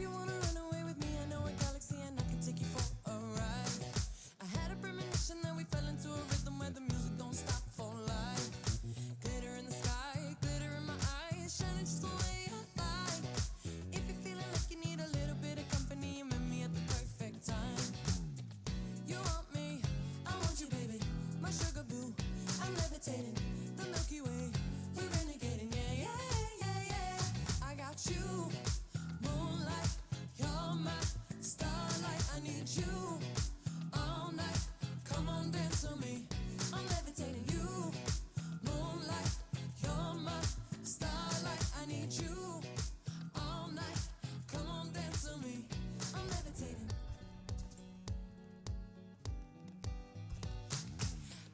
you wanna run away with me, I know a galaxy and I can take you for a ride. I had a premonition that we fell into a rhythm where the music don't stop for life. Glitter in the sky, glitter in my eyes, shining just the way I like. If you're feeling like you need a little bit of company, you met me at the perfect time. You want me, I want you, baby, my sugar boo. I'm levitating, the Milky Way, we're renegading, yeah, yeah, yeah, yeah. I got you, moonlight, you're my starlight. I need you all night, come on dance with me. I'm levitating, you, moonlight, you're my starlight. I need you all night, come on dance with me. I'm levitating.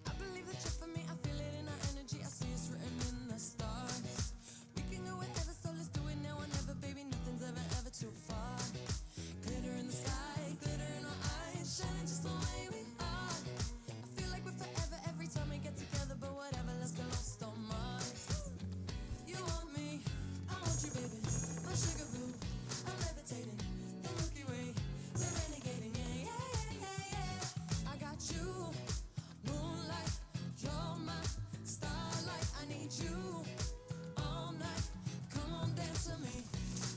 I believe that you're for me, I feel it in our energy, I see it's written in the stars. We can go wherever, so let's do it now or never, baby, nothing's ever, ever too far. Glitter in the sky, glitter in our eyes, shining just the way we are. I feel like we're forever every time we get together, but whatever, let's get lost on Mars. You want me, I want you, baby, my sugar boo. I'm levitating, the Milky Way, we're renegading, yeah, yeah, yeah, yeah. I got you, moonlight, you're my starlight. I need you all night, come on dance with me.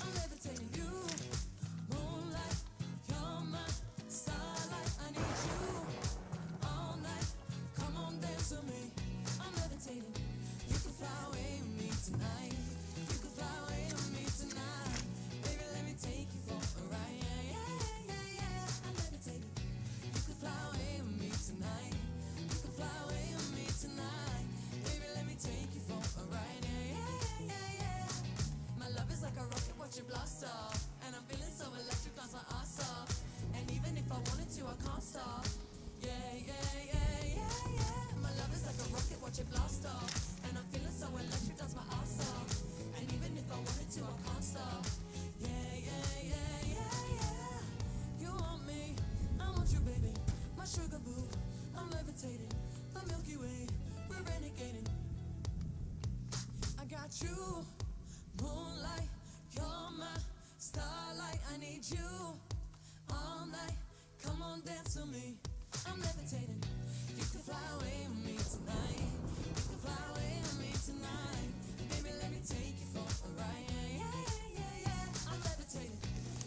I'm levitating, you, moonlight, you're my starlight. I need you all night, come on dance with me. I'm levitating. You can fly away with me tonight. You can fly away with me tonight. Baby, let me take you for a ride. Yeah, yeah, yeah, yeah. I'm levitating. You can fly away with me tonight. You can fly away with me tonight. Baby, let me take you for a ride. Yeah, yeah, yeah, yeah. My love is like a rocket, watch it blast off. And I'm feeling so electric, dance my ass off. And even if I wanted to, I can't stop. Yeah, yeah, yeah, yeah, yeah. My love is like a rocket, watch it blast off. And I'm feeling so electric, dance my ass off. And even if I wanted to, I can't stop. Yeah, yeah, yeah, yeah, yeah. You want me, I want you, baby, my sugar boo. I'm levitating, the Milky Way, we're renegading. I got you, moonlight, you're my starlight. I need you all night, come on dance with me. I'm levitating. You can fly away with me tonight. You can fly away with me tonight. Baby, let me take you for a ride. Yeah, yeah, yeah, yeah. I'm levitating.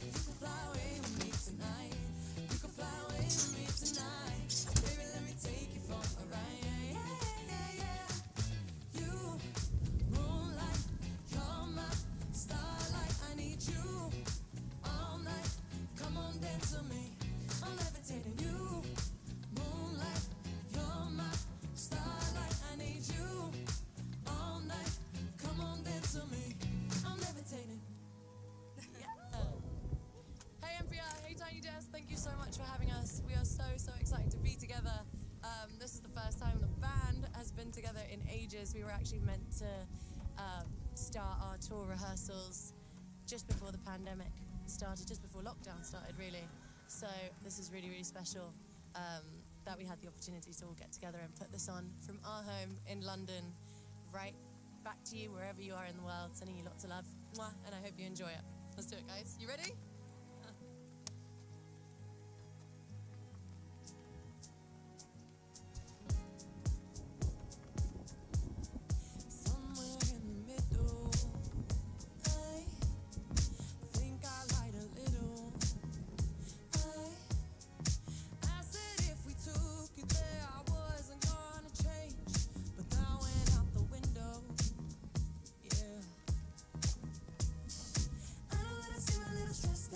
You can fly away with me tonight. You can fly away with me tonight. Baby, let me take you for a ride. Yeah, yeah, yeah, yeah. You, moonlight, you're my starlight. I need you all night, come on dance with me. I'm levitating. You, moonlight, you're my starlight. I need you all night, come on dance with me. I'm levitating. Hey MPR, hey Tiny Jess, thank you so much for having us. We are so excited to be together. This is the first time the band has been together in ages. We were actually meant to start our tour rehearsals just before the pandemic started, just before lockdown started really. So this is really, really special that we had the opportunity to all get together and put this on from our home in London, right back to you wherever you are in the world, sending you lots of love. Mwah, and I hope you enjoy it. Let's do it, guys. You ready? Somewhere in the middle, I think I lied a little. I said if we took it there, I wasn't gonna change, but that went out the window. Yeah. I know that I seem a little stressed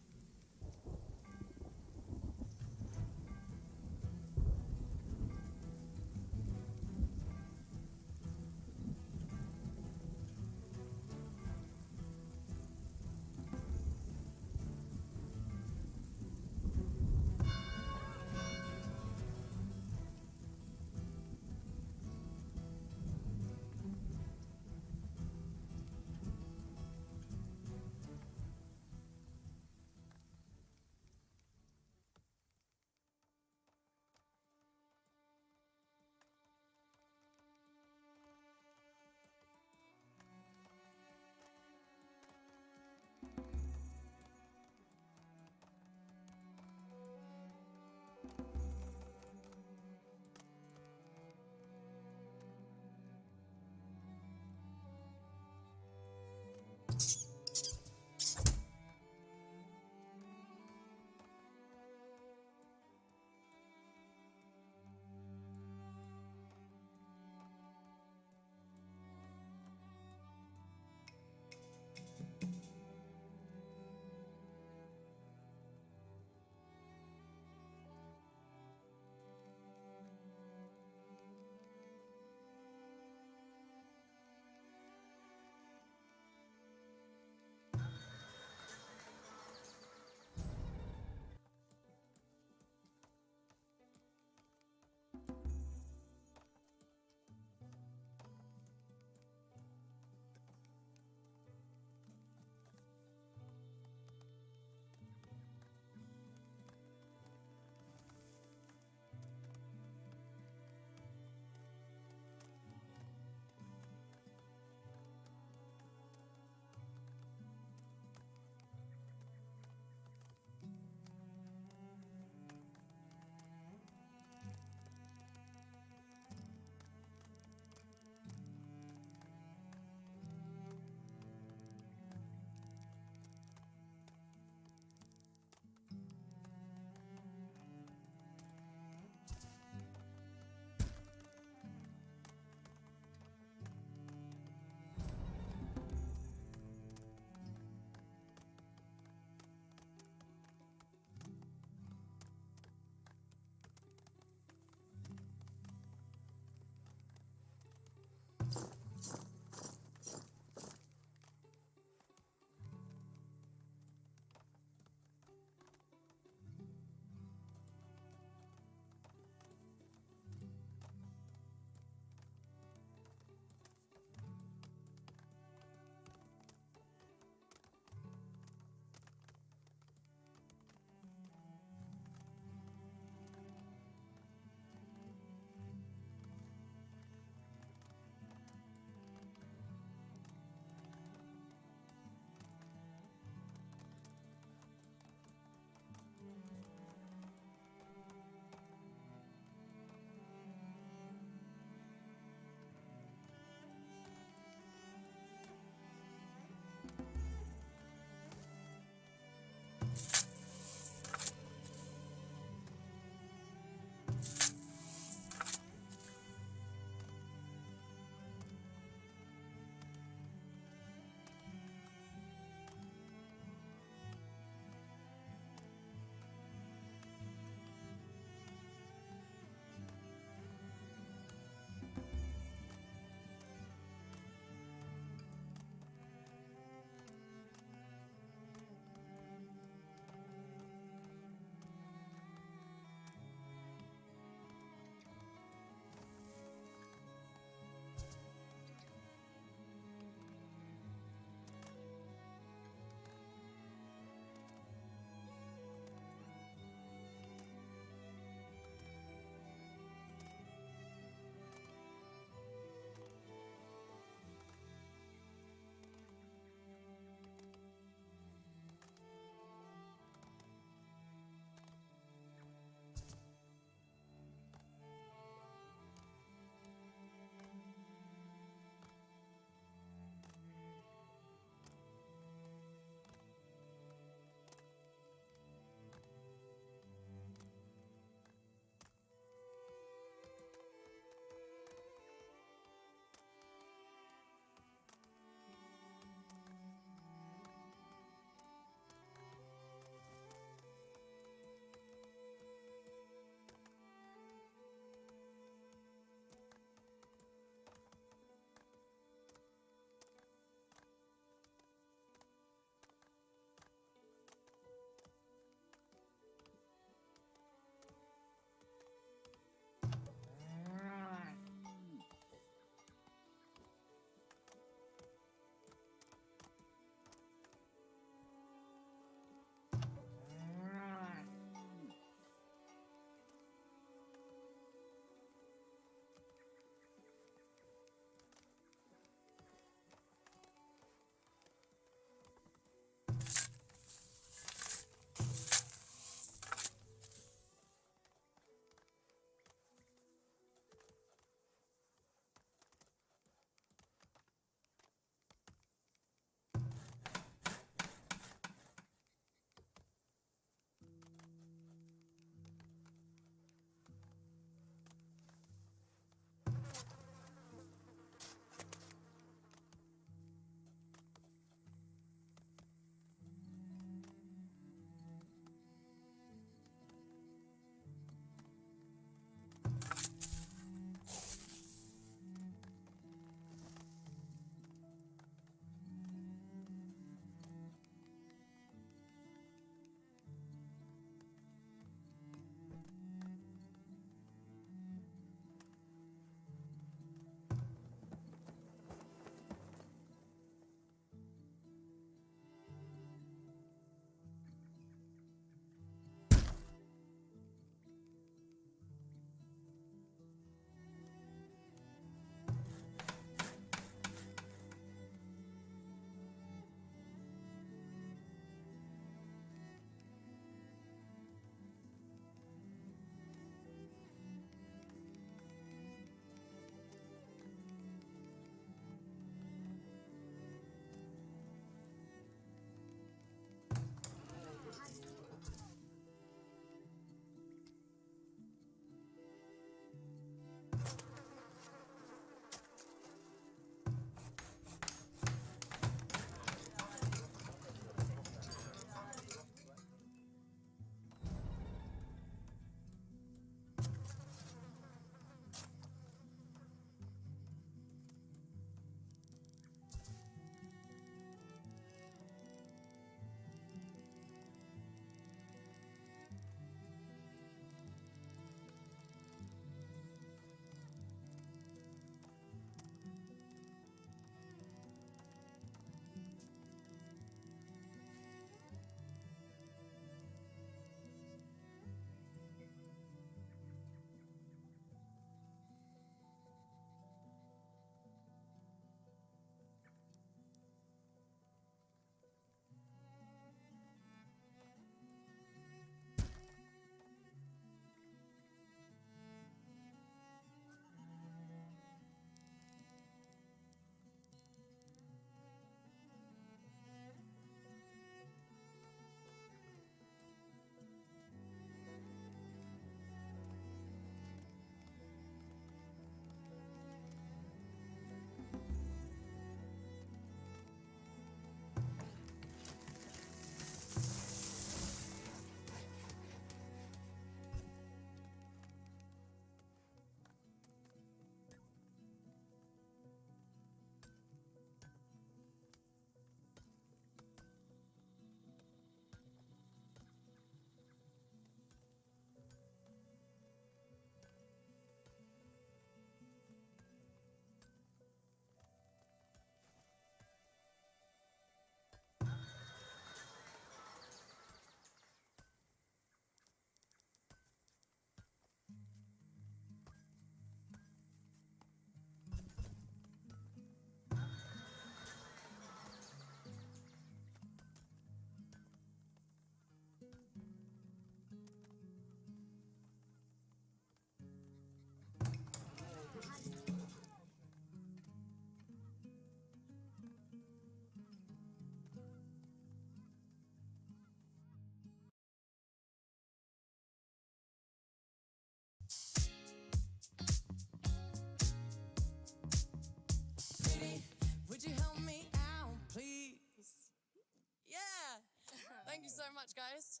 guys.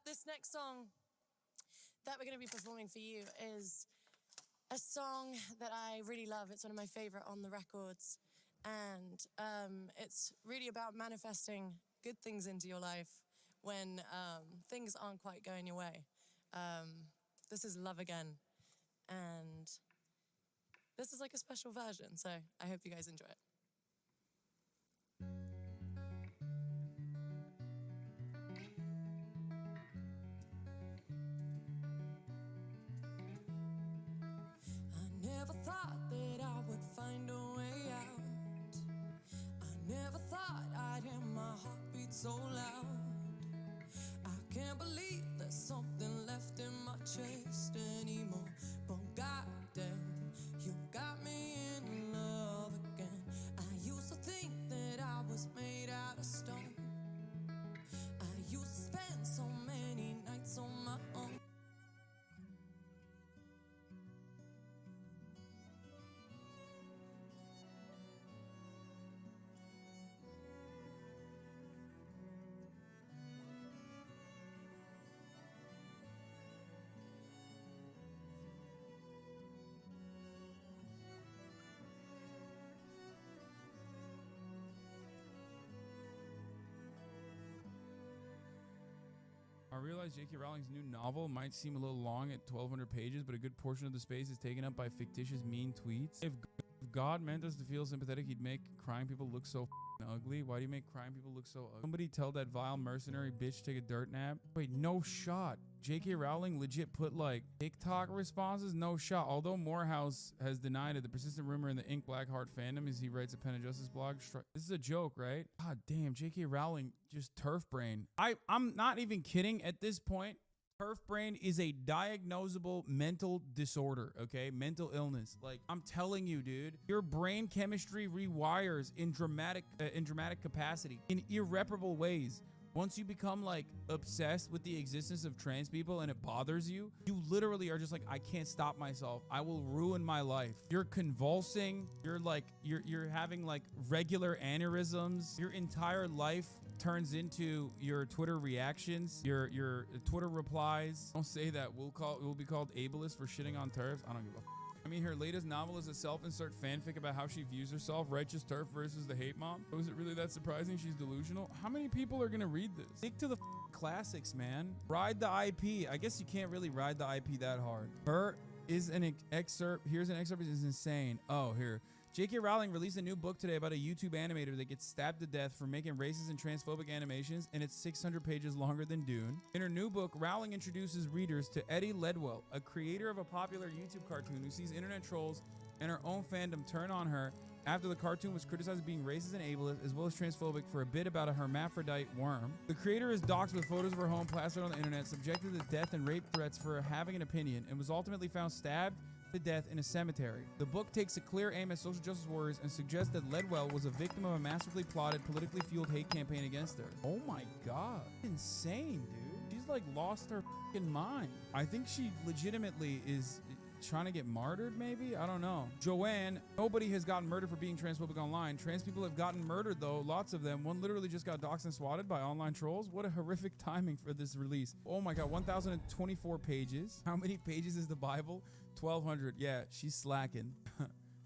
This next song that we're going to be performing for you is a song that I really love. It's one of my favorite on the records. And it's really about manifesting good things into your life when things aren't quite going your way. This is Love Again. And this is like a special version, so I hope you guys enjoy it. I never thought that I would find a way out. I never thought I'd hear my heartbeat so loud. I can't believe there's something left in my chest anymore. But goddamn, you got me in love again. I used to think that I was made out of stone. I used to spend so many nights on my own. I realize J.K. Rowling's new novel might seem a little long at 1,200 pages, but a good portion of the space is taken up by fictitious mean tweets. If God meant us to feel sympathetic, he'd make crying people look so ugly. Why do you make crying people look so ugly? Somebody tell that vile mercenary bitch to take a dirt nap. Wait, no shot. J.K. Rowling legit put like TikTok responses? No shot. Although Morehouse has denied it, the persistent rumor in the Ink Blackheart fandom is he writes a Pen of Justice blog. This is a joke, right? God damn, J.K. Rowling just turf brain. I'm not even kidding at this point. Turf brain is a diagnosable mental disorder, okay? Mental illness. Like, I'm telling you, dude, your brain chemistry rewires in dramatic capacity, in irreparable ways. Once you become like obsessed with the existence of trans people and it bothers you, you literally are just like, I can't stop myself. I will ruin my life. You're convulsing. You're having like regular aneurysms. Your entire life turns into your Twitter reactions, your Twitter replies. Don't say that. We'll be called ableist for shitting on turfs. I don't give a f. I mean, her latest novel is a self-insert fanfic about how she views herself, righteous turf versus the hate mom. So is it really that surprising she's delusional? How many people are gonna read this? Stick to the classics, man. Ride the IP. I guess you can't really ride the IP that hard. Her is an excerpt. Here's an excerpt. It's insane. Oh, here. J.K. Rowling released a new book today about a YouTube animator that gets stabbed to death for making racist and transphobic animations, and it's 600 pages longer than Dune. In her new book, Rowling introduces readers to Eddie Ledwell, a creator of a popular YouTube cartoon who sees internet trolls and her own fandom turn on her after the cartoon was criticized as being racist and ableist, as well as transphobic, for a bit about a hermaphrodite worm. The creator is doxxed with photos of her home plastered on the internet, subjected to death and rape threats for having an opinion, and was ultimately found stabbed to death in a cemetery. The book takes a clear aim at social justice warriors and suggests that Ledwell was a victim of a masterfully plotted, politically fueled hate campaign against her. Oh my god. Insane, dude. She's like lost her fucking mind. I think she legitimately is trying to get martyred, maybe? I don't know. Joanne, nobody has gotten murdered for being transphobic online. Trans people have gotten murdered, though. Lots of them. One literally just got doxxed and swatted by online trolls. What a horrific timing for this release. Oh my god, 1,024 pages. How many pages is the Bible? 1,200. Yeah, she's slacking.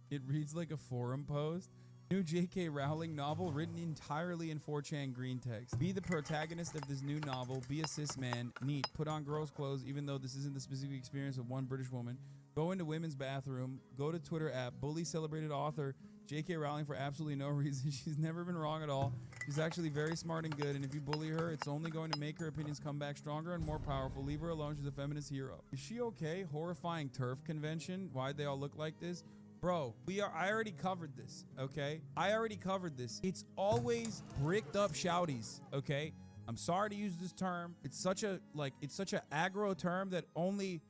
It reads like a forum post. New J.K. Rowling novel written entirely in 4chan green text. Be the protagonist of this new novel. Be a cis man. Neat. Put on girls' clothes, even though this isn't the specific experience of one British woman. Go into women's bathroom. Go to Twitter app. Bully celebrated author J.K. Rowling for absolutely no reason. She's never been wrong at all. She's actually very smart and good, and if you bully her, it's only going to make her opinions come back stronger and more powerful. Leave her alone. She's a feminist hero. Is she okay? Horrifying turf convention. Why'd they all look like this? Bro, I already covered this, okay? I already covered this. It's always bricked up shouties, okay? I'm sorry to use this term. It's such a aggro term that only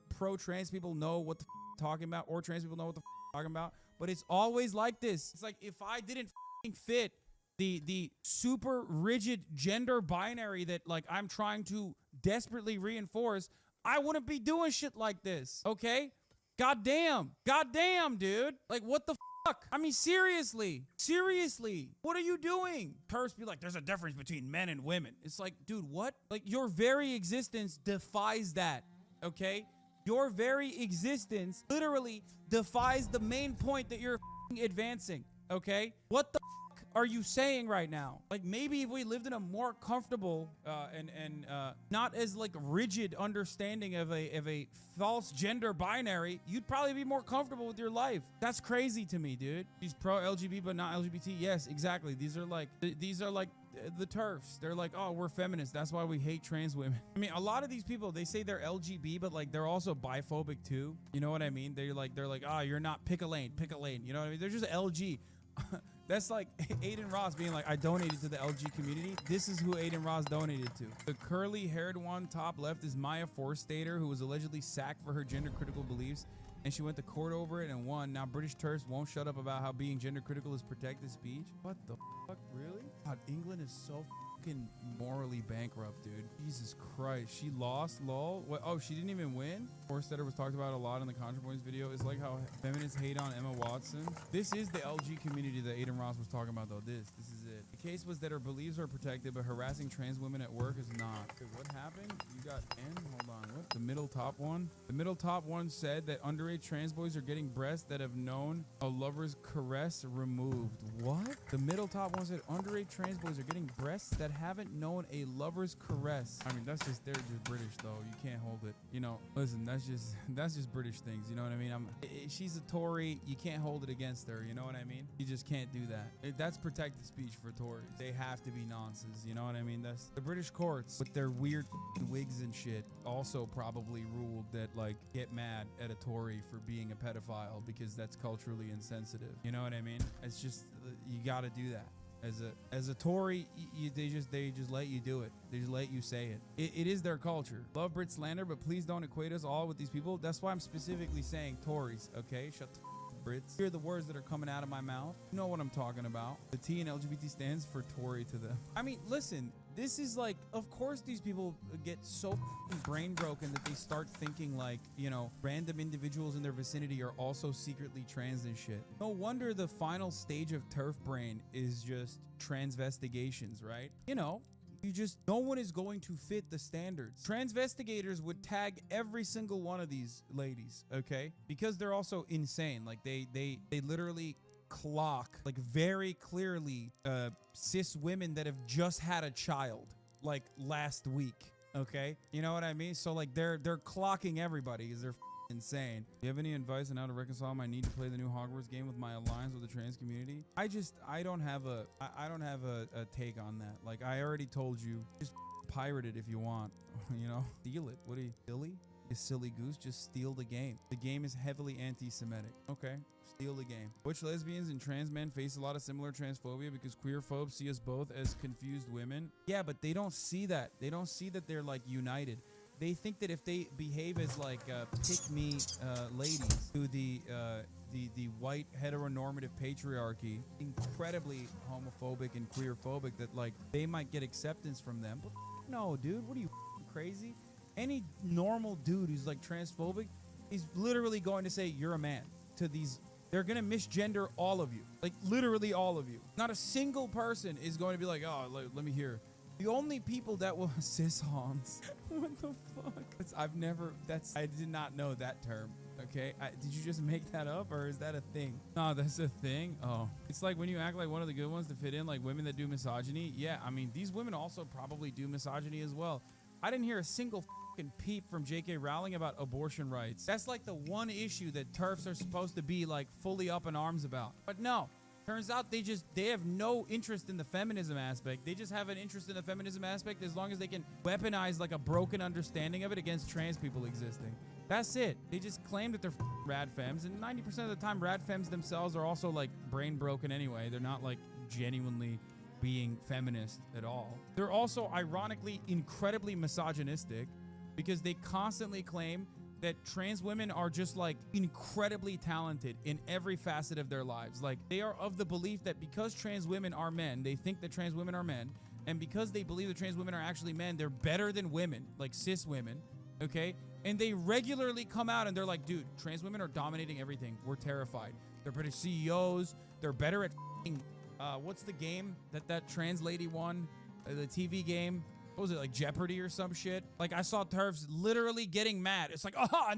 pro-trans people know what the talking about, or trans people know what the talking about. But it's always like this. It's like, if I didn't fit the super rigid gender binary that like I'm trying to desperately reinforce, I wouldn't be doing shit like this, okay? Goddamn, dude. Like, what the fuck? I mean, seriously. Seriously. What are you doing? First, be like, there's a difference between men and women. It's like, dude, what? Like, your very existence defies that, okay? Your very existence literally defies the main point that you're advancing, okay? What the are you saying right now? Like, maybe if we lived in a more comfortable and not as like rigid understanding of a false gender binary, you'd probably be more comfortable with your life. That's crazy to me, dude. He's pro LGBT but not LGBT. Yes, exactly. These are like the TERFs. They're like, oh, we're feminists. That's why we hate trans women. I mean, a lot of these people, they say they're LGB, but like they're also biphobic too. You know what I mean? They're like, oh, you're not pick a lane. You know what I mean? They're just LG. That's like Aiden Ross being like, I donated to the LG community. This is who Aiden Ross donated to. The curly-haired one top left is Maya Forstater, who was allegedly sacked for her gender-critical beliefs, and she went to court over it and won. Now British TERFs won't shut up about how being gender-critical is protected speech. What the fuck? Really? God, England is so fucking morally bankrupt, dude. Jesus Christ. She lost, lol. What? Oh, she didn't even win? Forstater was talked about a lot in the ContraPoints video. It's like how feminists hate on Emma Watson. This is the LG community that Aiden Ross was talking about, though. This is it. The case was that her beliefs are protected, but harassing trans women at work is not. Okay, what happened? You got N? Hold on. What? The middle top one? The middle top one said that underage trans boys are getting breasts that have known a lover's caress removed. What? The middle top one said underage trans boys are getting breasts that haven't known a lover's caress. I mean, that's just, they're just British though. You can't hold it. You know, listen, that's just British things. You know what I mean? She's a Tory. You can't hold it against her. You know what I mean? You just can't do that. That's protected speech for Tories. They have to be nonsense. You know what I mean? That's the British courts with their weird wigs and shit also probably ruled that like get mad at a Tory for being a pedophile because that's culturally insensitive. You know what I mean? It's just, you got to do that. As a Tory, they just let you do it. They just let you say it. It is their culture. Love Brit slander, but please don't equate us all with these people. That's why I'm specifically saying Tories, okay? Shut the Brits. Hear the words that are coming out of my mouth. You know what I'm talking about. The T in LGBT stands for Tory to them. I mean, listen, this is like, of course these people get so brain broken that they start thinking like, you know, random individuals in their vicinity are also secretly trans and shit. No wonder the final stage of TERF brain is just transvestigations, right? You know, no one is going to fit the standards. Transvestigators would tag every single one of these ladies, okay? Because they're also insane. Like they literally clock like very clearly cis women that have just had a child like last week, okay? You know what I mean? So like they're clocking everybody because they're insane. Do you have any advice on how to reconcile my need to play the new Hogwarts game with my alliance with the trans community? I don't have a take on that. Like I already told you, just pirate it if you want. You know, steal it. What are you, silly? You silly goose, just steal the game. The game is heavily anti-Semitic. Okay, steal the game. Which lesbians and trans men face a lot of similar transphobia because queer phobes see us both as confused women. Yeah, but they don't see that. They don't see that they're like united. They think that if they behave as like pick-me ladies to the white heteronormative patriarchy, incredibly homophobic and queerphobic, that like they might get acceptance from them. But no, dude, what are you crazy? Any normal dude who's like transphobic is literally going to say you're a man to these. They're going to misgender all of you, like literally all of you. Not a single person is going to be like, oh, let me hear. The only people that will cis homs. What the fuck? I did not know that term. Okay. Did you just make that up or is that a thing? No, that's a thing. Oh, it's like when you act like one of the good ones to fit in, like women that do misogyny. Yeah. I mean, these women also probably do misogyny as well. I didn't hear a single fucking peep from J.K. Rowling about abortion rights. That's like the one issue that TERFs are supposed to be like fully up in arms about. But no. Turns out they have no interest in the feminism aspect. They just have an interest in the feminism aspect as long as they can weaponize like a broken understanding of it against trans people existing. That's it. They just claim that they're rad femmes, and 90% of the time rad femmes themselves are also like brain broken anyway. They're not like genuinely being feminist at all. They're also ironically incredibly misogynistic because they constantly claim that trans women are just like incredibly talented in every facet of their lives. Like they are of the belief that because trans women are men, they think that trans women are men. And because they believe that trans women are actually men, they're better than women, like cis women. Okay. And they regularly come out and they're like, dude, trans women are dominating everything. We're terrified. They're better CEOs. They're better at what's the game that trans lady won? The TV game. What was it, like Jeopardy or some shit? Like, I saw TERFs literally getting mad. It's like, oh,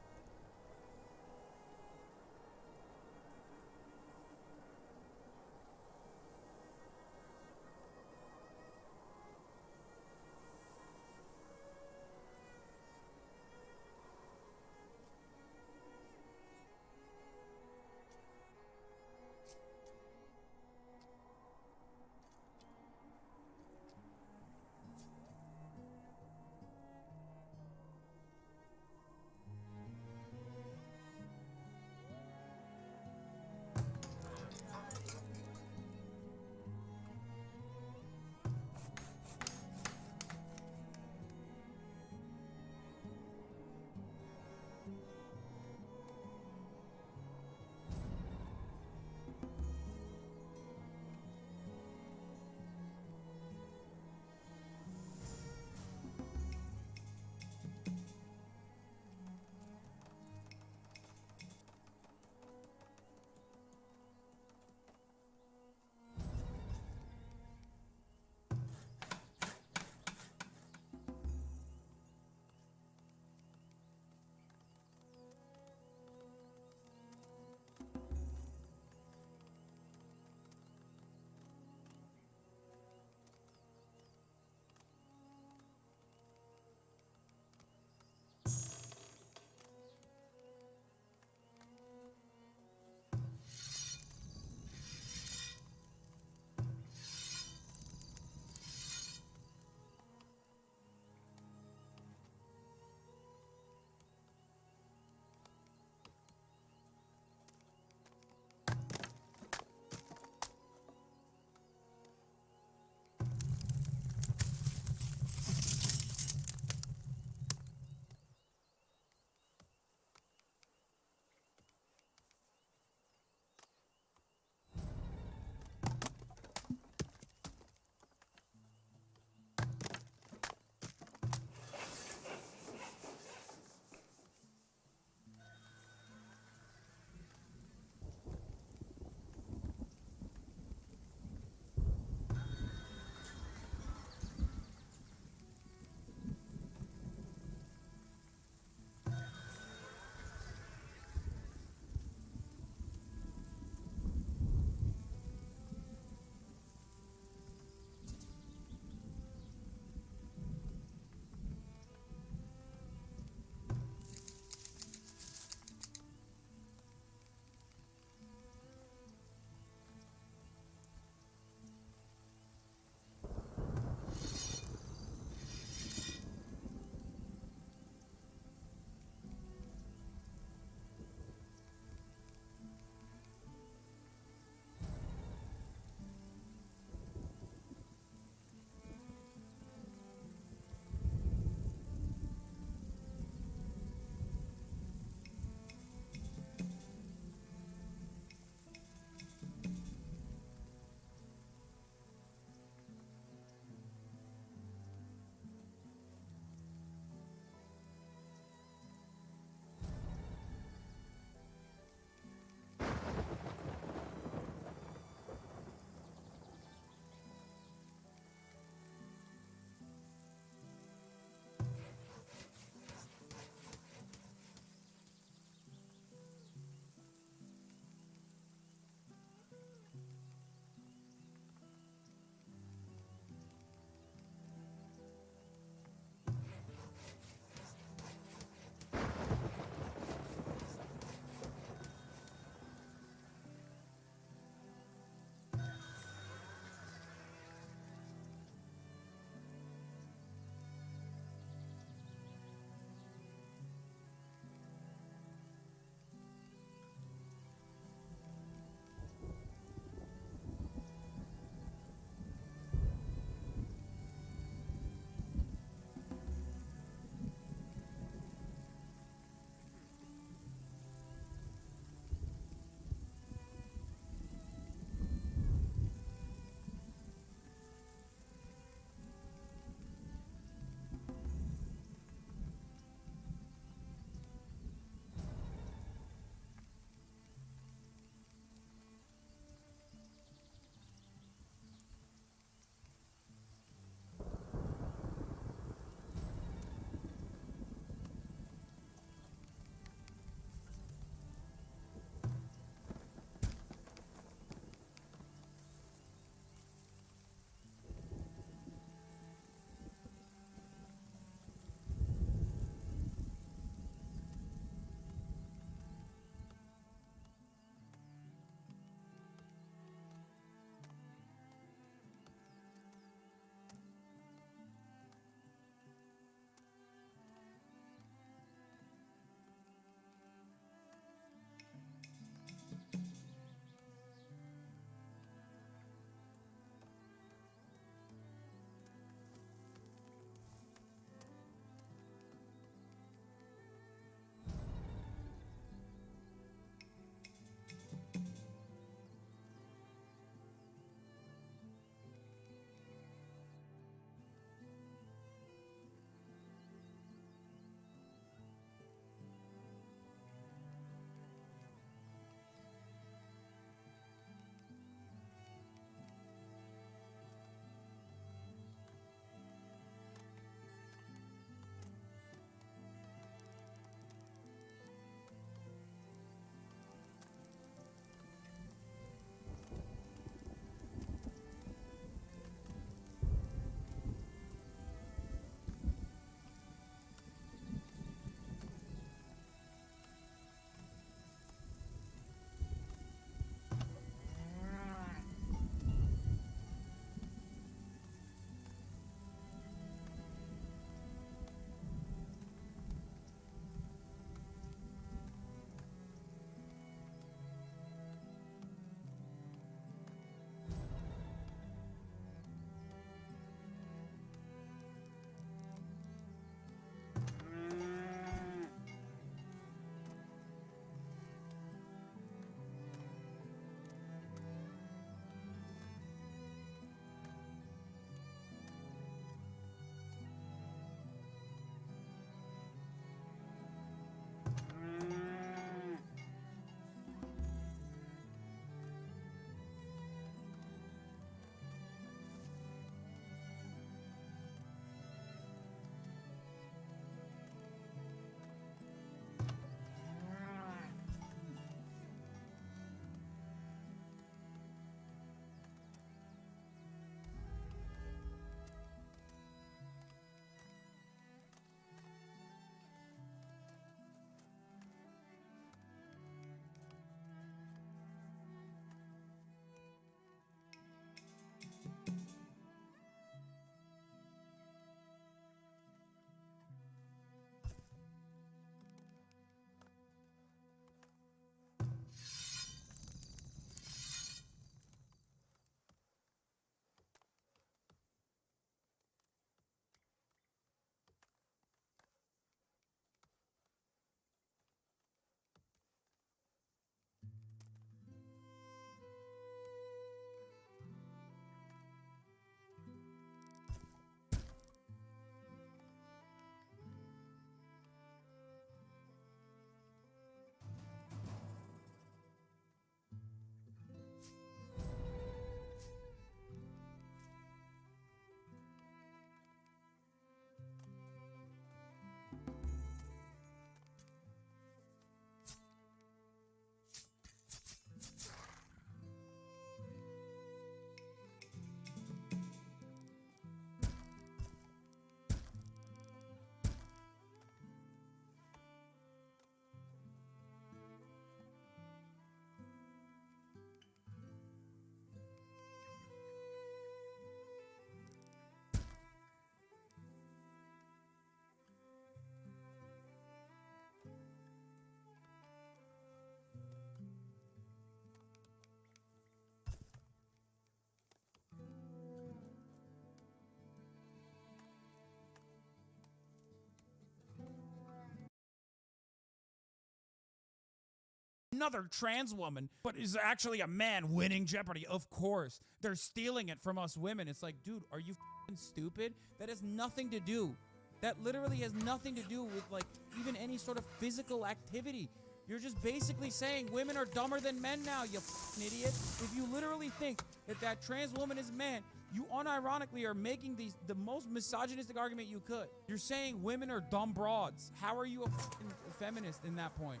another trans woman, but is actually a man winning Jeopardy. Of course. They're stealing it from us women. It's like, dude, are you stupid? That has nothing to do. That literally has nothing to do with, like, even any sort of physical activity. You're just basically saying women are dumber than men now, you idiot. If you literally think that trans woman is man, you unironically are making the most misogynistic argument you could. You're saying women are dumb broads. How are you a feminist in that point?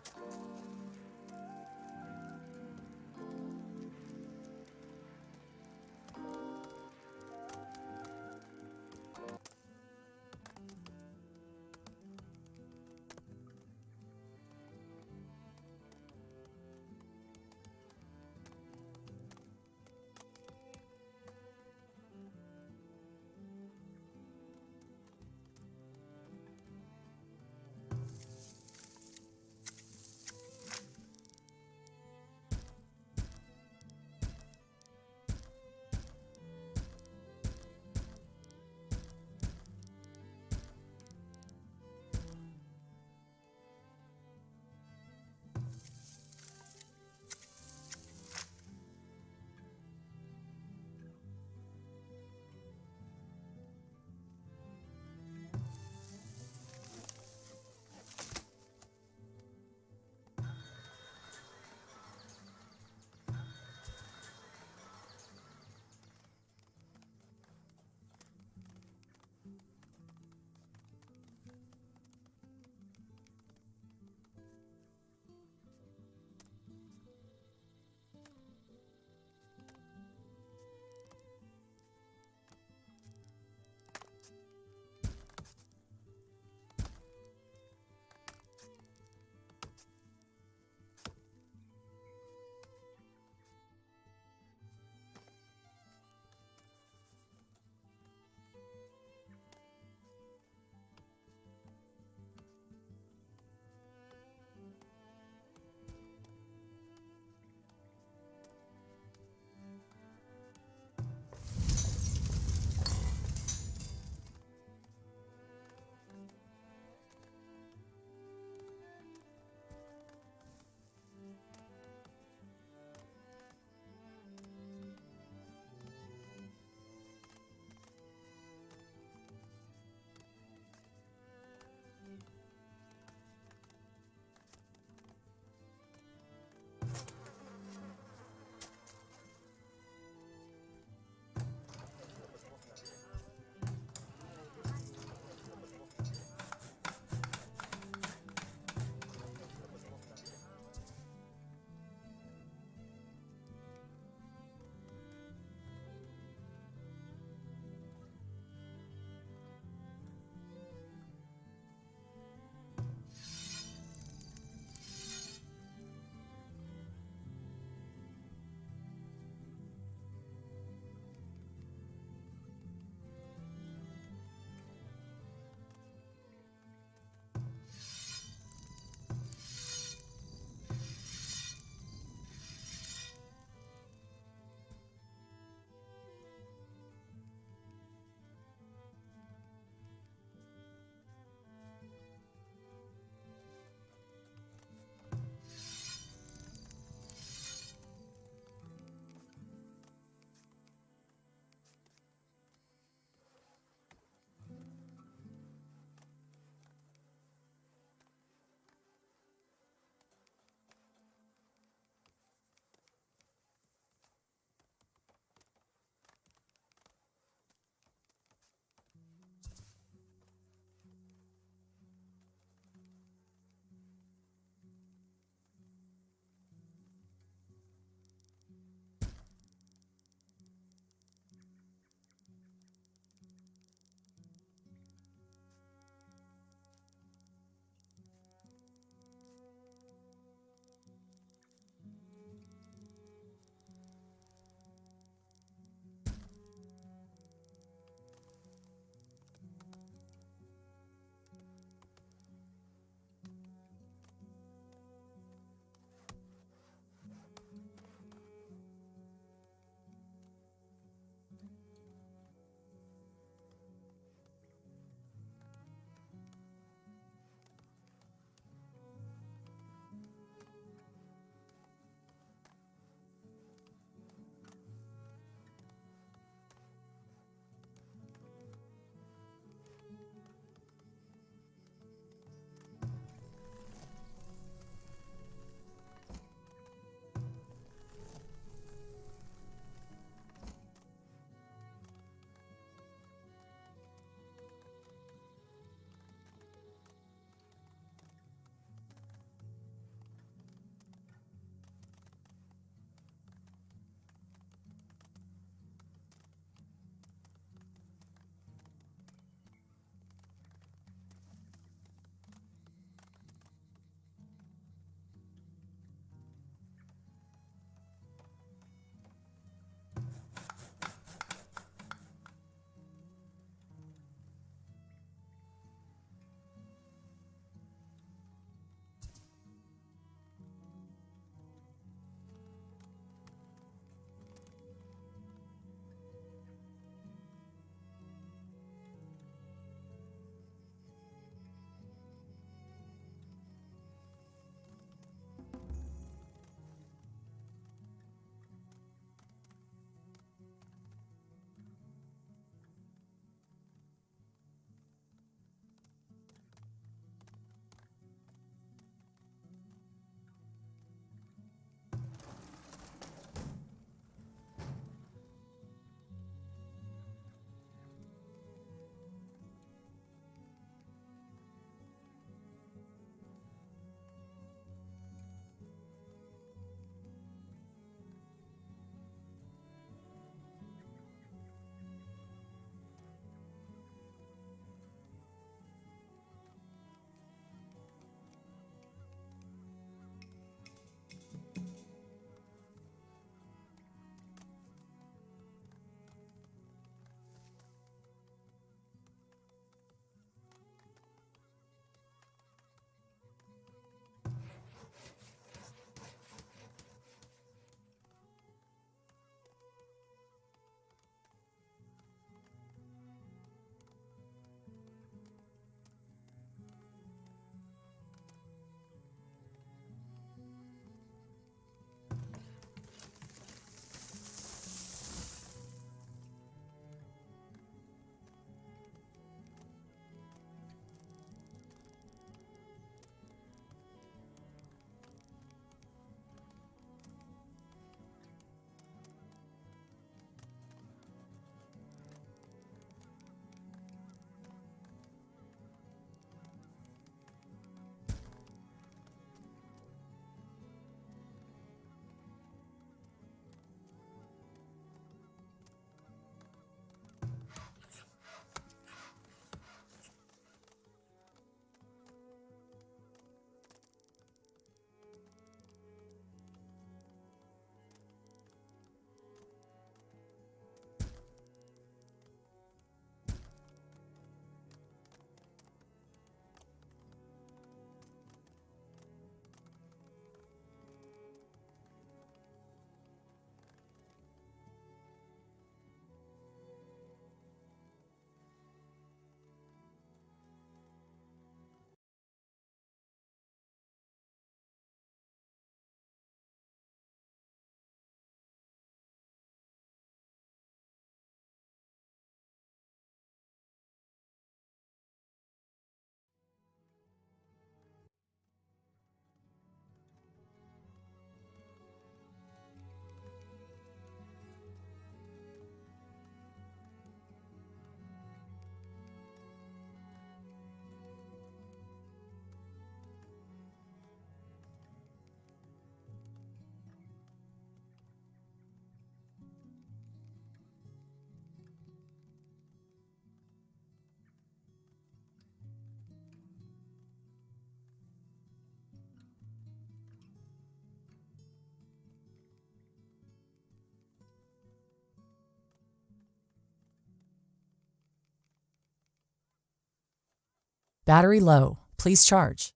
Battery low. Please charge.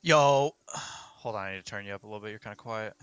Yo, hold on, I need to turn you up a little bit. You're kind of quiet.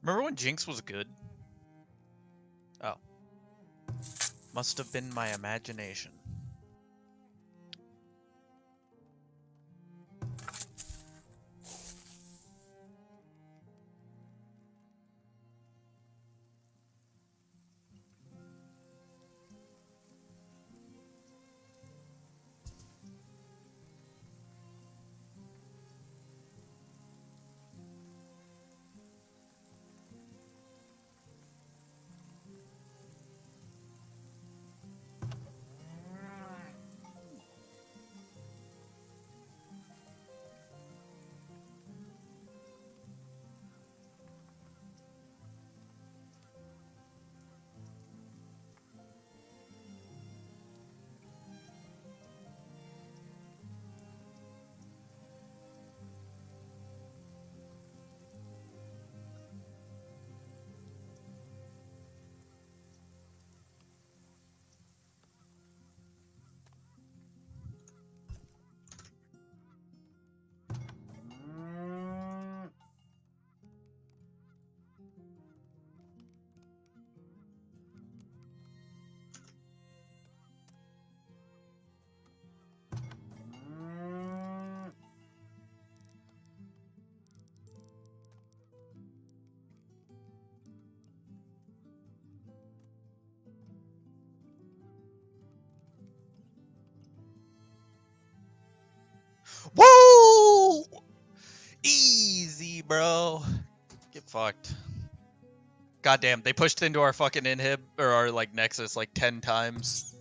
Remember when Jinx was good? Oh. Must have been my imagination. Woo! Easy, bro. Get fucked. Goddamn, they pushed into our fucking inhib, or our, like, Nexus, like, 10 times.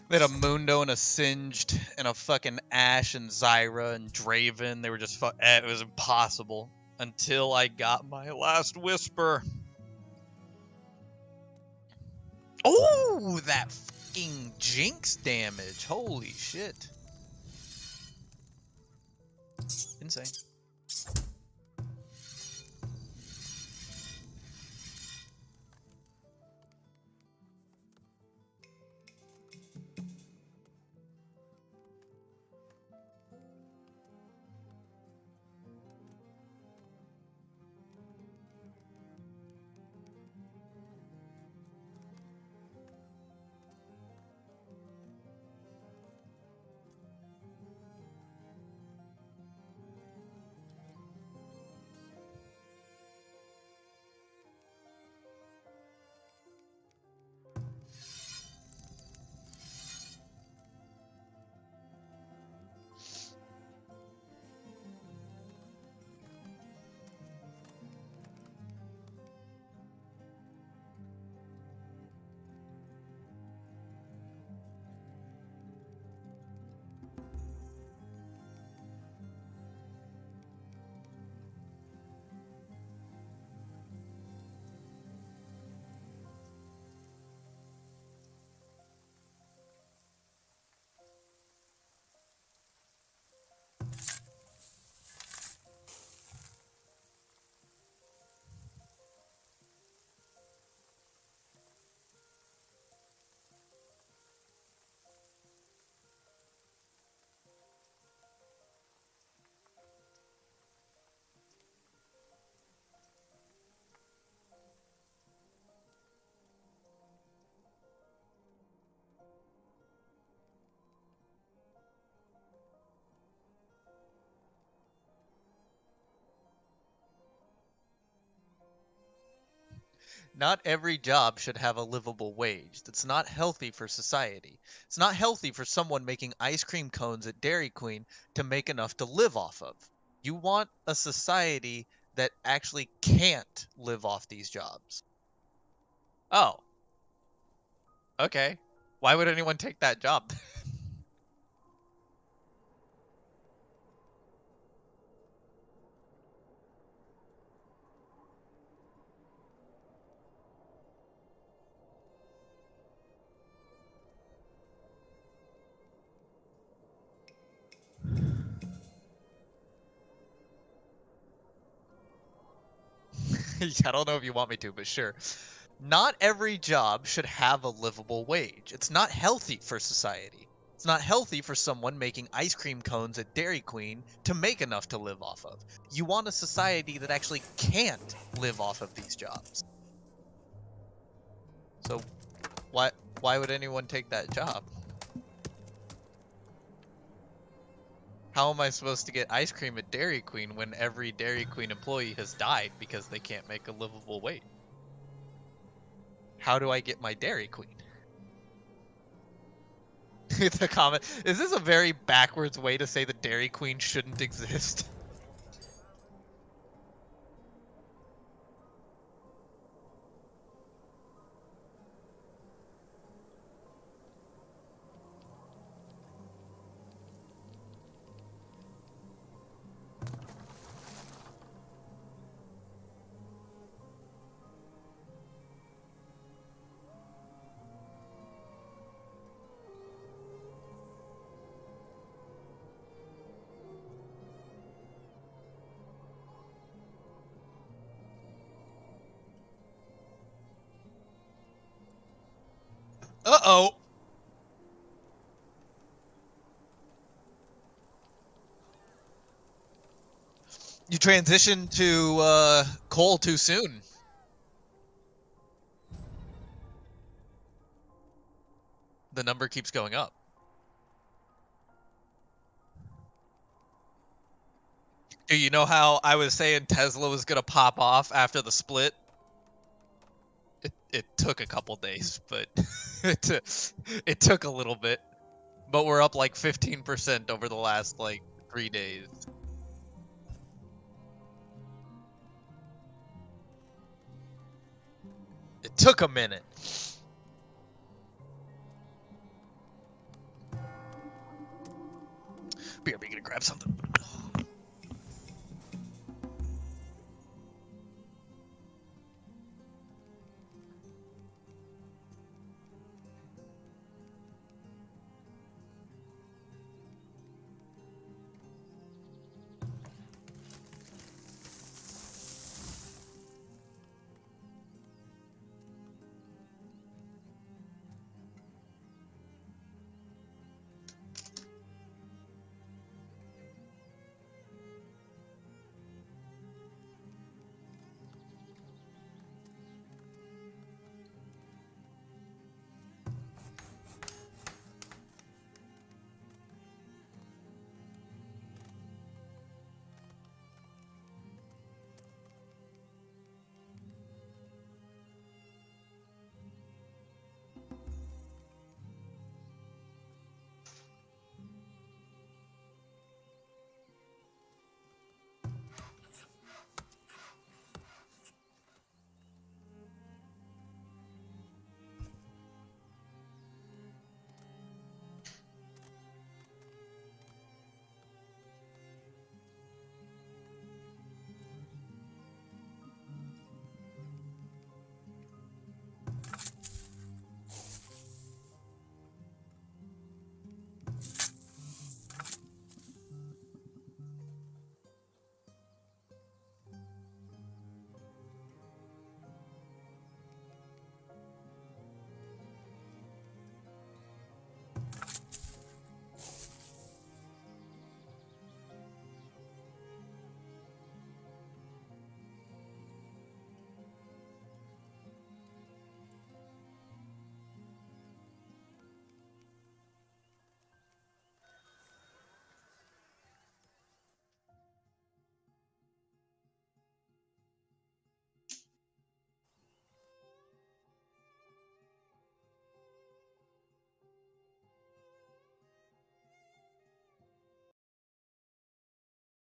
They had a Mundo and a Singed, and a fucking Ashe and Zyra and Draven. They were just it was impossible. Until I got my last Whisper. Oh, that fucking Jinx damage. Holy shit. Insane. Not every job should have a livable wage. That's not healthy for society. It's not healthy for someone making ice cream cones at Dairy Queen to make enough to live off of. You want a society that actually can't live off these jobs. Oh, okay. Why would anyone take that job? I don't know if you want me to, but sure. Not every job should have a livable wage. It's not healthy for society. It's not healthy for someone making ice cream cones at Dairy Queen to make enough to live off of. You want a society that actually can't live off of these jobs. So why would anyone take that job? How am I supposed to get ice cream at Dairy Queen when every Dairy Queen employee has died because they can't make a livable wage? How do I get my Dairy Queen? It's a comment. Is this a very backwards way to say the Dairy Queen shouldn't exist? Uh-oh. You transitioned to coal too soon. The number keeps going up. Do you know how I was saying Tesla was gonna pop off after the split? It took a couple days, but it took a little bit. But we're up like 15% over the last like 3 days. It took a minute. Be gonna grab something.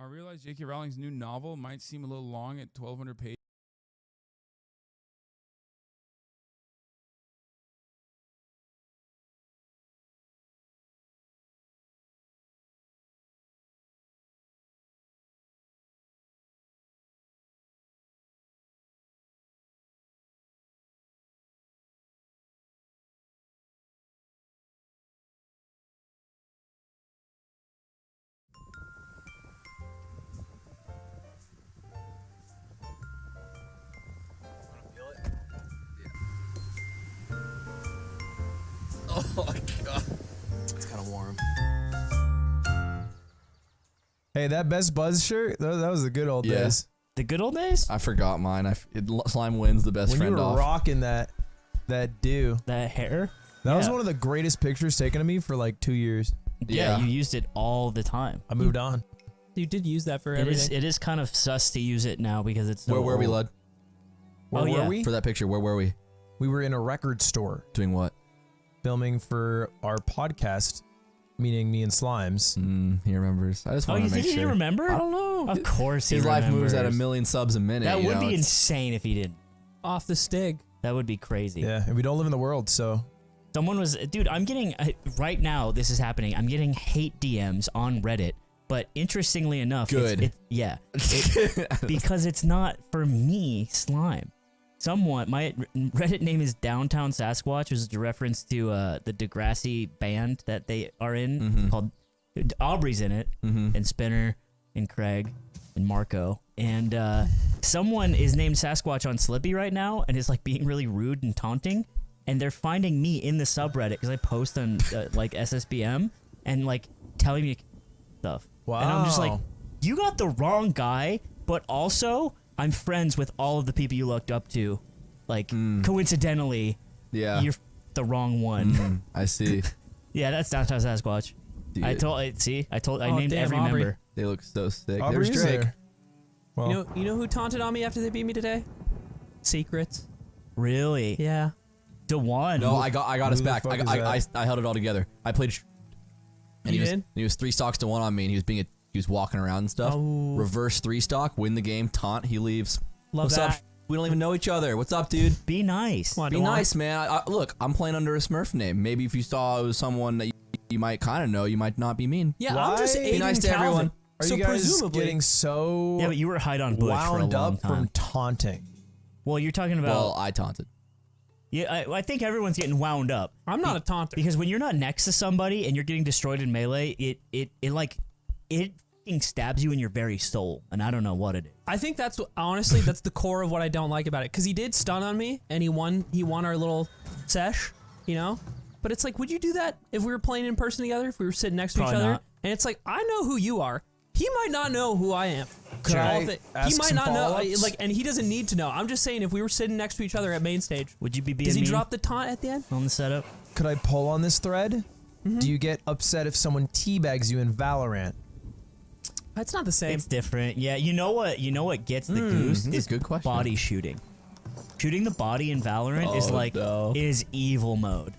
I realize J.K. Rowling's new novel might seem a little long at 1,200 pages. Oh my god. It's kind of warm. Hey, that Best Buzz shirt, that was the good old Yeah. days. The good old days? I forgot mine. Slime wins the best When you friend were off. rocking that do. That hair? That was Yeah. one of the greatest pictures taken of me for like 2 years. Yeah, Yeah. you used it all the time. I moved on. You did use that for It everything. is kind of sus to use it now because it's so Where were we, old. Lud? Where Oh, were yeah. we? For that picture, where were we? We were in a record store Doing what? filming for our podcast, meaning me and Slimes. He remembers. I just Oh, want you to make think he sure. didn't remember? I don't know. Of course he His life moves at a remembers. million subs a minute. That you would know, be it's- insane if he didn't. Off the Stig. That would be crazy. Yeah, and we don't live in the world, so Someone was, dude, I'm getting, right now, this is happening. I'm getting hate DMs on Reddit, but interestingly enough, Good. because it's not for me, Slime. Someone, my Reddit name is Downtown Sasquatch, which is a reference to the Degrassi band that they are in, called, Aubrey's in it, and Spinner, and Craig, and Marco. And someone is named Sasquatch on Slippy right now, and is like being really rude and taunting. And they're finding me in the subreddit because I post on like SSBM and like telling me stuff. wow. And I'm just like, you got the wrong guy, but also I'm friends with all of the people you looked up to. Like coincidentally, yeah. you're the wrong one. I see. Yeah, that's Downtown Sasquatch. Dude, I named damn, every Aubrey. member. they look so sick. Aubrey's There's Drake. there. Well, You know who taunted on me after they beat me today? Secrets. Really? Yeah. DeJuan. No, I got us Who the back. fuck is I held it all together. I played, and You he was did? he was 3 stocks to 1 on me, and he was walking around and stuff. Oh. Reverse 3 stock, win the game, taunt, he leaves. Love What's that. up? We don't even know each other. What's up, dude? Be nice. Come on, Be DeJuan. nice, man. Look, I'm playing under a Smurf name. Maybe if you saw it was someone that you might kind of know, you might not be mean. Yeah, Why? I'm just Be aiding nice to Calvin. everyone. are so you guys presumably, getting so Yeah, but you were hide on bush for a wound long up time. from taunting? Well, you're talking about. Well, I taunted. Yeah, I think everyone's getting wound up I'm not a taunter. because when you're not next to somebody and you're getting destroyed in melee, it fucking stabs you in your very soul, and I don't know what it is. I think that's honestly that's the core of what I don't like about it. Because he did stun on me and he won our little sesh, you know. But it's like, would you do that if we were playing in person together? If we were sitting next to Probably each other? not. And it's like, I know who you are. He might not know who I am. Could I All he ask might some not know, follow-ups? like, and he doesn't need to know. I'm just saying, if we were sitting next to each other at main stage, Would you be being does he mean drop the taunt at the end? on the setup? Could I pull on this thread? Do you get upset if someone teabags you in Valorant? That's not the same. It's different. Yeah, you know what gets the goose that's a is good question. body shooting. Shooting the body in Valorant is Oh, like no. is evil mode.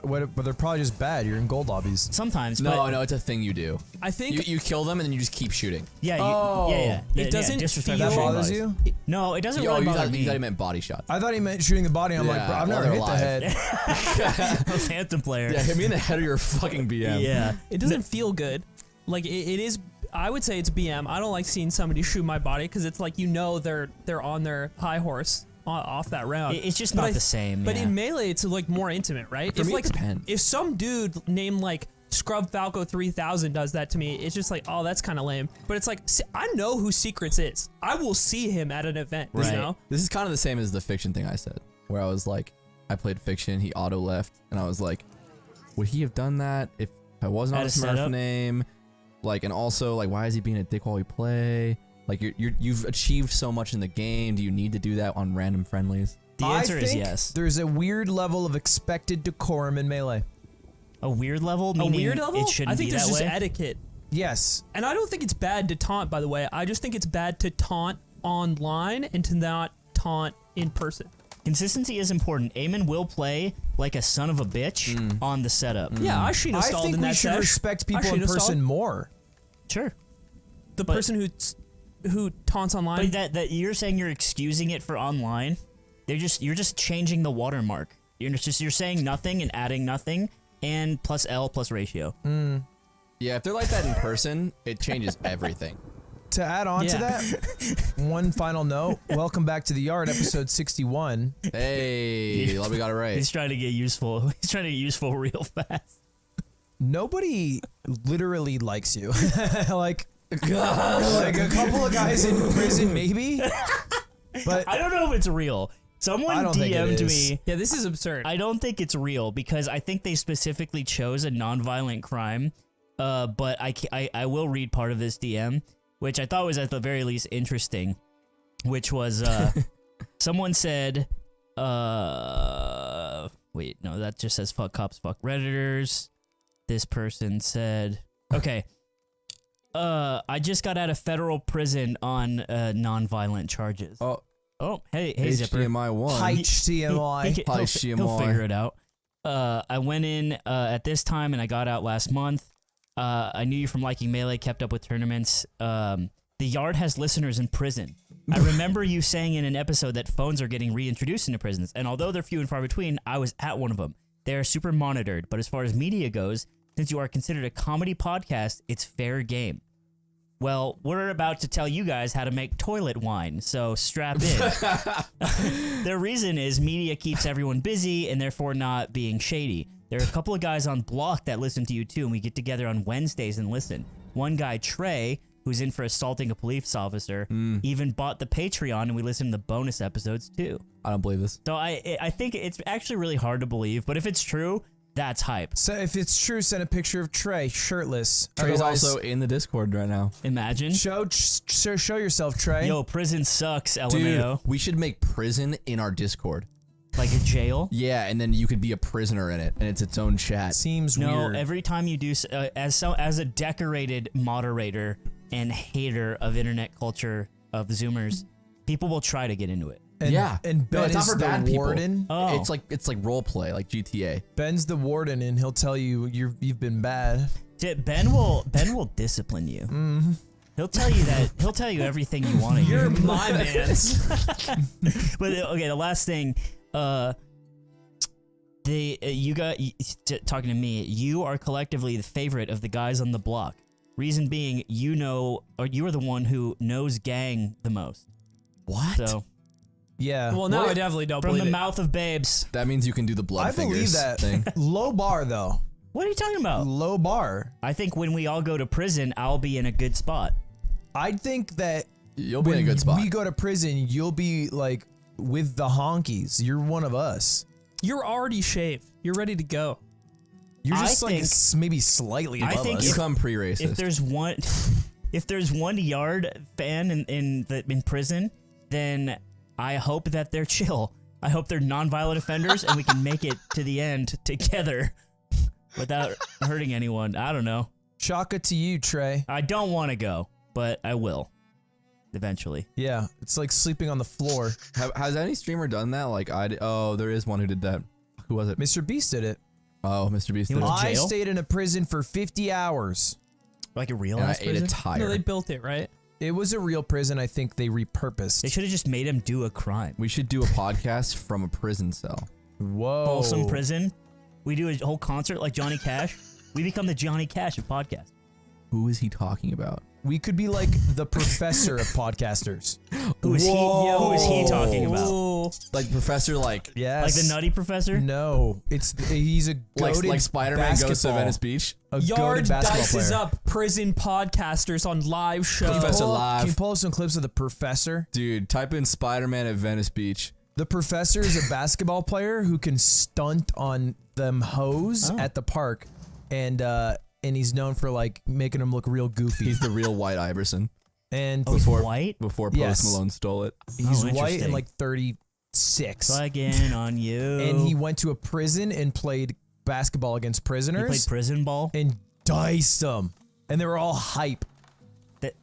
But they're probably just bad. You're in gold lobbies. Sometimes, No, but no, it's a thing you do. I think You kill them and then you just keep shooting. yeah, Oh. yeah. It doesn't disrespect feel- That shooting bothers bodies. you? No, it doesn't Oh, really you bother thought, me. you thought he meant body shot. I thought he meant shooting the body. I'm like, Yeah, bro, I've while never they're hit the alive. head. A Phantom player. Yeah, hit me in the head of your fucking BM. Yeah. it doesn't feel good. Like it is. I would say it's BM. I don't like seeing somebody shoot my body because it's like, you know, they're on their high horse off that round. It's just But not I- the same. But yeah. in melee, it's like more intimate, right? For if me, it like depends. if some dude named like Scrub Falco 3000 does that to me, it's just like, oh, that's kind of lame. But it's like, I know who Secrets is. I will see him at an event. Right. You know? This is kind of the same as the fiction thing I said, where I was like, I played fiction, he auto left, and I was like, would he have done that if I wasn't on At a a Smurf setup? name? Like, and also, like, why is he being a dick while we play? Like, you've achieved so much in the game. Do you need to do that on random friendlies? The I answer is think yes. There's a weird level of expected decorum in melee. A weird level, A meaning weird level? it shouldn't I think be there's that just way. etiquette. Yes. And I don't think it's bad to taunt, by the way. I just think it's bad to taunt online and to not taunt in person. Consistency is important. Eamon will play like a son of a bitch on the setup. Yeah, I Shino I stalled think in we that should sesh. respect I people in Shino stalled. person more. Sure. the person who taunts online. But that you're saying you're excusing it for online. You're just changing the watermark. You're saying nothing and adding nothing and plus L plus ratio. Yeah, if they're like that in person, it changes everything. To add on to that, one final note. Welcome back to the yard, episode 61. Hey, we got it right. He's trying to get useful. He's trying to get useful real fast. Nobody literally likes you. like a couple of guys in prison, maybe. But I don't know if it's real. Someone I don't think it DM'd is. me. Yeah, this is absurd. I don't think it's real because I think they specifically chose a nonviolent crime. But I will read part of this DM, which I thought was at the very least interesting, which was someone said, wait, no, that just says fuck cops, fuck Redditors. This person said, okay, I just got out of federal prison on nonviolent charges. Oh, hey, Zipper. HDMI 1. HDMI. He'll figure it out. I went in at this time and I got out last month. I knew you from liking Melee, kept up with tournaments. The yard has listeners in prison. I remember you saying in an episode that phones are getting reintroduced into prisons, and although they're few and far between, I was at one of them. They are super monitored, but as far as media goes, since you are considered a comedy podcast, it's fair game. Well, we're about to tell you guys how to make toilet wine, so strap in. Their reason is media keeps everyone busy and therefore not being shady. There are a couple of guys on Block that listen to you too, and we get together on Wednesdays and listen. One guy, Trey, who's in for assaulting a police officer, even bought the Patreon, and we listen to the bonus episodes too. I don't believe this. So I think it's actually really hard to believe, but if it's true, that's hype. So if it's true, send a picture of Trey shirtless. Trey's Otherwise, also in the Discord right now. Imagine. show yourself, Trey. Yo, prison sucks, LMAO. Dude, we should make prison in our Discord. Like a jail? Yeah, and then you could be a prisoner in it, and it's its own chat. Seems No, weird. every time you do, as a decorated moderator and hater of internet culture of Zoomers, people will try to get into it. And, Yeah. and No, Ben it's not is for the bad people. warden. Oh, It's like role play, like GTA. Ben's the warden, and he'll tell you you've been bad. Ben will discipline you. Mm-hmm. He'll tell you everything you want to hear. You're my man's. But okay, the last thing, talking to me, you are collectively the favorite of the guys on the block. Reason being, you are the one who knows gang the most. What? So Yeah. Well, now I definitely don't from believe the it. mouth of babes. That means you can do the blood I believe fingers that. thing. Low bar though. What are you talking about? Low bar. I think when we all go to prison, I'll be in a good spot. I think that You'll be in a when good spot. we go to prison, you'll be like with the honkies. You're one of us. You're already shaved. You're ready to go. You're I just like think- maybe slightly I above think us. you come pre-racist. If there's one yard fan in prison, then I hope that they're chill. I hope they're nonviolent offenders and we can make it to the end together without hurting anyone. I don't know. Shaka to you, Trey. I don't want to go, but I will eventually. Yeah, it's like sleeping on the floor. Has any streamer done that? Like I did. Oh, there is one who did that. Who was it? Mr. Beast did it. Oh, Mr. Beast He did it. went to I jail? stayed in a prison for 50 hours. Like a real And I ass ate a prison? tire. No, they built it, right? It was a real prison. I think they repurposed. They should have just made him do a crime. We should do a podcast from a prison cell. Whoa. Folsom Prison. We do a whole concert like Johnny Cash. We become the Johnny Cash of podcast. Who is he talking about? We could be like the professor of podcasters. Who is he talking about? Ooh. Like Professor, like Yes. Like the Nutty Professor? No, he's a goated like Spider-Man goes to basketball- Venice Beach. A Yard goated basketball dices player. up prison podcasters on live show. Professor Pull up- Live. Can you pull up some clips of the professor? Dude, type in Spider-Man at Venice Beach. The professor is a basketball player who can stunt on them hoes at the park, and he's known for like making them look real goofy. He's the real White Iverson. And Oh, he's Before- white? Before Post Yes. Malone stole it. he's white interesting. and like 36. Again on you. And he went to a prison and played basketball against He prisoners played prison ball. and diced them. And they were all hype.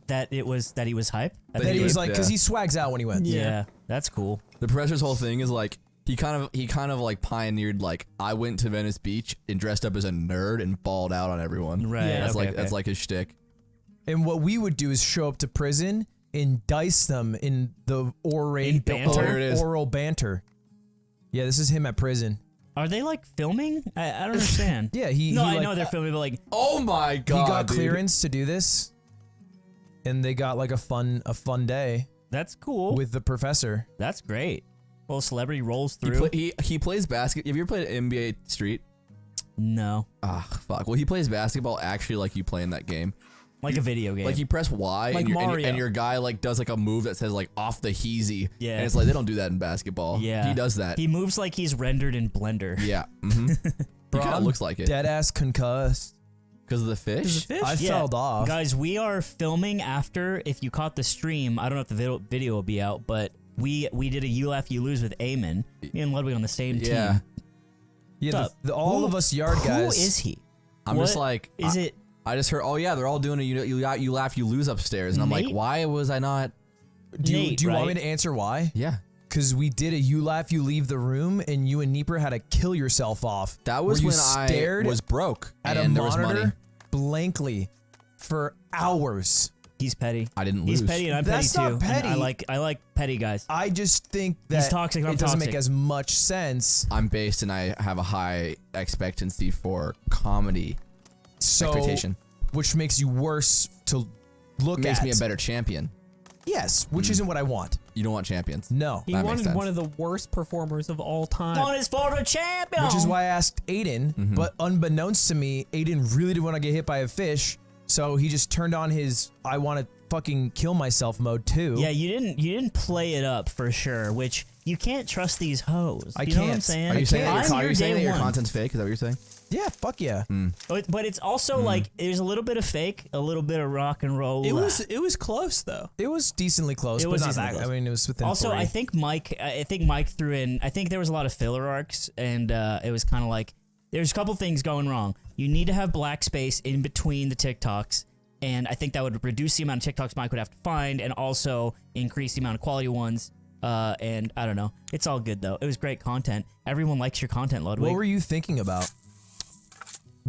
That he was hype. That That he he was did, like, because yeah. he swags out when he wins. Yeah, that's cool. The professor's whole thing is like he kind of like pioneered like I went to Venice Beach and dressed up as a nerd and balled out on everyone. Right. Yeah. That's okay, like that's okay. like his shtick. And what we would do is show up to prison and dice them in the In banter? Oh, here it is. oral banter. Yeah, this is him at prison. Are they like filming? I don't understand. Yeah, he. No, he I like, know they're filming, but like, Oh my god, he got dude. clearance to do this, and they got like a fun day that's cool. with the professor. That's great. Little celebrity rolls He, through. he plays basket. Have you ever played NBA Street? No, Ah, fuck. Well, he plays basketball actually like you play in that game. like a video game. Like you press Y Like and, Mario. and your guy like does like a move that says like off the heezy. Yeah. And it's like they don't do that in basketball. Yeah. He does that. He moves like he's rendered in Blender. Yeah. Mm-hmm. He Bro, kind of I'm looks like it. Dead ass concussed. Because of the fish? Is it fish? I Yeah. fell off. Guys, we are filming after. If you caught the stream, I don't know if the video will be out, but we did a You Laugh You Lose with Eamon. Me and Ludwig on the same Yeah. team. Yeah, What's up? all Who- of us yard guys. Who is he? I'm just What like, is it? I just heard, oh yeah, they're all doing a you laugh, you lose upstairs. And I'm like, Nate? why was I not? Do you, Nate, do you want me right? to answer why? Yeah. Because we did a you laugh, you leave the room, and you and Nieper had to kill yourself off. That was where you when I stared was broke at and a there was money. monitor blankly for hours. He's petty. I didn't lose. He's petty, and I'm That's petty too. not petty. And I like petty guys. I just think that toxic, I'm it doesn't toxic. make as much sense. I'm based and I have a high expectancy for comedy So, expectation. which makes you worse to look Makes at. me a better champion. Yes, which isn't what I want. You don't want champions. No. He That makes wanted sense. one of the worst performers of all time. On his former champion. Which is why I asked Aiden, Mm-hmm. but unbeknownst to me, Aiden really didn't want to get hit by a fish, so he just turned on his I want to fucking kill myself mode too. Yeah, you didn't play it up for sure. Which you can't trust these hoes. I You know what I'm can't. saying? Are you saying, I'm are your you saying day that your one. content's fake? Is that what you're saying? Yeah, fuck yeah. But it's also like there's a little bit of fake, a little bit of rock and roll. It was close though. It was decently close, It but was not decently that. close. I mean, it was within Also, 40. I think Mike threw in. I think there was a lot of filler arcs, and it was kind of like there's a couple things going wrong. You need to have black space in between the TikToks, and I think that would reduce the amount of TikToks Mike would have to find, and also increase the amount of quality ones. And I don't know. It's all good though. It was great content. Everyone likes your content, Ludwig. what were you thinking about?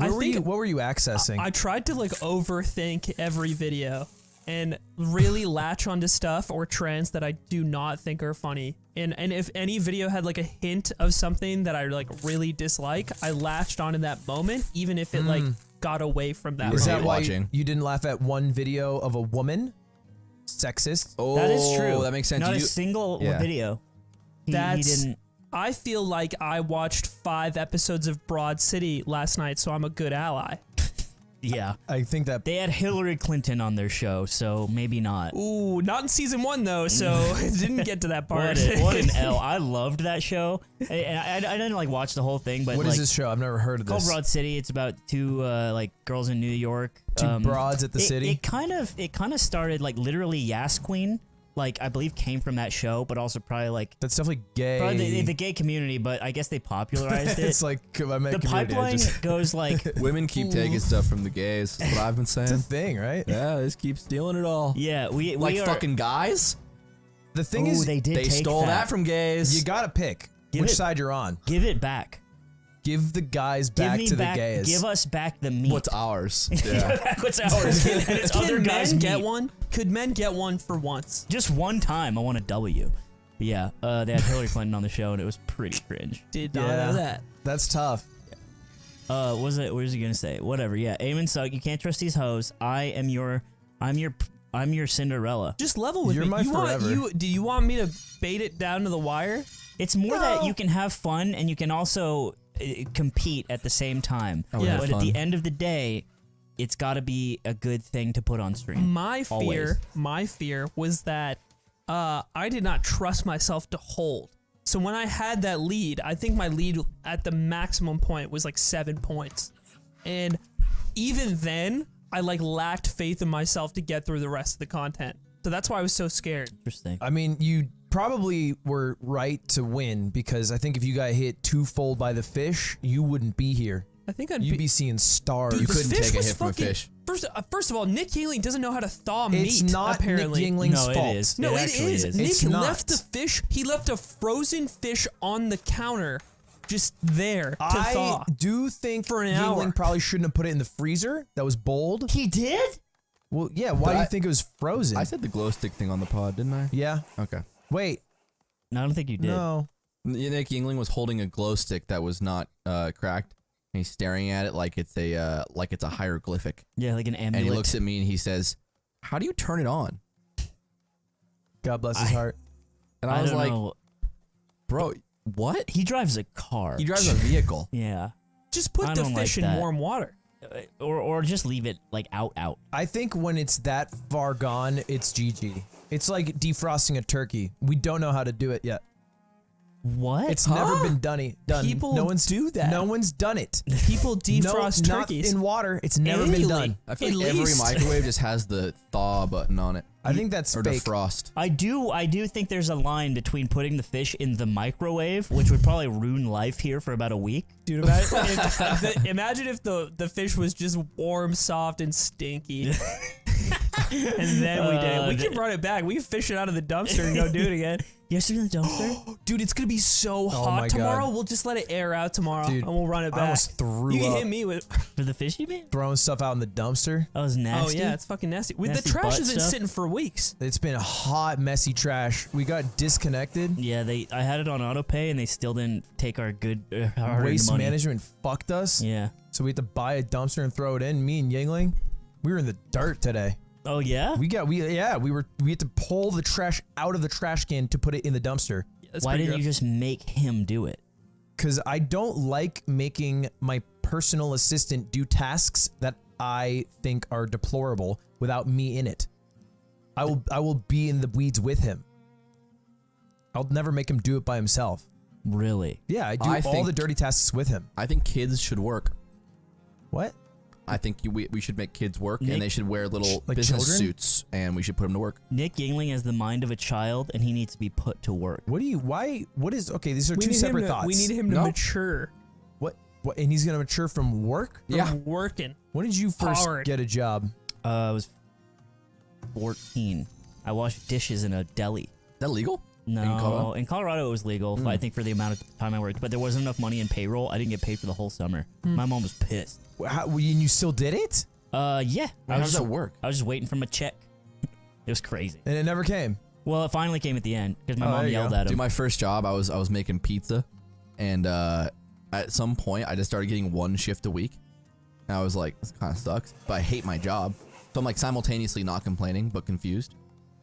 I What think- were you accessing? I tried to like overthink every video and really latch onto stuff or trends that I do not think are funny. And if any video had like a hint of something that I like really dislike, I latched on in that moment, even if it like got away from that. You Is were that moment. why watching. you didn't laugh at one video of a woman? Sexist. Oh, That is true. That makes sense. Not a You- single yeah. video. He That's- didn't. I feel like I watched 5 episodes of Broad City last night, so I'm a good ally. Yeah. I think that They had Hillary Clinton on their show, so maybe not. Ooh, not in season 1 though, so it didn't get to that part. What an L. I loved that show. I didn't like watch the whole thing, but what like, is this show? I've never heard of called this. Broad City. It's about two like girls in New York. Two broads at the city. It kind of started like literally Yas Queen. Like I believe came from that show, but also probably like That's definitely gay. probably the gay community. But I guess they popularized it. it's like I meant The community, I pipeline just- goes like Women keep taking stuff from the gays. That's what I've been It's a saying. thing, right? Yeah, they just keep stealing it all. yeah. We Like are, fucking guys. The thing Ooh, is, they did They take stole that from gays. you gotta pick Give which it- side you're on. give it back. Give the guys Give back me to back. the gays. Give us back the meat. What's ours? Give Yeah. back what's ours. And it's other Can guys' men get meat. one? Could men get one for once? Just one time, I want a W. But yeah, they had Hillary Clinton on the show, and it was pretty cringe. Did not Yeah. know that. That's tough. What was he gonna say? Whatever. Yeah, Eamon suck. You can't trust these hoes. I'm your Cinderella. Just level with You're me. my forever. Do you want me to bait it down to the wire? It's more that you can have fun and you can also compete at the same time. I would Yeah. have But at fun. the end of the day, it's got to be a good thing to put on stream. My Always. fear was that I did not trust myself to hold. So when I had that lead, I think my lead at the maximum point was like 7 points. And even then, I like lacked faith in myself to get through the rest of the content. So that's why I was so scared. Interesting. I mean, you probably were right to win because I think if you got hit twofold by the fish, you wouldn't be here. I think I'd You'd be seeing stars. Dude, You the couldn't fish take a was hit from a fucking- fish. First of all, Nick Yingling doesn't know how to thaw It's meat. not apparently. Nick Yingling's No, it fault. is. No, It it actually is. is. Nick It's not. left the fish. He left a frozen fish on the counter, just there to I thaw. do think For an Yingling hour. probably shouldn't have put it in the freezer. That was bold. He did? Well, yeah. Why do you think it was frozen? I said the glow stick thing on the pod, didn't I? Yeah. Okay. Wait. No, I don't think you did. No. Nick Yingling was holding a glow stick that was not cracked. And he's staring at it like it's a hieroglyphic. Yeah, like an amulet. And he looks at me and he says, "How do you turn it on?" God bless his heart. And I was don't like, know. "Bro, what?" He drives a car. He drives a vehicle. Yeah. Just put I the don't like fish in that. warm water. Or just leave it like out. I think when it's that far gone, it's GG. It's like defrosting a turkey. We don't know how to do it yet. What? It's never been done. People no one's do that. No one's done it. People defrost no, turkeys. not in water. It's never been done. I feel At like every least. microwave just has the thaw button on it. I think that's or fake. defrost. I do think there's a line between putting the fish in the microwave, which would probably ruin life here for about a week. Dude, imagine if the fish was just warm, soft, and stinky. And then we did it. We can run it back. We can fish it out of the dumpster and go do it again. Yes, in the dumpster. Dude, it's gonna be so my hot tomorrow. God. We'll just let it air out tomorrow, Dude, and we'll run it back. I almost threw You can up hit me with. For the fish, you mean? throwing stuff out in the dumpster. That was nasty. Oh yeah, it's fucking nasty. The Nasty trash butt has been stuff? sitting for weeks. It's been hot, messy trash. We got disconnected. Yeah, I had it on auto pay and they still didn't take our good hard-earned Waste money. management fucked us. Yeah. So we had to buy a dumpster and throw it in. Me and Yingling, we were in the dirt today. Oh yeah. We had to pull the trash out of the trash can to put it in the dumpster. Yeah, that's Why pretty didn't you gross. just make him do it? Because I don't like making my personal assistant do tasks that I think are deplorable without me in it. I will be in the weeds with him. I'll never make him do it by himself. Really? Yeah, I do I all think- the dirty tasks with him. I think kids should work. What? I think we should make kids work, Nick- and they should wear little Like business children? suits, and we should put them to work. Nick Yingling has the mind of a child and he needs to be put to work. What these are We two need separate him to, thoughts. We need him to No. mature. What, and he's gonna mature from work? From working. When did you first Hard. get a job? I was 14. I washed dishes in a deli. Is that legal? No, Colorado? in Colorado it was legal. I think for the amount of time I worked, but there wasn't enough money in payroll. I didn't get paid for the whole summer. My mom was pissed. And you still did it? Yeah. How does that work? I was just waiting for my check. It was crazy. And it never came. Well, it finally came at the end because my Oh, mom there you yelled go. at him. Dude, my first job, I was making pizza, and at some point, I just started getting one shift a week. And I was like, this kind of sucks, but I hate my job. So I'm like simultaneously not complaining, but confused.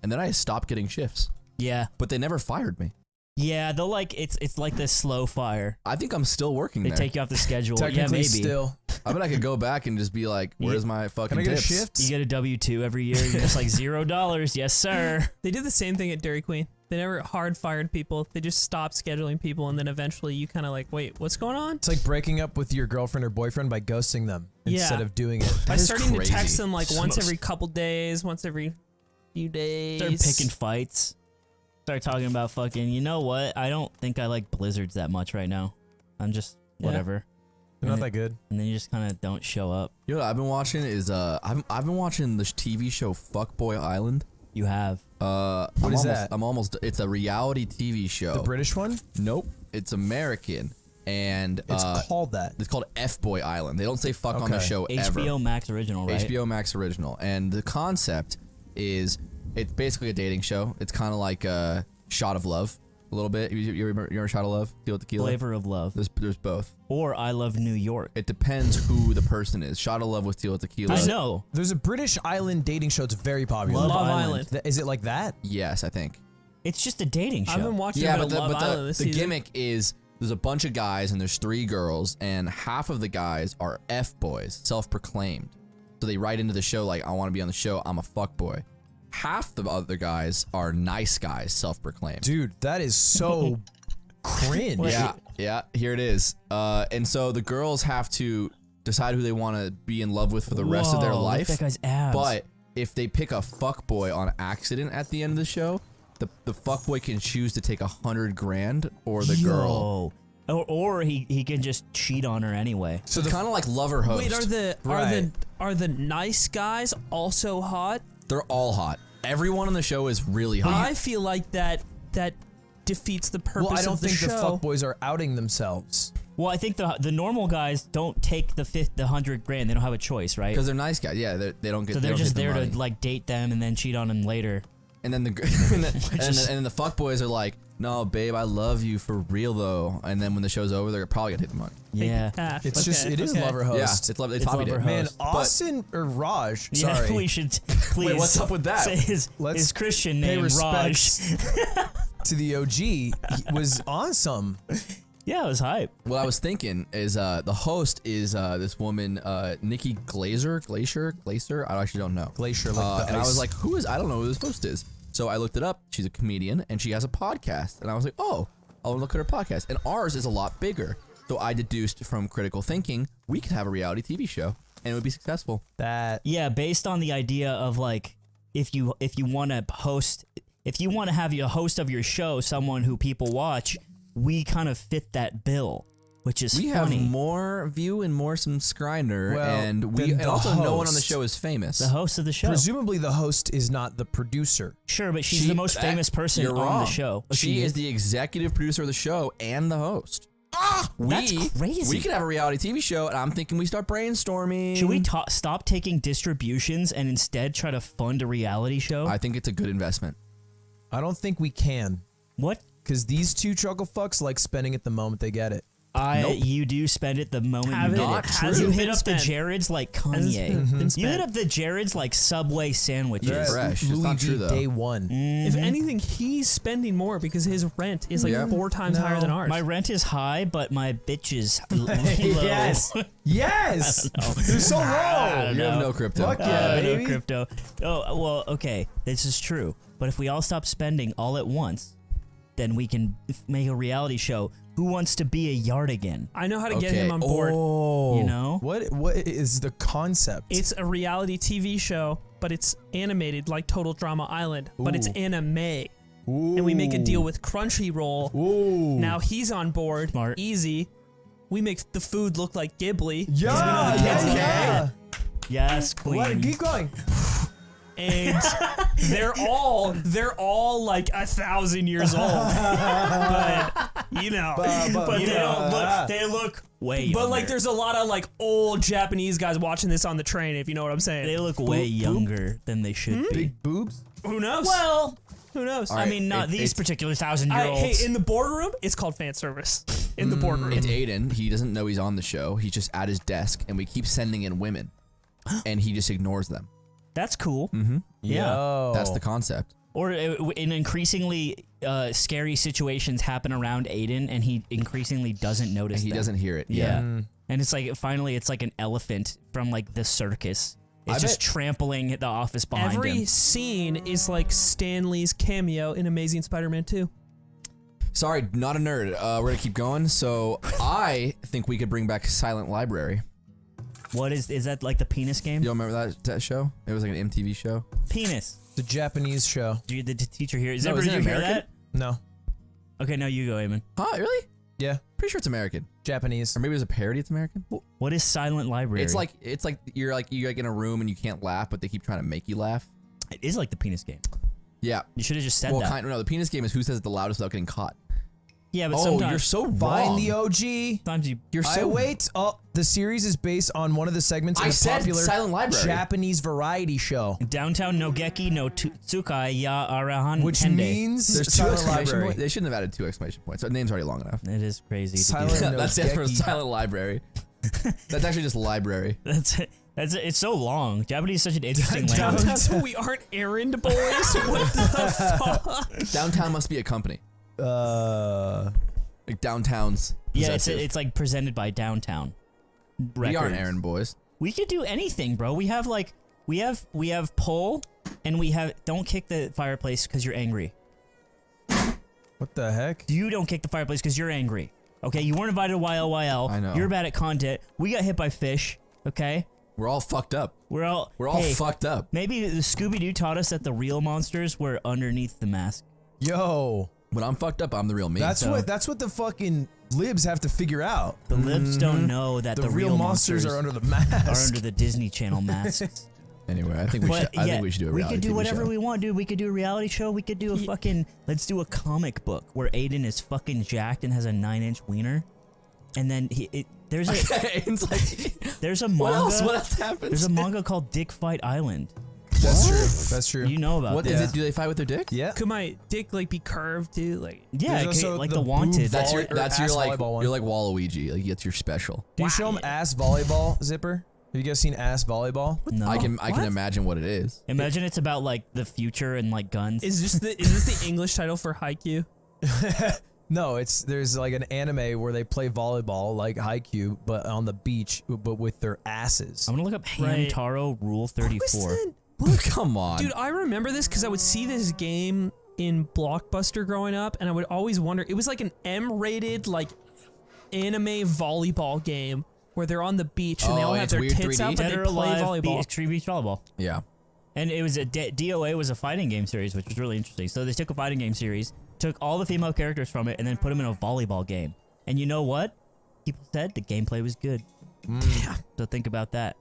And then I stopped getting shifts, Yeah. but they never fired me. Yeah, they'll like it's like this slow fire. I think I'm still working They there. take you off the schedule. Yeah, Technically maybe. still. I bet I could go back and just be like, where's my fucking Can I get a tips? shift? You get a W-2 every year. You're just like $0. Yes, sir. They did the same thing at Dairy Queen. They never hard fired people. They just stopped scheduling people, and then eventually you kind of like, wait, what's going on? It's like breaking up with your girlfriend or boyfriend by ghosting them instead of doing it. By is starting to crazy. text them like It's the once most- every couple days, once every few days. Start picking fights. Start talking about fucking. You know what? I don't think I like blizzards that much right now. I'm just Yeah. whatever. They're not that good. And then you just kind of don't show up. You know what I've been watching is I've been watching this TV show Fuckboy Island. You have. What is that? I'm almost. It's a reality TV show. The British one? Nope, it's American, and It's called that. it's called F Boy Island. They don't say fuck on the Okay. show ever. HBO Max original, right? HBO Max original, and the concept is it's basically a dating show. It's kind of like a Shot of Love, a little bit. You remember Shot of Love? Deal with Tequila. Flavor of Love. There's both. Or I Love New York. It depends who the person is. Shot of Love with Teal with Tequila. I know. There's a British island dating show. It's very popular. Love Island. Island. Is it like that? Yes, I think. It's just a dating show. I've been watching Yeah, a bit but of Love Island the this season. gimmick is there's a bunch of guys and there's 3 girls, and half of the guys are F boys, self-proclaimed. So they write into the show like, I want to be on the show, I'm a fuck boy. Half the other guys are nice guys, self-proclaimed. Dude, that is so cringe. Yeah, here it is. And so the girls have to decide who they want to be in love with for the rest of their Whoa, look at life. that guy's abs. But if they pick a fuck boy on accident at the end of the show, the fuck boy can choose to take $100,000 or the girl. Yo. Or he can just cheat on her anyway. So it's kind of like lover host. Wait, Right. are the nice guys also hot? They're all hot. Everyone on the show is really hot. I feel like that defeats the purpose Well, I don't of the think show. the fuckboys are outing themselves. Well, I think the normal guys don't take the 100 grand. They don't have a choice, right? Because they're nice guys. Yeah, they don't get. So they they're don't just get the there money. to like date them and then cheat on them later. And then and then the fuck boys are like, no, babe, I love you for real though. And then when the show's over, they're probably gonna take the money. Yeah. It's just it is lover Yeah, host. it's love. They It's copied lover it. host. Man, But- Austin or Raj? Yeah, Sorry. we should please. Wait, what's up with that? Say his Let's Christian pay name, Raj. respects to the OG. He was awesome. Yeah, it was hype. What I was thinking is the host is this woman, Nikki Glazer. I actually don't know. Glacier, like the and I ice. was like, who is? I don't know who this host is. So I looked it up. She's a comedian and she has a podcast. And I was like, oh, I'll look at her podcast. And ours is a lot bigger. So I deduced from critical thinking we could have a reality TV show and it would be successful. that. Yeah, based on the idea of like if you want to host, if you want to have a host of your show, someone who people watch, we kind of fit that bill, which is We funny. have more view and more subscriber, Well, and then and the also no one on the host- show is famous. the host of the show. Presumably, the host is not the producer. Sure, but she's the most famous person You're on wrong. the show. Oh, She is the executive producer of the show and the host. That's crazy. We could have a reality TV show, and I'm thinking we start brainstorming. Should we stop taking distributions and instead try to fund a reality show? I think it's a good investment. I don't think we can, what? because these two chuckle fucks like spending it the moment they get it. You do spend it the moment Haven't- you get Not it. true. You hit been up spent. the Jareds like Hasn't Kanye. been You hit spent. up the Jareds like Subway sandwiches. They're fresh. It's Louis not V true, though. Day one. If anything, he's spending more because his rent is like Yeah. 4 times higher than ours. My rent is high, but my bitch is low. Yes. Yes. You're so low. You have no crypto. Fuck yeah, No baby. crypto. Oh, well, okay. This is true. But if we all stop spending all at once, then we can make a reality show. Who wants to be a Yardigan? I know how to get him on board. Oh. You know? What is the concept? It's a reality TV show, but it's animated like Total Drama Island, but it's Ooh. anime. And we make a deal with Crunchyroll. Ooh. Now he's on board. Smart. Easy. We make the food look like Ghibli. 'cause Yeah, we know the kids love yeah. it. Yes, queen. Let it keep going. And they're all like 1,000 years old. But you know, But you they know, don't look. They look way. but like younger. there's a lot of like old Japanese guys watching this on the train, if you know what I'm saying. They look way younger than they should be. Big boobs. Who knows? Well, Who knows? All I right, mean, not these it's- particular 1,000-year-olds. Hey, in the boardroom, it's called fan service. In the boardroom. It's Aiden. He doesn't know he's on the show. He's just at his desk, and we keep sending in women, and he just ignores them. That's cool. Mm-hmm. Yeah. Yo. That's the concept. Or in increasingly scary situations happen around Aiden, and he increasingly doesn't notice. And he them. doesn't hear it. Yeah. Mm. And it's like finally, it's like an elephant from like the circus. It's I just bet- trampling the office behind Every him. scene is like Stan Lee's cameo in Amazing Spider-Man 2. Sorry, not a nerd. We're gonna keep going. So I think we could bring back Silent Library. What is that like the penis game? You don't remember that show? It was like an MTV show. Penis. The Japanese show. The teacher here. Is No, that isn't did it you hear American? that? No. Okay, now you go, Eamon. Huh? Really? Yeah. Pretty sure it's American. Japanese. Or maybe it was a parody. It's American. What is Silent Library? It's like you're in a room and you can't laugh, but they keep trying to make you laugh. it is like the penis game. Yeah. You should have just said Well, that. no. The penis game is who says it the loudest without getting caught. Yeah, but Oh, sometimes you're so wrong. Find the OG. sometimes you. You're so. wait. Oh, the series is based on one of the segments in I a said popular Silent Library. Japanese variety show, Downtown Nogeki no Tsukai ya Arahan which Hende. means There's two Silent exclamation Library. points. They shouldn't have added 2 exclamation points. The name's already long enough. It is crazy. To Silent do that. That stands for Nogeki. Silent Library. That's actually just library. It's so long. Japanese is such an interesting language. Downtown, we aren't errand boys. What the fuck? Downtown must be a company. Like downtown's. Yeah, possessive. it's like presented by Downtown. We aren't Records. errand boys. We could do anything, bro. We have like we have pull, and we have don't kick the fireplace because you're angry. What the heck? You don't kick the fireplace because you're angry. Okay, you weren't invited to YLYL. I know. You're bad at content. We got hit by fish. Okay, We're all fucked up. we're all We're fucked up. Maybe the Scooby Doo taught us that the real monsters were underneath the mask. Yo, When I'm fucked up, I'm the real me. that's so- what the fucking libs have to figure out. The libs don't know that The real monsters are under the mask. are under the Disney Channel masks. Anyway, I think we should. I think we should do a we reality could do TV whatever show. we want, dude. We could do a reality show. We could do a fucking. Let's do a comic book where Aiden is fucking jacked and has a 9-inch wiener. and then there's a It's like, there's a manga. what else happens? There's a manga called Dick Fight Island. That's true. That's true. You know about What this? is it? Do they fight with their dick? Yeah. Could my dick like be curved too? Like, Yeah, There's it also could- like the the boob Wanted. That's your Volley- or that's your ass like volleyball one. you're like Waluigi. Like that's your special. Do you show them ass volleyball, Zipper? Have you guys seen ass volleyball? No. I can imagine what it is. Imagine it's about like the future and like guns. is this the English title for Haikyuu? No, there's like an anime where they play volleyball like Haikyuu, but on the beach, but with their asses. I'm gonna look up Right. Hamtaro Rule 34. Come on, Dude, I remember this because I would see this game in Blockbuster growing up, and I would always wonder. It was like an M-rated like anime volleyball game where they're on the beach and they Oh, all and have it's their weird tits 3D? out, but Dead they or play Alive volleyball. Extreme Beach Volleyball. yeah. And it was DOA was a fighting game series, which was really interesting. So they took a fighting game series, took all the female characters from it, and then put them in a volleyball game. And you know what? People said the gameplay was good. Yeah. So think about that.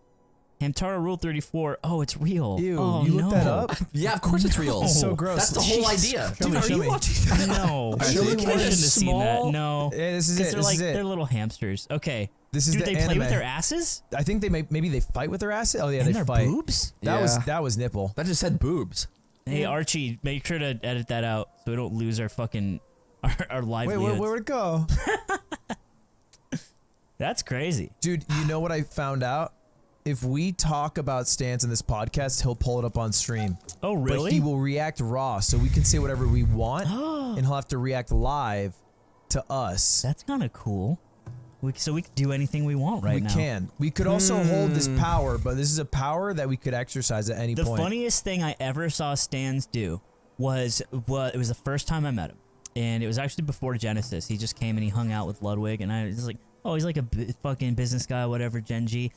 Hamtaro Rule 34. Oh, it's real. Ew, oh, you looked no. that up? Yeah, of course it's real. It's so gross. That's the whole idea. Show me, Are show you me. watching? No. Are you I looking shouldn't at have a seen that. small- No. Yeah, this is 'Cause it. they're This like is they're it. little hamsters. Okay. This is Do the they anime. play with their asses? I think maybe they fight with their asses. Oh yeah, And they their fight. boobs? That was nipple. That just said boobs. Hey Archie, make sure to edit that out so we don't lose our fucking our Wait, livelihoods. where'd it go? That's crazy. Dude, you know what I found out? If we talk about Stance in this podcast, he'll pull it up on stream. Oh But really? he will react raw, so we can say whatever we want, and he'll have to react live to us. That's kind of cool. So we can do anything we want right we now. can. We could also hold this power, but this is a power that we could exercise at any The point. funniest thing I ever saw Stans do was it was the first time I met him, and it was actually before Genesis. He just came and he hung out with Ludwig, and I was like, oh, he's like a fucking business guy, whatever. Genji.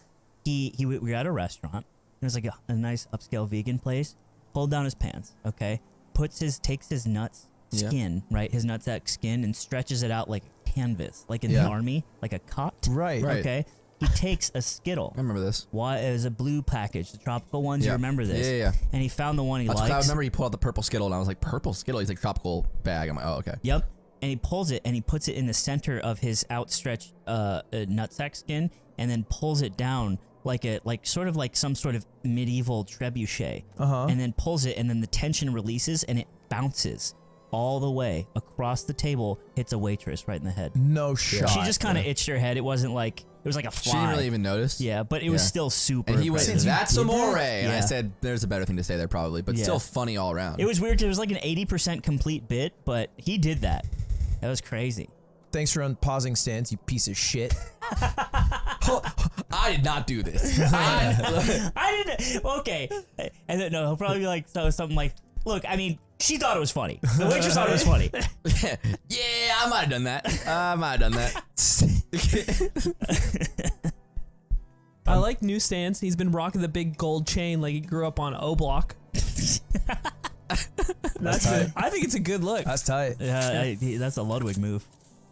We were at a restaurant. It was like a nice upscale vegan place. Pulled down his pants. Okay, takes his nuts skin, right, his nutsack skin, and stretches it out like a canvas, like in the army, like a cot. Right. Okay. He takes a Skittle. I remember this. Why it was a blue package, the tropical ones. You Yeah. remember this? Yeah. And he found the one he That's likes. I remember he pulled out the purple Skittle, and I was like, purple Skittle? He's like, tropical bag. I'm like, oh, okay. Yep. And he pulls it and he puts it in the center of his outstretched nutsack skin, and then pulls it down like sort of like some sort of medieval trebuchet. And then pulls it, and then the tension releases, and it bounces all the way across the table, hits a waitress right in the head. No shot. She just kind of itched her head. It wasn't like it was like a fly. She didn't really even notice. Yeah, but it was Yeah. still super. And he went, impressive. that's did amore. that? And I Yeah. said, there's a better thing to say there probably, but Yeah. still funny all around. It was weird. It was like an 80% complete bit, but he did that. That was crazy. Thanks for unpausing Stance, you piece of shit. I did not do this. I didn't. Okay, and then no, he'll probably be like something like, "Look, I mean, she thought it was funny. The waitress thought it was funny." Yeah, I might have done that. I might have done that. I like new stance. He's been rocking the big gold chain like he grew up on O Block. That's tight. I think it's a good look. That's tight. That's a Ludwig move.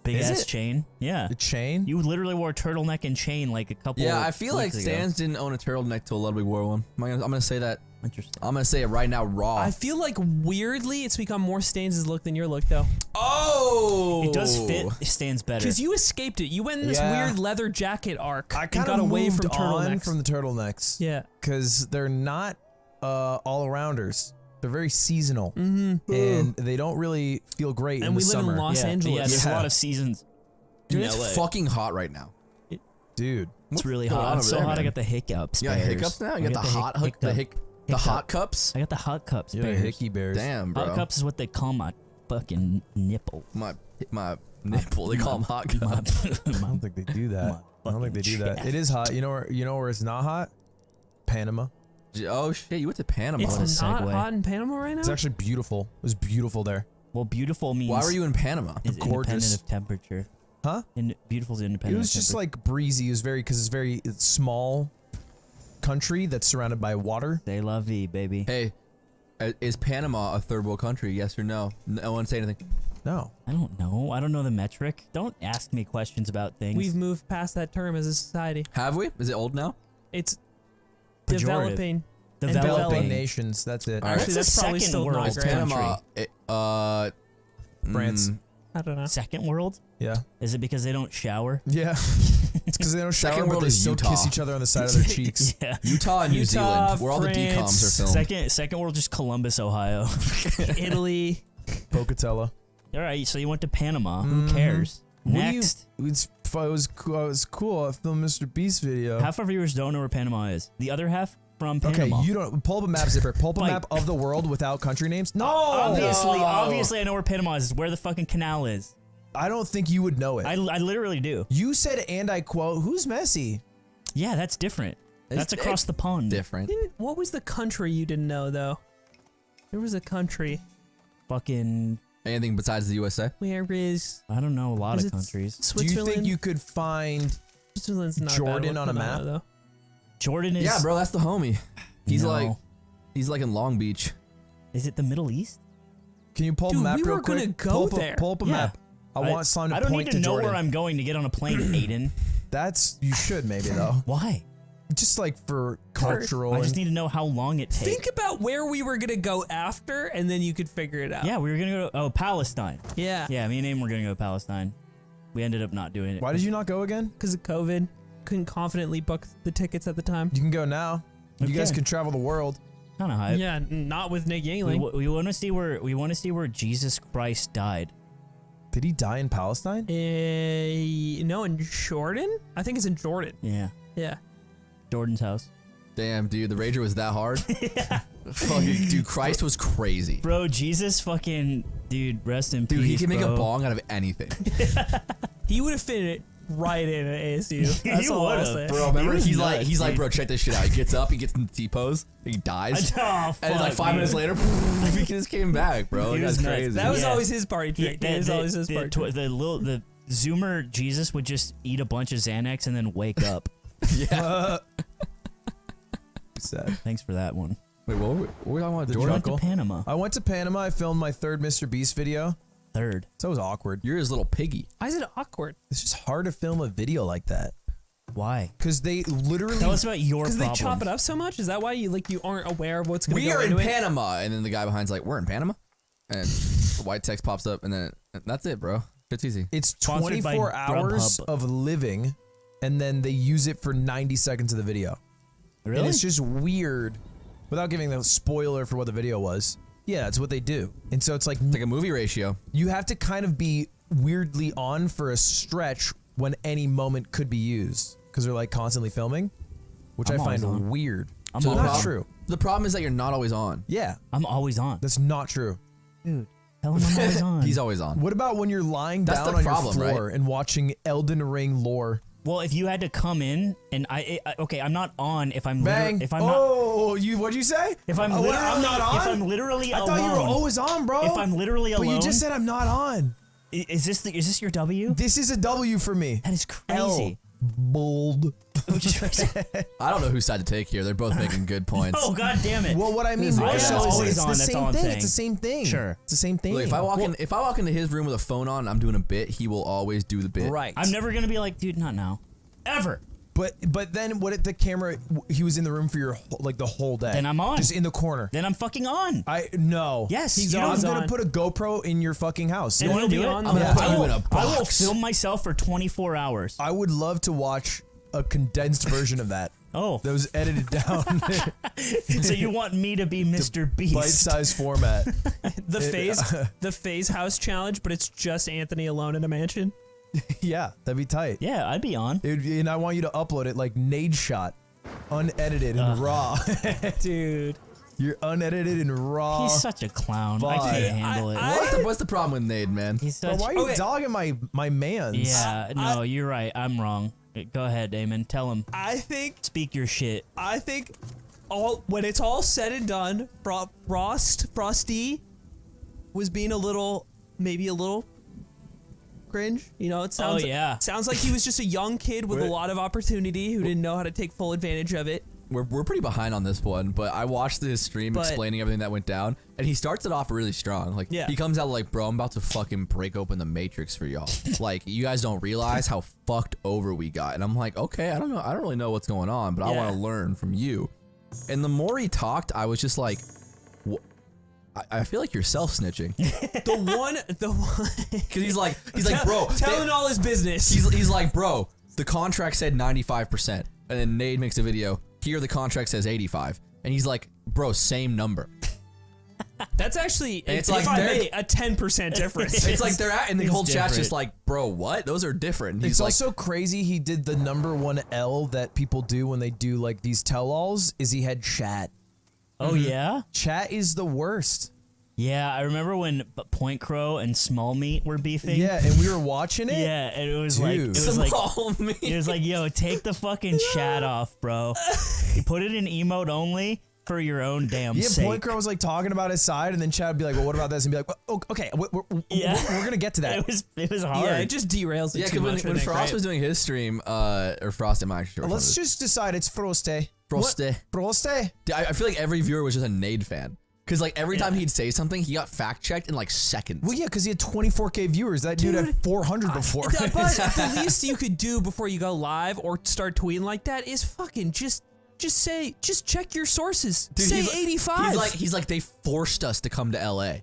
Big Is ass it? chain. Yeah. The chain? You literally wore a turtleneck and chain like a couple. Yeah, I feel like weeks ago. Stans didn't own a turtleneck till Ludwig wore one. I'm gonna say that. Interesting. I'm gonna say it right now, raw. I feel like weirdly it's become more Stains' look than your look though. Oh, It does fit. It stands better. Because you escaped it. You went in this Yeah. weird leather jacket arc I and kind got of away moved from on turtlenecks. from the turtlenecks. Yeah. Because they're not all-arounders. They're very seasonal. And they don't really feel great in And the we live summer. in Los yeah, Angeles. Yeah, there's a Yeah. lot of seasons. dude, in it's LA. fucking hot right now. Dude. It's really going on hot. over It's so there, hot. I man? got the hiccups. You got bears. hiccups now. I You got the hot hook, the hiccup. hot cups. I got the hot cups. You're bears. hickey bears. Damn, bro. Hot cups is what they call my fucking nipple. My nipple. They call them hot cups. I don't think they do that. I don't think they do that. It is hot. You know where it's not hot? Panama. Oh shit, you went to Panama. It's What a not segue. hot in Panama right now. It's actually beautiful. It was beautiful there. Well, beautiful means Why were you in Panama? is Gorgeous. independent of temperature. Huh? Beautiful's It independent. was of just temperature. like breezy. It was it's small country that's surrounded by water. They love V, baby. Hey, is Panama a third world country? Yes or no? No one say anything. No. I don't know. I don't know the metric. Don't ask me questions about things. We've moved past that term as a society. Have we? Is it old now? It's Pejorative. developing. Developing nations. That's it. All right. Actually, That's that's a probably second still world not Is great. country. Panama? France. I don't know. Second world? Yeah. Is it because they don't shower? Yeah. It's because they don't shower, Second but world they is still Utah. kiss each other on the side of their cheeks. Yeah. Utah and New Utah, Zealand, where all the France, decoms are filmed. Second world, just Columbus, Ohio. Italy. Pocatello. All right, so you went to Panama. Who Mhm. cares? What do you- Next. It was cool. It was cool. I filmed Mr. Beast video. Half our viewers don't know where Panama is. The other half from Okay, Panama. you don't pull up a map, Zipper. Pull up a Fight. map of the world without country names. No, Obviously, I know where Panama is. Where the fucking canal is. I don't think you would know it. I literally do. You said, and I quote, "Who's Messi?" Yeah, that's different. That's It's across the pond. different. What was the country you didn't know though? There was a country. Fucking, Anything besides the USA? Where is I don't know a lot Was of it countries. Do Switzerland? you think you could find? Switzerland's not Jordan bad on a with map? banana, though. Jordan is. Yeah, bro, that's the homie. He's No. he's like in Long Beach. Is it the Middle East? Can you pull up Dude, a map we real were quick? gonna go pull up a, there. Pull up a Yeah. map. I want Slime to I don't point need to to know Jordan. where I'm going to get on a plane, Aiden. That's you should maybe though. Why? Just like for cultural. I just and- need to know how long it takes. Think about where we were gonna go after, and then you could figure it out. Yeah, we were gonna go. Oh, Palestine. Yeah. Yeah, me and Aiden were gonna go to Palestine. We ended up not doing it. Why did you not go again? Because of COVID, couldn't confidently book the tickets at the time. You can go now. You guys Okay. can travel the world. Kind of hype. Yeah, not with Nick We, Yangling. we want to see where Jesus Christ died. Did he die in Palestine? No, in Jordan? I think it's in Jordan. Yeah, Yeah. Jordan's house. Damn, dude, the Rager was that hard. Fucking, dude, Christ was crazy. Bro, Jesus fucking dude, rest in peace. Dude, he can make a bro. bong out of anything. He would have fit it right in at ASU. That's all I'll would've, say. Bro, remember was he's nuts, like, dude. bro, check this shit out. He gets up, he gets in the T-pose, he dies. Oh, And it's like fuck, 5 minutes dude. later, he just came back, bro. He That's was nuts. crazy. That was Yeah. always his party trick. That was always his party trick. The Zoomer Jesus would just eat a bunch of Xanax and then wake up. yeah. Sad. Thanks for that one. Wait, what were we talking about? The You Jordan? went to Chuckle. Panama. I went to Panama. I filmed my third Mr. Beast video. Third. So it was awkward. You're his little piggy. Why is it awkward? It's just hard to film a video like that Why? because they literally. Tell us about your Because problems. they chop it up so much? Is that why you aren't aware of what's going to We go are in into it? Panama. And then the guy behind's like, we're in Panama? And the white text pops up, and then that's it, bro. It's easy. It's Sponsored by 24 hours Grubhub. of living, and then they use it for 90 seconds of the video. Really? And it's just weird, without giving the spoiler for what the video was. Yeah, that's what they do. And so it's like It's like a movie ratio. you have to kind of be weirdly on for a stretch when any moment could be used because they're like constantly filming, which I'm I find always on. weird. I'm So always Not on. true. The problem is that you're not always on. Yeah, I'm always on. that's not true. Dude, tell him I'm always on. He's always on. What about when you're lying That's down the on problem, your floor and watching Elden Ring lore? Well, if you had to come in and okay, I'm not on if I'm Bang! if I'm not oh, what'd you say? if I'm Oh, literally I'm not on. if I'm literally I alone. thought you were always on, bro. If I'm literally but alone. you just said I'm not on. Is this your W? This is a W for me. That is crazy. Bold. I don't know whose side to take here. They're both making good points. Oh god damn it. Well, what I mean This is by good. that I'm is always it's on, the that's same all I'm thing. saying. It's the same thing. Sure. It's the same thing. Look, if I walk into his room with a phone on, I'm doing a bit. He will always do the bit. right. I'm never gonna be like, dude, not now. Ever. But then what if the camera? He was in the room for your the whole day. Then I'm on. Just in the corner. Then I'm fucking on. I no. Yes, He's you I'm don't- gonna put a GoPro in your fucking house. You wanna wanna be do it? on I'm gonna Yeah. put you in a I will box. film myself for 24 hours. I would love to watch a condensed version of that. Oh, That was edited down, so you want me to be Mr. Beast? bite-sized format. The phase house challenge, but it's just Anthony alone in a mansion. Yeah, that'd be tight. Yeah, I'd be on. And I want you to upload it like Nade shot, unedited and raw. Dude. You're unedited and raw. He's such a clown. I Vibe. can't handle it. What's the problem with Nade, man? He's Bro, such. why are you Okay. dogging my mans? Yeah, no, you're right. I'm wrong. Go ahead, Damon. Tell him. I think Speak your shit. when it's all said and done, Frosty was being maybe a little cringe. You know, it sounds yeah. sounds like he was just a young kid with a lot of opportunity who didn't know how to take full advantage of it. We're pretty behind on this one, but I watched his stream But- explaining everything that went down, and he starts it off really strong. Like, Yeah. he comes out like, bro, I'm about to fucking break open the Matrix for y'all. Like, you guys don't realize how fucked over we got. And I'm like, okay, I don't know. I don't really know what's going on, but I Yeah. want to learn from you. And the more he talked, I was just like, I feel like you're self-snitching. The one. Because he's like, bro. telling all his business. He's like, bro, the contract said 95%. And then Nade makes a video. Here the contract says 85. And he's like, bro, same number. That's actually, it's if like I they're- may, a 10% difference. It's like they're at, and the It's whole chat's different. just like, bro, what? Those are different. He's It's like, also crazy he did the number one L that people do when they do like these tell-alls is he had chat. Oh yeah, Chat is the worst. yeah. I remember when Point Crow and Small Meat were beefing. Yeah, and we were watching it. Yeah, and it was like, it Dude. was like, small me. it was like, yo, take the fucking chat off, bro. You put it in emote only for your own damn Yeah, sake. Point Crow was like talking about his side, and then Chad would be like, "Well, what about this?" And be like, well, "Okay, we're gonna get to that." It was hard. Yeah, it just derails it Yeah, too because much. when Frost was doing his stream, or Frost and Mike, Let's just decide it's Froste. Froste. Froste. I feel like every viewer was just a Nade fan. Because like every time he'd say something, he got fact checked in like seconds. Well, yeah, because he had 24K viewers. That dude had 400 before. But the least you could do before you go live or start tweeting like that is fucking just check your sources. Dude, say he's like- 85. He's like they forced us to come to LA.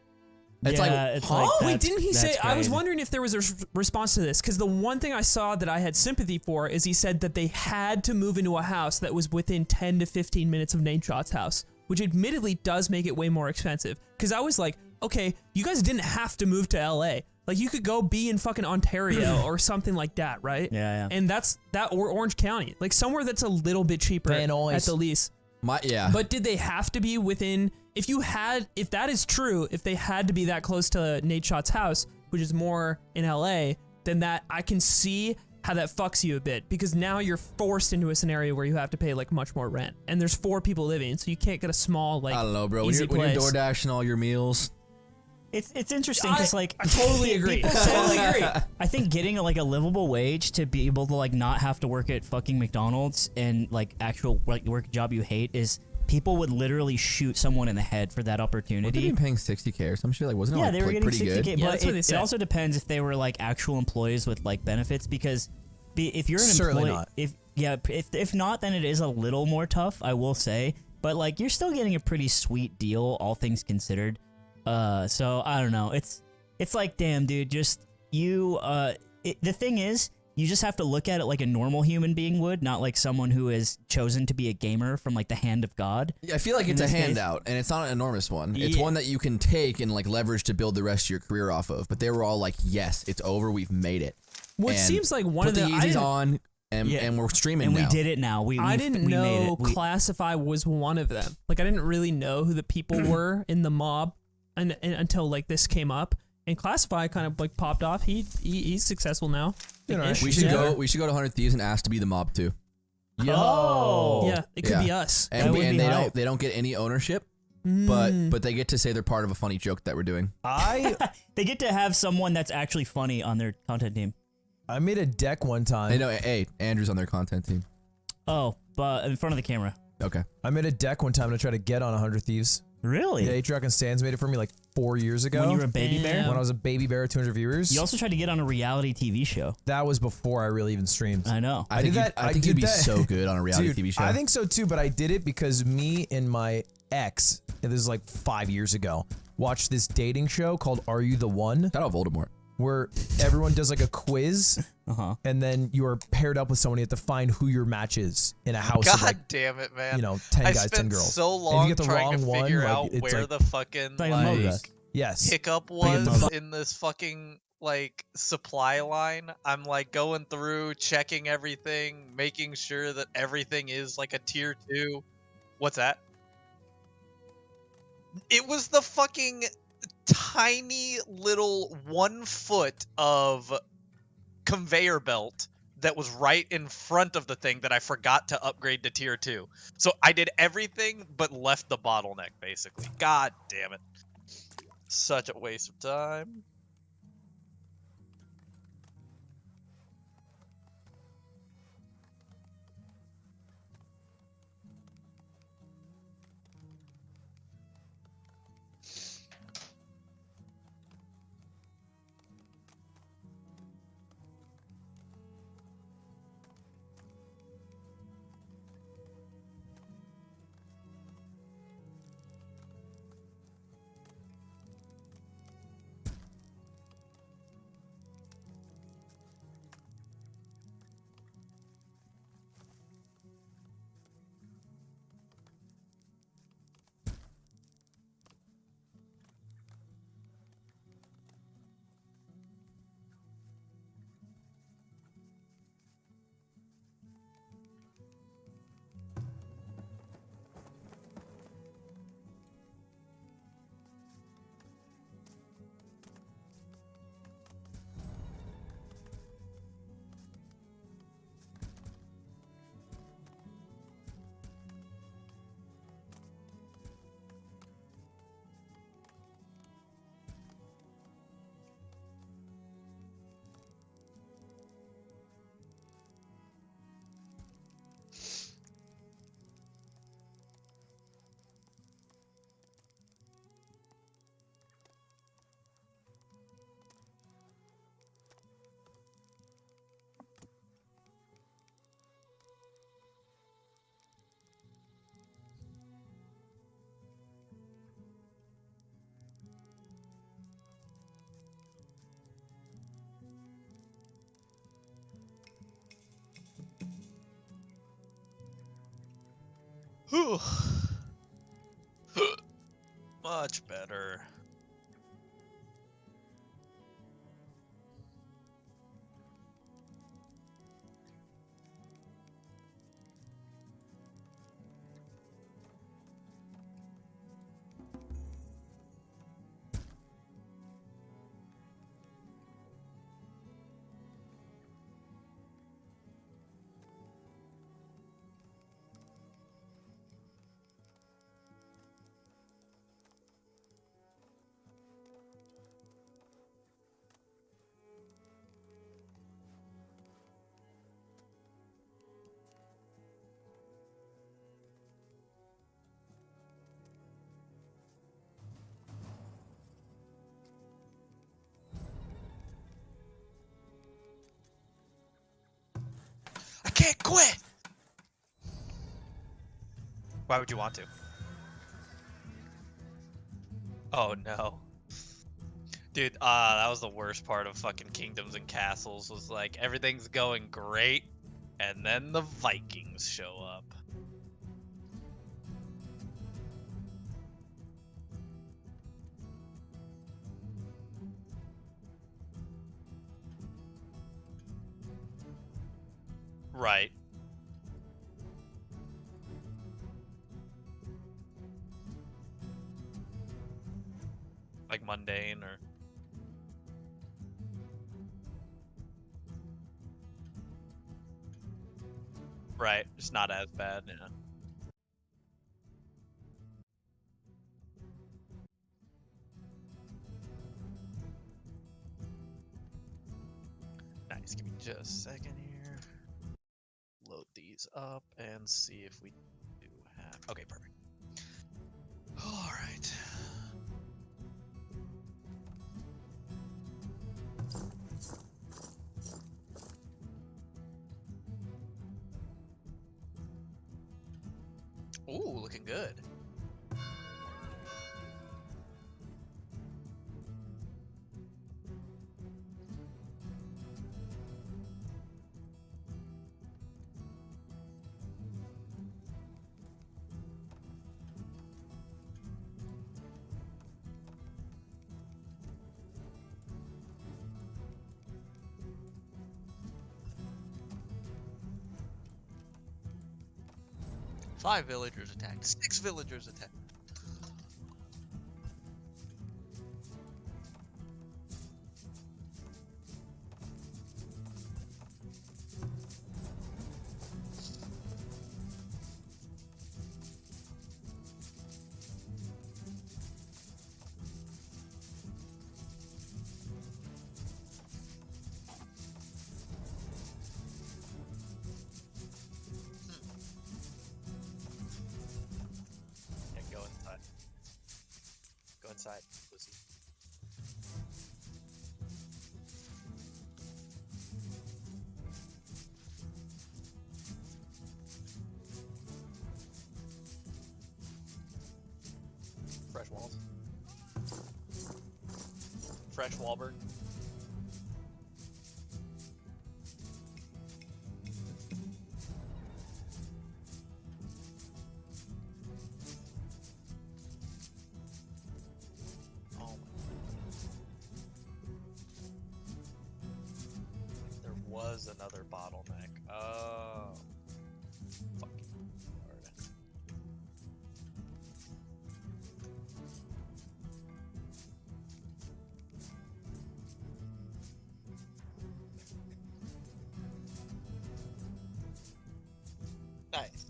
It's like, it's huh? like Wait, that's- didn't he say? that's I was crazy. wondering if there was a response to this because the one thing I saw that I had sympathy for is he said that they had to move into a house that was within 10 to 15 minutes of Nadeshot's house, which admittedly does make it way more expensive. Because I was like, okay, you guys didn't have to move to LA. Like you could go be in fucking Ontario or something like that, right? Yeah. And that's that or Orange County, like somewhere that's a little bit cheaper Van Nuys. at the least. Yeah. But did they have to be within? If that is true, if they had to be that close to Nadeshot's house, which is more in LA, then that I can see how that fucks you a bit because now you're forced into a scenario where you have to pay like much more rent, and there's 4 people living, so you can't get a small like. I don't know, bro. When easy you're place. door dashing all your meals, It's interesting because like I totally agree. people Totally say- agree. I think getting like a livable wage to be able to like not have to work at fucking McDonald's and like actual like work job you hate is people would literally shoot someone in the head for that were they opportunity. being paying 60K or some shit? Like, wasn't it Yeah, like, they were like, getting pretty 60K, good? Yeah, but that's what they it said. also depends if they were like actual employees with like benefits because if you're an Certainly employee, not. if not, then it is a little more tough, I will say. But like you're still getting a pretty sweet deal, all things considered. So I don't know. It's like, damn, dude, just you. The thing is, you just have to look at it like a normal human being would, not like someone who has chosen to be a gamer from like the hand of God. Yeah, I feel like In it's a this case- handout, and it's not an enormous one. It's Yeah. one that you can take and like leverage to build the rest of your career off of. But they were all like, "Yes, it's over. We've made it." What And seems like one put of the the I Yeezys didn't- on, and Yeah. and we're streaming And now. we did it now. I didn't we know made it. Classify was one of them. Like I didn't really know who the people were in the mob, and until like this came up, and Classify kind of like popped off. He's successful now. You know, We should go. We should go to 100 Thieves and ask to be the mob too. Oh, Yeah, it could Yeah. be us. That And, would and be they hype. don't get any ownership, Mm. but they get to say they're part of a funny joke that we're doing. They get to have someone that's actually funny on their content team. I made a deck one time. They know, hey, Andrew's on their content team. Oh, but in front of the camera. Okay. I made a deck one time to try to get on 100 Thieves. Really? Yeah, Atrioc and Stans made it for me like 4 years ago. When you were a baby bear? Damn. When I was a baby bear, 200 viewers. You also tried to get on a reality TV show. That was before I really even streamed. I know. I think did you'd- that- I I think did you'd be that. so good on a reality Dude, TV show. I think so too, but I did it because me and my ex, and this is like 5 years ago, watched this dating show called Are You the One? Shout out Voldemort. Where everyone does like a quiz, Uh-huh. and then you are paired up with someone. You have to find who your match is in a house of God like, damn it, man. 10 I guys, 10 spent girls. so And if long you get the trying to wrong one, figure like, out it's where like- the fucking like a like Mogus. Yes. hiccup Big was Mogus. in this fucking like supply line. I'm like going through, checking everything, making sure that everything is like a tier 2. What's that? It was the fucking tiny little 1 foot of conveyor belt that was right in front of the thing that I forgot to upgrade to tier 2. So I did everything but left the bottleneck, basically. God damn it. Such a waste of time. Whew. Much better. I can't quit! Why would you want to? Oh no. Dude, that was the worst part of fucking Kingdoms and Castles, was like, everything's going great, and then the Vikings show up. Right. Like mundane or... Right, just not as bad, yeah. Nice, give me just a second here. Load these up and see if we do have... Okay, perfect. Alright. Ooh, looking good. Five villagers attacked. 6 villagers attacked. Yeah, go inside. Go inside, pussy. Fresh walls. Fresh Wahlberg. Oh my. There was another bottleneck. Oh. Fucking Lord. Nice.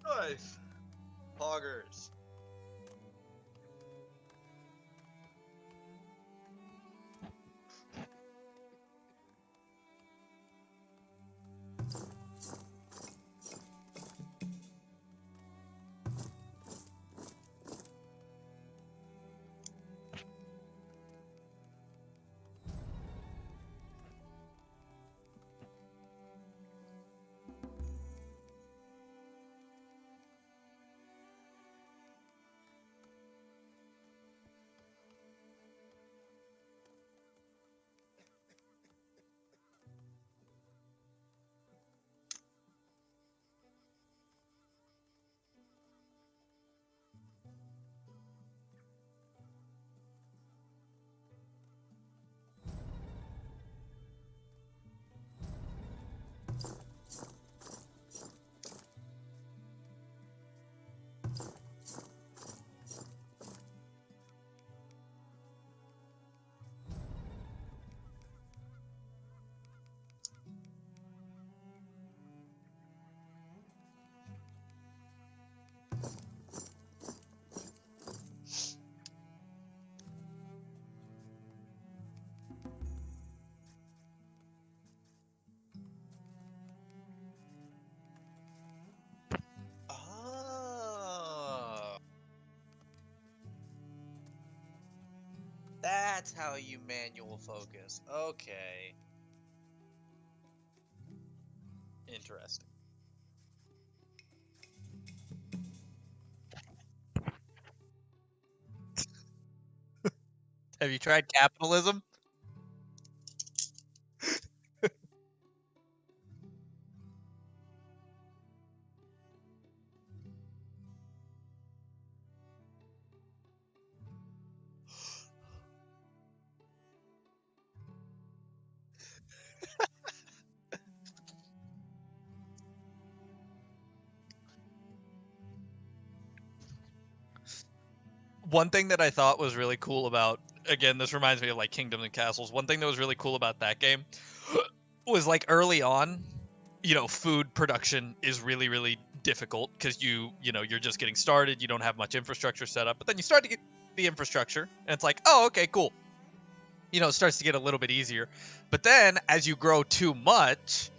right. Nice. Poggers. Oh. That's how you manual focus. Okay. Interesting. Have you tried capitalism? One thing that I thought was really cool about, again, this reminds me of like Kingdoms and Castles. One thing that was really cool about that game was like early on, food production is really, really difficult because you're just getting started. You don't have much infrastructure set up, but then you start to get the infrastructure and it's like, oh, okay, cool. It starts to get a little bit easier. But then as you grow too much,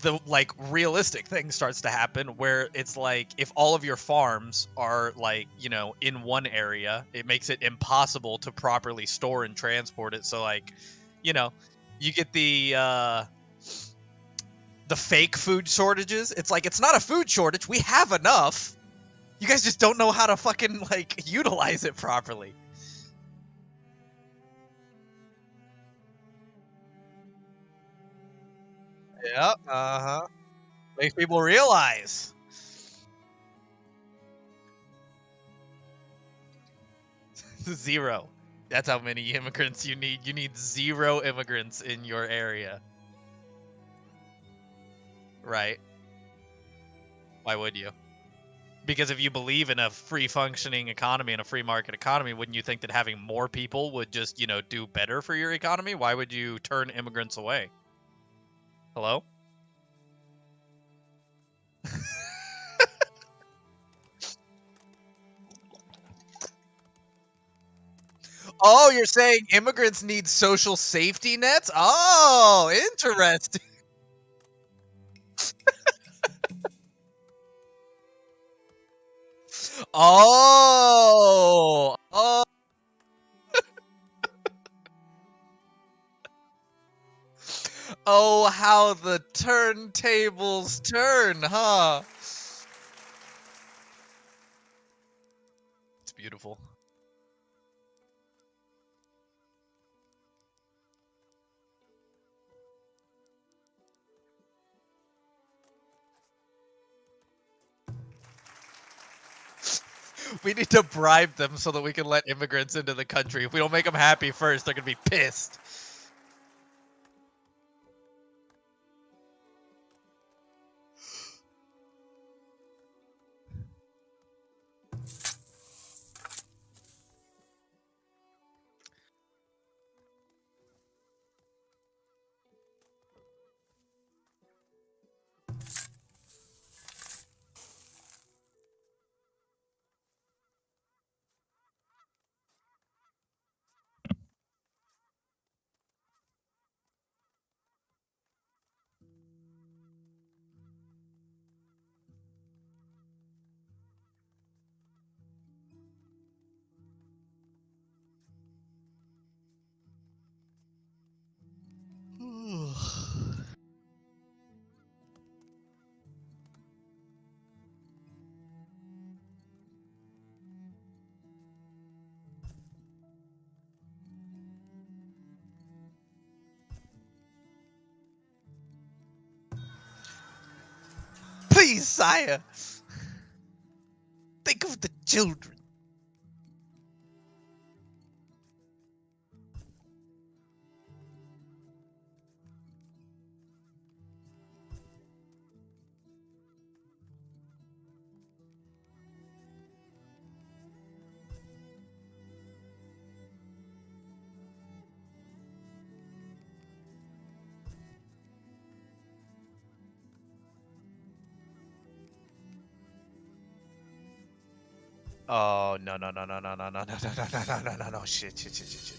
the like realistic thing starts to happen where it's like if all of your farms are like in one area, it makes it impossible to properly store and transport it. So like you get the fake food shortages. It's like it's not a food shortage, we have enough, you guys just don't know how to fucking like utilize it properly. Yep. Uh-huh. Makes people realize. Zero. That's how many immigrants you need. You need 0 immigrants in your area. Right. Why would you? Because if you believe in a free functioning economy and a free market economy, wouldn't you think that having more people would just, do better for your economy? Why would you turn immigrants away? Hello? Oh, you're saying immigrants need social safety nets? Oh, interesting. Oh. Oh. Oh, how the turntables turn, huh? It's beautiful. We need to bribe them so that we can let immigrants into the country. If we don't make them happy first, they're gonna be pissed. Please, sire. Think of the children. Oh no no no no no no no no no no no no no no shit shit shit shit shit.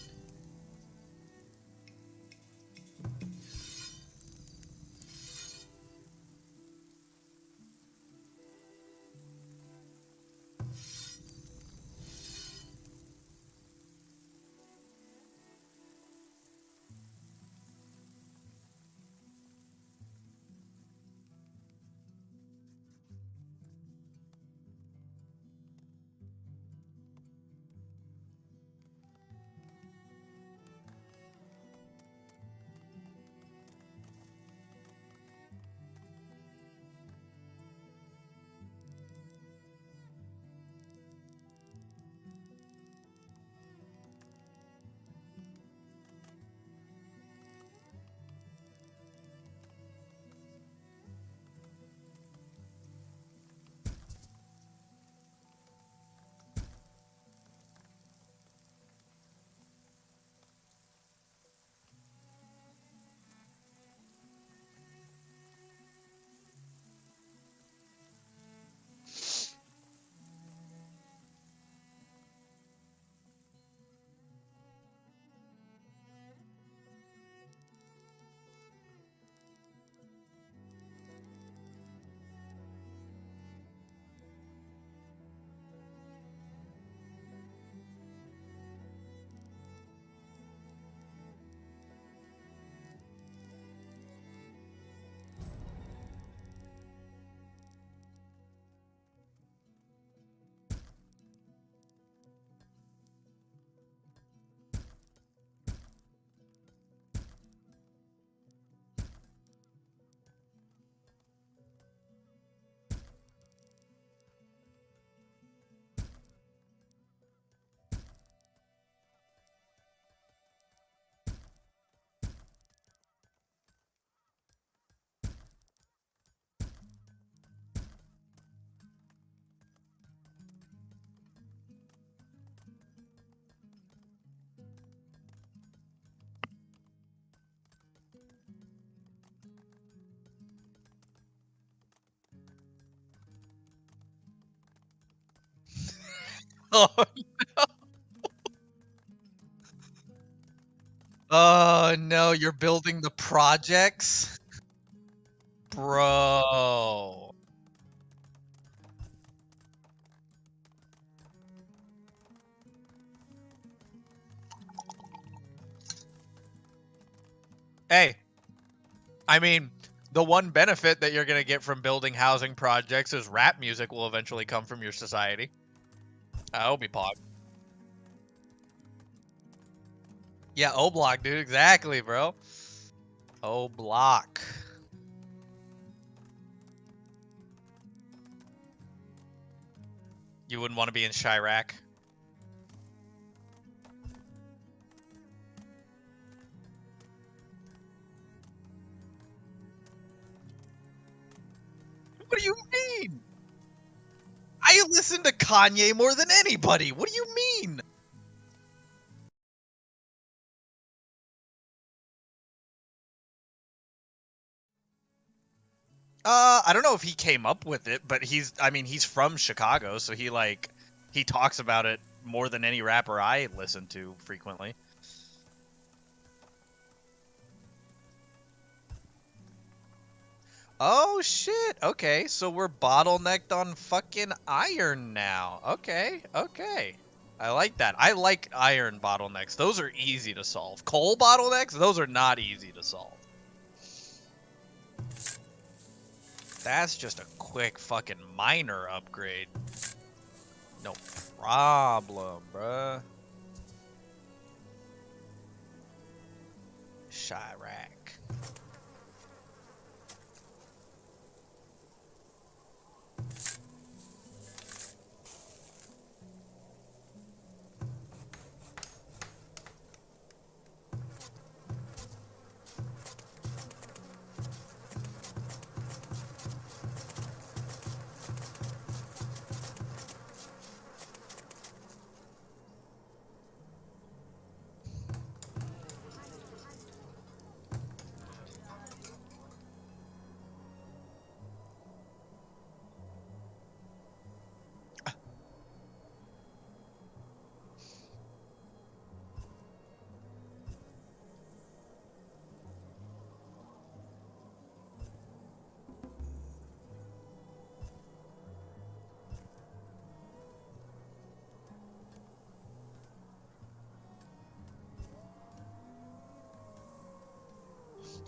Oh, oh no, you're building the projects? Bro. Hey, I mean, the one benefit that you're gonna get from building housing projects is rap music will eventually come from your society. I'll be pog. Yeah, O Block, dude, exactly, bro. O Block. You wouldn't want to be in Chirac. What do you mean? I listen to Kanye more than anybody. What do you mean? I don't know if he came up with it, but I mean, he's from Chicago, so he talks about it more than any rapper I listen to frequently. Oh shit. Okay, so we're bottlenecked on fucking iron now. Okay, okay. I like that. I like iron bottlenecks. Those are easy to solve. Coal bottlenecks, those are not easy to solve. That's just a quick fucking minor upgrade. No problem, bruh. Chirac.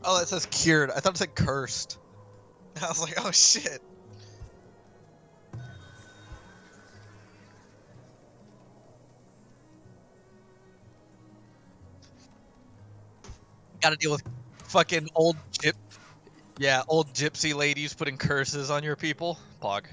Oh, it says cured. I thought it said cursed. I was like, oh shit. Got to deal with fucking old gypsy ladies putting curses on your people. Pog.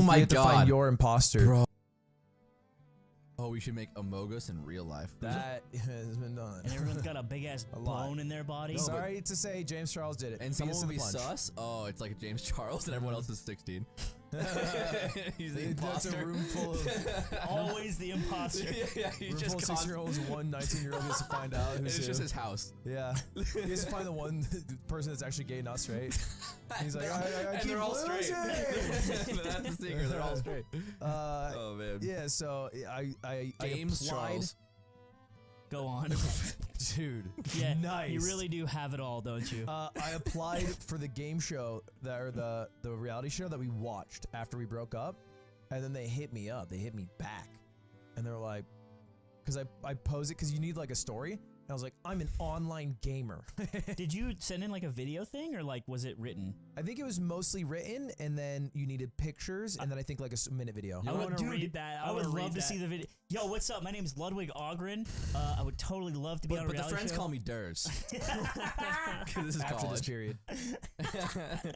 you my have to find God. your imposter. Bro. Oh, we should make Among Us in real life. That has been done. And everyone's got a big ass A lot. bone in their body. Sorry to say, James Charles did it. And Beat someone us will to be the punch. sus. Oh, it's like James Charles and everyone else is 16. He's the That's a imposter. room full of Always the imposter. He's room just full of 6-year-olds. One 19-year-old gets to find out It's who's just who. his house. Yeah, he has to find the one person that's actually gay, not straight. He's like, I And keep they're all straight. losing. But that's the secret. They're all straight. Oh man. Yeah, so I James applied. Charles. Go on. Dude, Yeah, nice. you really do have it all, don't you? I applied for the game show or the reality show that we watched after we broke up, and then they hit me up. They hit me back, and they were like, because I posed it because you need like a story. And I was like, I'm an online gamer. Did you send in like a video thing, or like was it written? I think it was mostly written, and then you needed pictures, and then I think like a minute video. I want to read that. I would wanna read love to that. see the video. Yo, what's up? My name is Ludwig Ogren. I would totally love to be on a But the reality friends show. call me Durs. 'Cause this is After college. this period.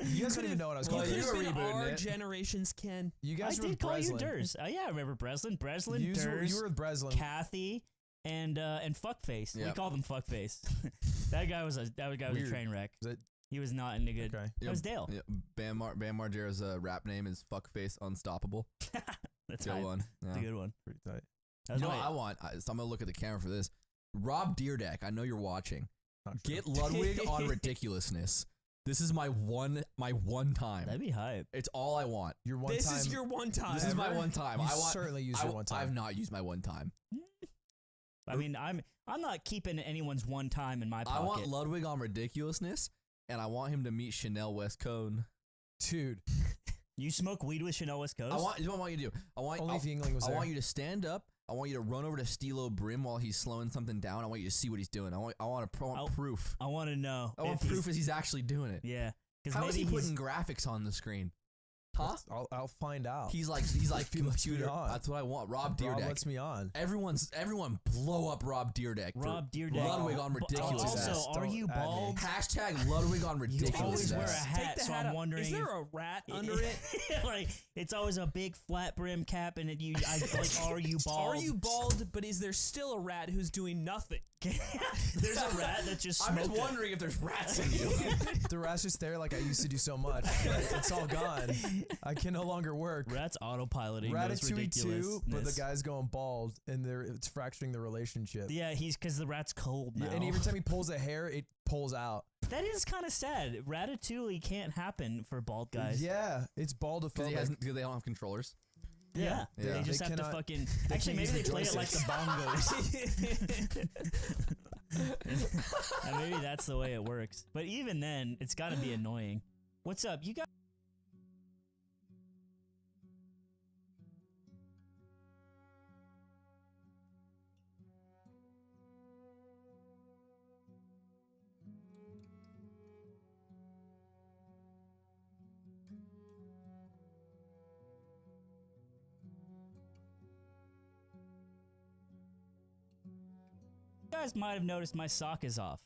You guys don't even know what I was You calling could it. have were been rebooting our it. generation's Ken. You I guys were did with call you Breslin. Durs. Yeah, I remember Breslin. Breslin, You Durs, were with Breslin. Kathy, and Fuckface. We Yep. called him Fuckface. that guy was a Weird. train wreck. Was it- He was not in a good. Okay. That was Dale. Yeah, Bam Margera's rap name is Fuckface Unstoppable. That's Good right. one. That's a good one. Pretty tight. That's You know right. what I want? So I'm gonna look at the camera for this. Rob Deerdeck, I know you're watching. Not true. Get Ludwig on ridiculousness. This is my one time. That'd be hype. It's all I want. Your one This time. is your one time. This is my one time. You I want. certainly used your one time. I've not used my one time. I mean, I'm not keeping anyone's one time in my pocket. I want Ludwig on ridiculousness, and I want him to meet Chanel West Cone. Dude, You smoke weed with Chanel West Coast? I want. You know what I want you to do? I want. only if Yingling was I there. want you to stand up. I want you to run over to Stilo Brim while he's slowing something down. I want you to see what he's doing. I want proof. I want to know. I want if he's- proof as he's actually doing it. Yeah. Because How is maybe he he's putting graphics on the screen? Huh? I'll find out. He's like If he lets me computer. on. That's what I want. Rob Rob Deerdeck. lets me on. Everyone blow up Rob Deerdeck. for Rob Deerdeck. Ludwig on ridiculousness. Also, are you Don't add me. bald? Hashtag Ludwig on You ridiculousness. always wear a Take hat, the so hat I'm off. wondering. Is there if- a rat under it? Like it's always a big flat brim cap, and are you bald? Are you bald? But is there still a rat who's doing nothing? There's a rat that just I'm smoked. just wondering if there's rats in you. The rat's just there like I used to do so much. But it's all gone. I can no longer work. Rat's autopiloting. those Ratatouille 2, but the ridiculousness. guy's going bald, and it's fracturing the relationship. Yeah, he's because the rat's cold now. And every time he pulls a hair, it pulls out. That is kind of sad. Ratatouille can't happen for bald guys. Yeah, it's baldophobic. Because they don't have controllers. Yeah, Yeah. they just They have to cannot- fucking. they Actually, can't maybe use they the play it like the bongos. And maybe that's the way it works. But even then, it's got to be annoying. What's up? You got. You guys might have noticed my sock is off,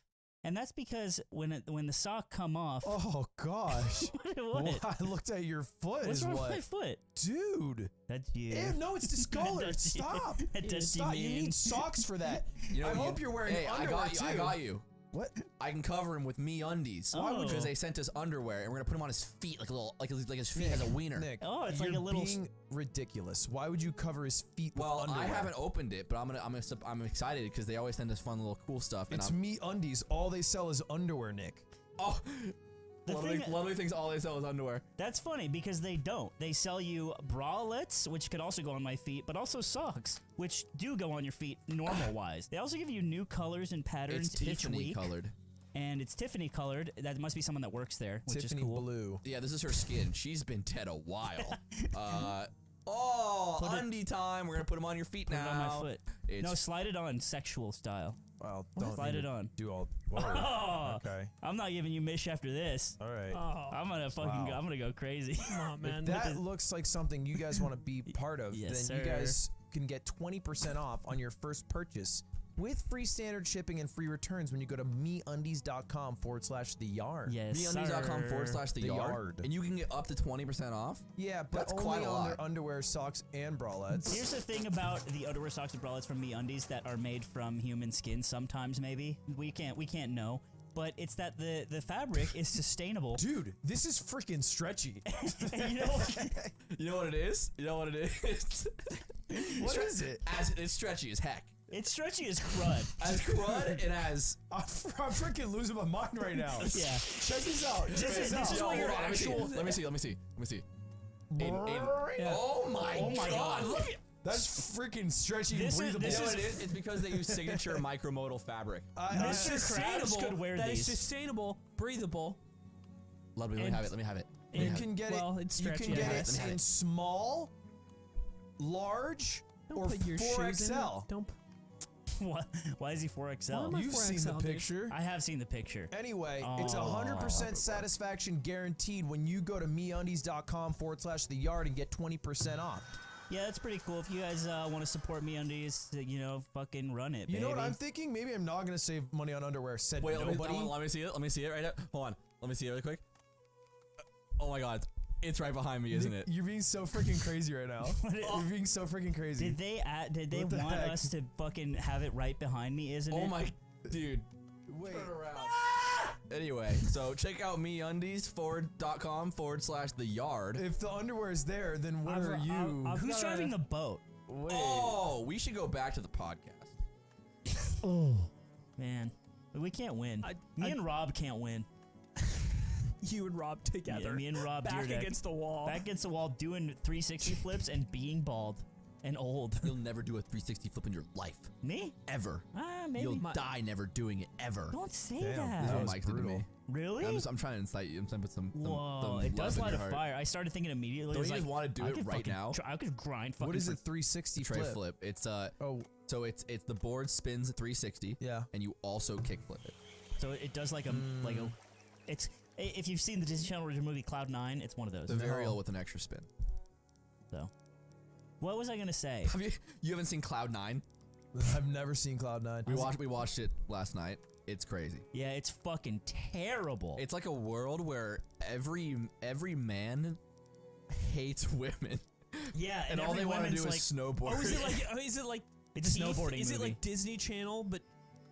and that's because when the sock come off, Oh gosh! what? Well, I looked at your foot. What's is wrong what, with my foot? dude? That's you. Ew, no, it's discolored. That's you. Stop! That's Stop! you, You man. need socks for that. You know, I hope you're wearing hey, underwear I too. got you. What? I can cover him with me undies. Why would you? Because they sent us underwear, and we're gonna put him on his feet like a little, like his feet has a wiener. Nick, Oh, it's like you're a little being ridiculous. Why would you cover his feet with Well, underwear? I haven't opened it, but I'm excited because they always send us fun little cool stuff. And It's me undies. All they sell is underwear, Nick. Oh, The Ludwig, thing- Ludwig thinks all they sell is underwear. That's funny because they don't. They sell you bralettes, which could also go on my feet, but also socks, which do go on your feet normal wise. They also give you new colors and patterns It's each Tiffany week, colored. and it's Tiffany colored. That must be someone that works there, which Tiffany is cool. blue. Yeah, this is her skin. She's been dead a while. Put it- undie time. We're gonna put them on your feet Put now. it on my foot. It's No, slide it on sexual style. Well, don't Slide need it to on. Do all. Whoa. Oh, Okay. I'm not giving you mish after this. All right. Oh, I'm gonna fucking Wow. go. I'm gonna go crazy. come on, man. That looks like something you guys want to be part of. Yes, then you sir. guys can get 20% off on your first purchase with free standard shipping and free returns when you go to meundies.com/theyard. Yes, meundies.com/the yard. And you can get up to 20% off? Yeah, but That's only quite a on lot. their underwear, socks, and bralettes. Here's the thing about the underwear, socks, and bralettes from MeUndies that are made from human skin. Sometimes, maybe we can't know, but it's that the fabric is sustainable. Dude, this is freaking stretchy. And you know, You know what it is? You know what it is? What is it? It's stretchy as heck. it's stretchy as crud. As crud and as... I'm freaking losing my mind right now. Yeah. Check this out. Check this out. is Yo, what hold your on, actual- let me see. Aiden. Yeah. Oh my god, look at... That's freaking stretchy and This is- breathable. this You know is- what it is? It's because they use signature micromodal fabric. That's Mr. Krabs sustainable. could wear That is these. sustainable, breathable. Let me And- have it. Let me have it. You can get Well, it. it's You stretchy, can I get guess. it in small, large, or Put your shoes in 4XL. it. Don't. Why is he 4XL? Why am I You've seen 4XL, the dude? picture. I have seen the picture. Anyway, it's 100% satisfaction guaranteed when you go to meundies.com/theyard and get 20% off. Yeah, that's pretty cool. If you guys want to support MeUndies, fucking run it, You know what baby. I'm thinking? Maybe I'm not gonna save money on underwear. Said Wait, nobody. let me see it. Let me see it right now. Hold on. Let me see it really quick. Oh my god. It's right behind me, isn't it? You're being so freaking crazy right now. You're being so freaking crazy. Did they What the want heck? us to fucking have it right behind me, isn't it? Oh my... Dude. Wait. Turn around. Anyway, so check out meundies.com/theyard. If the underwear is there, then what are you? Who's driving the boat? Wait. Oh, we should go back to the podcast. Man, we can't win. I- Me and Rob can't win. You and Rob together. Yeah, me and Rob back Deerdeck. against the wall. Back against the wall doing 360 flips and being bald and old. You'll never do a 360 flip in your life. Me? Ever. Maybe. You'll die never doing it, ever. Don't say Damn, that. that That's was what Mike did to brutal. me. Really? I'm trying to incite you. I'm trying to put some Whoa, it does love light in a your heart. fire. I started thinking immediately. Don't I was you just like, wanna do I it could right fucking now? I could grind fucking What is for- a 360 Tray flip? flip. It's Oh, so it's the board spins at 360. Yeah. And you also kick flip it. So it does like a it's if you've seen the Disney Channel original movie Cloud 9, it's one of those. The varial with an extra spin. So, what was I gonna say? Have you haven't seen Cloud 9? I've never seen Cloud 9. We watched it last night. It's crazy. Yeah, it's fucking terrible. It's like a world where every man hates women. Yeah, And all they want to do is like, snowboard. Oh, is it like? Is it like? It's a Teeth? snowboarding Is it movie. like Disney Channel, but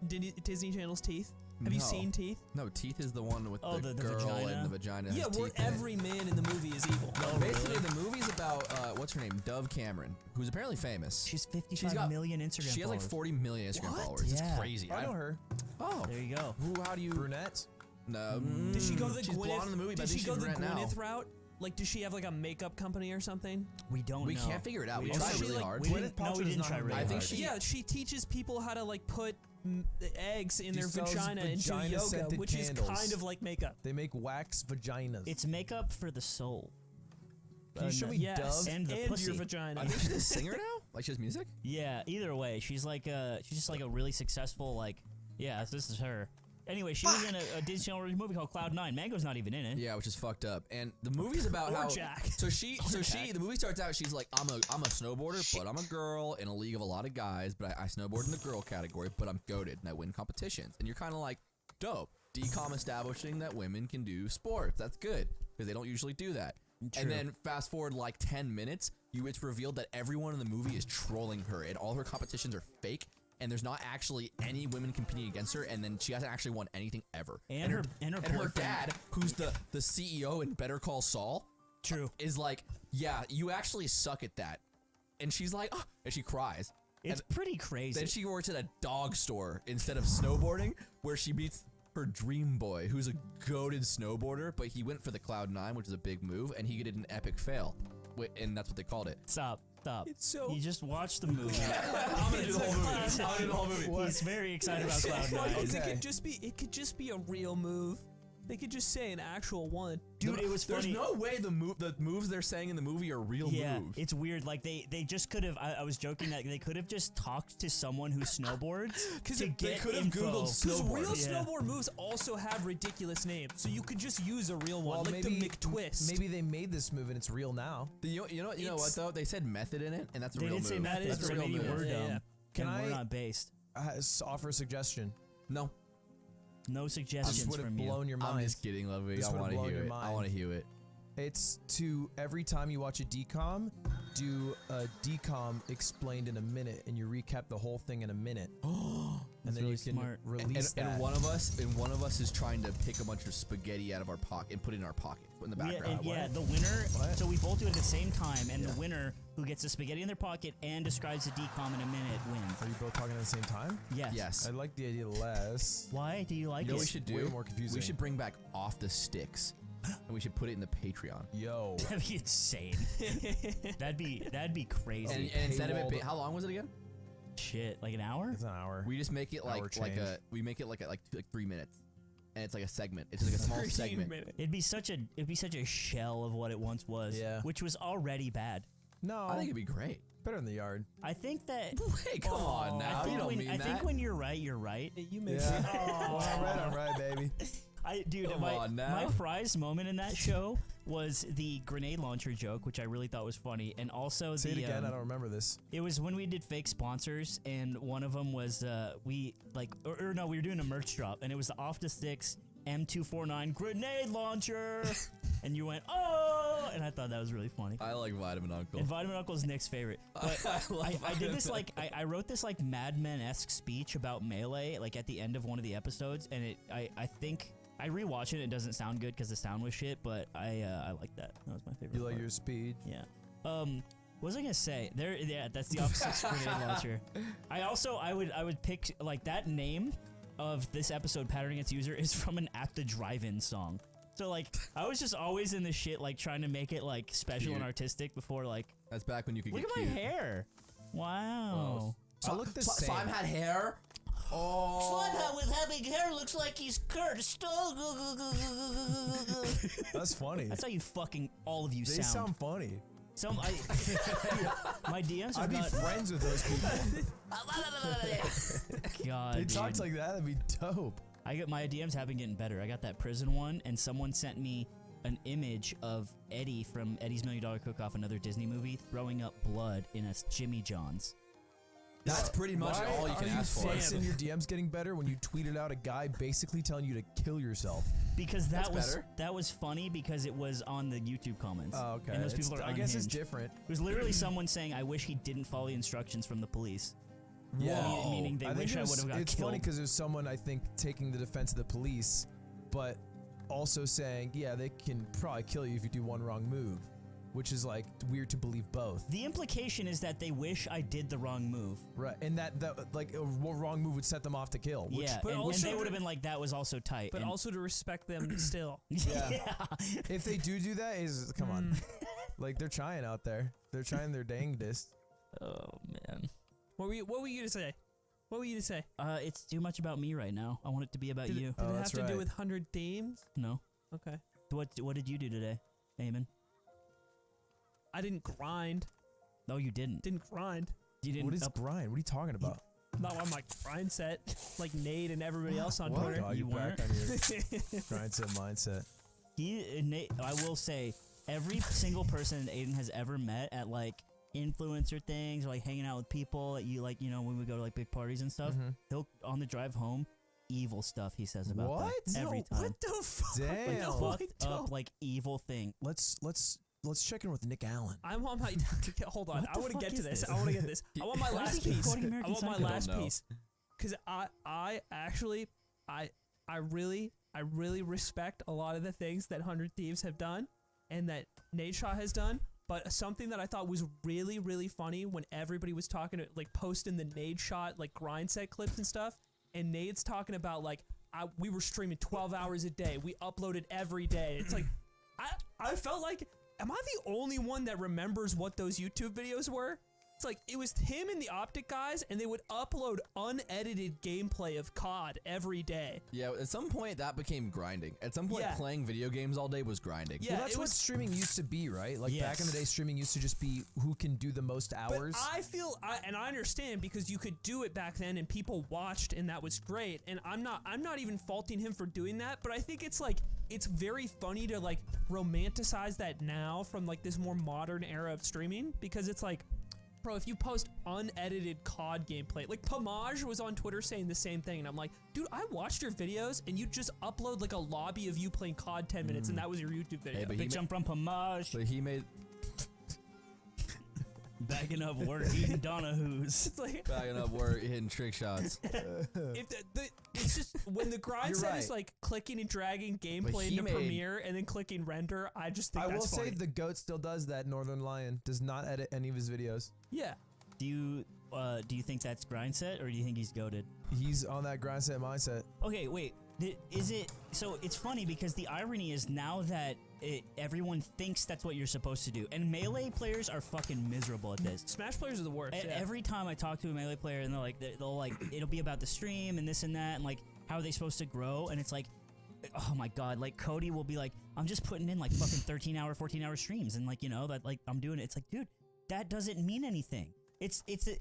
Disney Channel's Teeth? Have you No. seen Teeth? No, Teeth is the one with Oh, the the girl vagina? and the vagina. Yeah, has where teeth in it. every man in the movie is evil. Basically, the movie's about what's her name, Dove Cameron, who's apparently famous. She's 55 She's got million Instagram She has like followers. 40 million Instagram What? followers. Yeah. It's crazy. I know her. Oh, There you go. how do you? Brunette. No. Did she go the She's blonde in the movie, but I Did think she go she's the red now. Gwyneth route? Like, does she have like a makeup company or something? We don't We know. can't figure it out. We didn't- tried she, really like, hard. We didn't, Gwyneth no, Paltrow we does didn't not try have really I think hard. she- Yeah, she teaches people how to like put eggs in She their sells vagina into yoga, vagina-scented which is candles. kind of like makeup. They make wax vaginas. It's makeup for the soul. Can you show me Yes, Dove? And the pussy. your vagina. I think she's a singer now. Like she has music. Yeah, either way, she's just like a really successful yeah, this is her. Anyway, she was in a Disney Channel original movie called Cloud 9. Mango's not even in it. Yeah, which is fucked up. And the movie's about Or how Jack. the movie starts out. She's like, I'm a snowboarder, but I'm a girl in a league of a lot of guys. But I snowboard in the girl category. But I'm goated and I win competitions. And you're kind of like, dope. Decom establishing that women can do sports. That's good because they don't usually do that. True. And then fast forward like 10 minutes, it's revealed that everyone in the movie is trolling her, and all her competitions are fake. And there's not actually any women competing against her, and then she hasn't actually won anything ever. And her boyfriend- dad, who's the CEO in Better Call Saul, True. is like, yeah, you actually suck at that. And she's like, oh, and she cries. It's And pretty crazy. then she works at a dog store instead of snowboarding, where she meets her dream boy, who's a goated snowboarder, but he went for the Cloud 9, which is a big move, and he did an epic fail. And that's what they called it. Stop. It's so- You just watched the movie. I'm gonna do the whole movie. I'm gonna do the whole movie. He's very excited about Cloud 9. Because Okay. it could just be a real move. They could just say an actual one. Dude, it was There's funny. no way the moves they're saying in the movie are real Yeah, moves. it's weird. Like they just could have. I was joking that they could have just talked to someone who snowboards to they get could have info. Googled Because Snowboard. real Yeah. snowboard moves also have ridiculous names, so you could just use a real one, Well, like the McTwist. Maybe they made this move and it's real now. You know what though? They said method in it, and that's a They real did move. say method, That's so a real maybe move. we're Yeah, dumb. yeah. Can and we're I- not based. offer a suggestion? No. No This suggestions would have from you. blown your I'm mind. just kidding, Lovey. This I would've want to blown hear your it. I mind. want to hear it. It's to every time you watch a decom, do a decom explained in a minute, and you recap the whole thing in a minute. And then really you can smart. release that. And one of us is trying to pick a bunch of spaghetti out of our pocket and put it in our pocket in the background. The winner. What? So we both do it at the same time, and the winner who gets the spaghetti in their pocket and describes the decom in a minute wins. Are you both talking at the same time? Yes. Yes. I like the idea less. Why do you like You know it? what we should do? Way more confusing. We should bring back Off the Sticks, and we should put it in the Patreon. Yo. That'd be insane. that'd be crazy. And instead of it, Paywalled. how long was it again? Shit, like an hour? It's an hour. We just make it Hour like change. like 3 minutes, and it's like a segment. It's just like a small 13 segment. minutes. It'd be such a shell of what it once was. Yeah. Which was already bad. No. I think it'd be great. better in the yard. I think that. Hey, come on now. You don't mean I that. think when you're right, you're right. You make Yeah. I'm right, baby. Dude, Come on now. my prized moment in that show was the grenade launcher joke, which I really thought was funny, and also Say the it again. I don't remember this. it was when we did fake sponsors, and one of them was we were doing a merch drop, and it was the Off the Sticks M249 grenade launcher, and you went oh, and I thought that was really funny. I like Vitamin Uncle. And Vitamin Uncle's Nick's favorite. But I did this I wrote this like Mad Men-esque speech about Melee like at the end of one of the episodes, and I think I rewatched it. It doesn't sound good because the sound was shit, but I like that. That was my favorite. You like part. your speed? Yeah. What was I gonna say? Yeah, that's the opposite grenade launcher. I would pick like that name of this episode, Pattern Against User, is from an At the Drive-In song. So like I was just always in the shit like trying to make it like special and Cute. artistic before like That's back when you could look get at my cute. hair. Wow. I look the same. Slime had hair. Oh. Slime with having hair looks like he's cursed. That's funny. That's how you fucking all of you They sound funny. My DMs I'd have be got friends with those people. God. They dude. talked like that. That'd be dope. My DMs have been getting better. I got that prison one, and someone sent me an image of Eddie from Eddie's $1 Million Cook-Off, another Disney movie, throwing up blood in a Jimmy John's. That's pretty much Why all you can are ask you for. fixing your DMs getting better when you tweeted out a guy basically telling you to kill yourself? Because That's better. that was funny because it was on the YouTube comments. Oh, okay. And those people are I guess it's unhinged. different. It was literally someone saying, "I wish he didn't follow the instructions from the police." Yeah. Meaning they I think wish I would have got it's killed. funny because there's someone, I think, taking the defense of the police, but also saying, yeah, they can probably kill you if you do one wrong move, which is like weird to believe both. The implication is that they wish I did the wrong move. Right. And that like a wrong move would set them off to kill. Which, Yeah, but and also they would to- have been like, "That was also tight." but and, also to respect them still. Yeah. If they do that, is come on. Like they're trying out there. They're trying their dangdest. oh man, What were you gonna say? What were you to say? it's too much about me right now. I want it to be about Did, you. it, did Oh, it have that's to right. do with 100 themes? No. Okay. What did you do today, Eamon? I didn't grind. No, you didn't. Didn't grind. You didn't. What is grind? What are you talking about? Not on my grind set, like Nate and everybody else on What? Twitter. Oh, You you back weren't? on your grind set mindset. I will say, every single person Aiden has ever met at like influencer things or like hanging out with people that you like, when we go to like big parties and stuff, he'll on the drive home, evil stuff he says about What? them every time. What the fuck? Damn. No, I Fucked up don't. like evil thing. Let's check in with Nick Allen. I want my. Hold on. What I the want to fuck get to is this. this? I want to get this. I want my Why does last he keep piece. quoting I American want my Psycho? last I don't know. piece. Because I actually, I really respect a lot of the things that 100 Thieves have done and that Nate Shaw has done. But something that I thought was really, really funny when everybody was talking, like posting the Nade Shot, like grind set clips and stuff. And Nade's talking about like, we were streaming 12 hours a day. We uploaded every day. It's like, I felt like, am I the only one that remembers what those YouTube videos were? It's like, it was him and the Optic guys, and they would upload unedited gameplay of COD every day. Yeah, at some point that became grinding. At some point, Yeah. playing video games all day was grinding. Yeah, Well, that's it what was- streaming used to be, right? Like back in the Yes. day, streaming used to just be who can do the most hours. But I feel, and I understand because you could do it back then and people watched and that was great. And I'm not even faulting him for doing that, but I think it's like, it's very funny to like romanticize that now from like this more modern era of streaming because it's like, bro, if you post unedited COD gameplay, like Pomage was on Twitter saying the same thing, and I'm like, dude, I watched your videos, and you just upload like a lobby of you playing COD 10 minutes, and that was your YouTube video. Hey, but Bitch, I'm from Pomage. But he made Bagging up work, eating Donahue's. It's like, bagging up work, hitting trick shots. if it's just when the grind You're set is right. like clicking and dragging gameplay he into made- Premiere and then clicking render, I just think I will that's say funny. the goat still does that. Northern Lion does not edit any of his videos. Yeah. Do you think that's grind set, or do you think he's goated? He's on that grind set mindset. Okay, wait. Is it so? It's funny because the irony is now that everyone thinks that's what you're supposed to do, and melee players are fucking miserable at this. Smash players are the worst. Yeah. Every time I talk to a melee player, and they'll like it'll be about the stream and this and that, and like how are they supposed to grow, and it's like, oh my god, like Cody will be like, I'm just putting in like fucking 13-hour, 14-hour streams, and like that like I'm doing it. It's like, dude, that doesn't mean anything.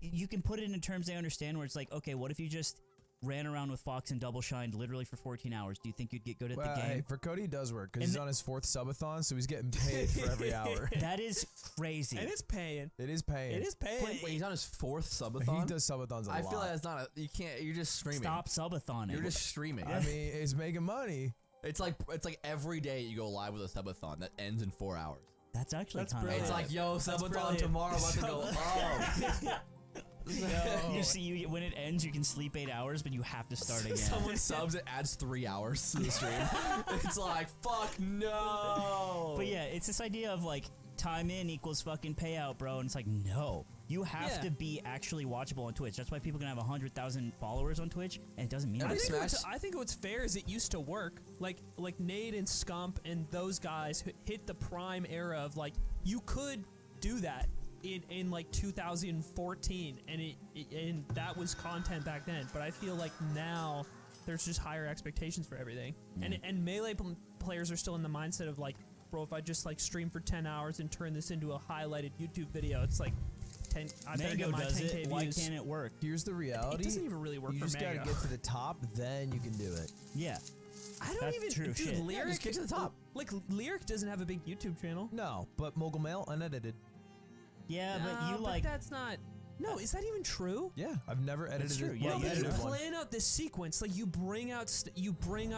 You can put it in terms they understand, where it's like, okay, what if you just ran around with Fox and double shined literally for 14 hours? Do you think you'd get good at Well, the game? hey, for Cody, it does work because And he's on his 4th subathon, so he's getting paid for every hour. That is crazy. And it's paying. It is paying. It is paying. Wait, he's on his 4th subathon? He does subathons a lot. I feel like that's not a, you can't, you're just streaming. Stop subathoning. You're just streaming. I mean, it's making money. It's like every day you go live with a subathon that ends in 4 hours. That's actually That's kind of. It's like, yo, subathon brilliant. tomorrow, I'm about to go off. You see, when it ends, you can sleep 8 hours, but you have to start again. Someone subs, it adds 3 hours to the stream. It's like, fuck no. But yeah, it's this idea of like time in equals fucking payout, bro. And it's like, no, you have Yeah. to be actually watchable on Twitch. That's why people can have 100,000 followers on Twitch, and it doesn't mean Every anything. Smash- I think what's fair is it used to work. Like Nate and Scump and those guys hit the prime era of like you could do that in like 2014, and that was content back then. But I feel like now there's just higher expectations for everything, and melee players are still in the mindset of like, bro, if I just like stream for 10 hours and turn this into a highlighted YouTube video, it's like 10. I better get Mango my does 10K it. Why views. can't it work? Here's the reality. It doesn't even really work You for just gotta Mango. get to the top, then you can do it. Yeah. I don't That's even. true Dude, shit. Lyric, just get to the top. Like Lyric doesn't have a big YouTube channel. No, but Mogul Mail, unedited. Yeah, but Nah, you like. that's not. No, is that even true? Yeah, I've never edited true, it. yeah, No, you but you edited one. plan out this sequence. Like you bring up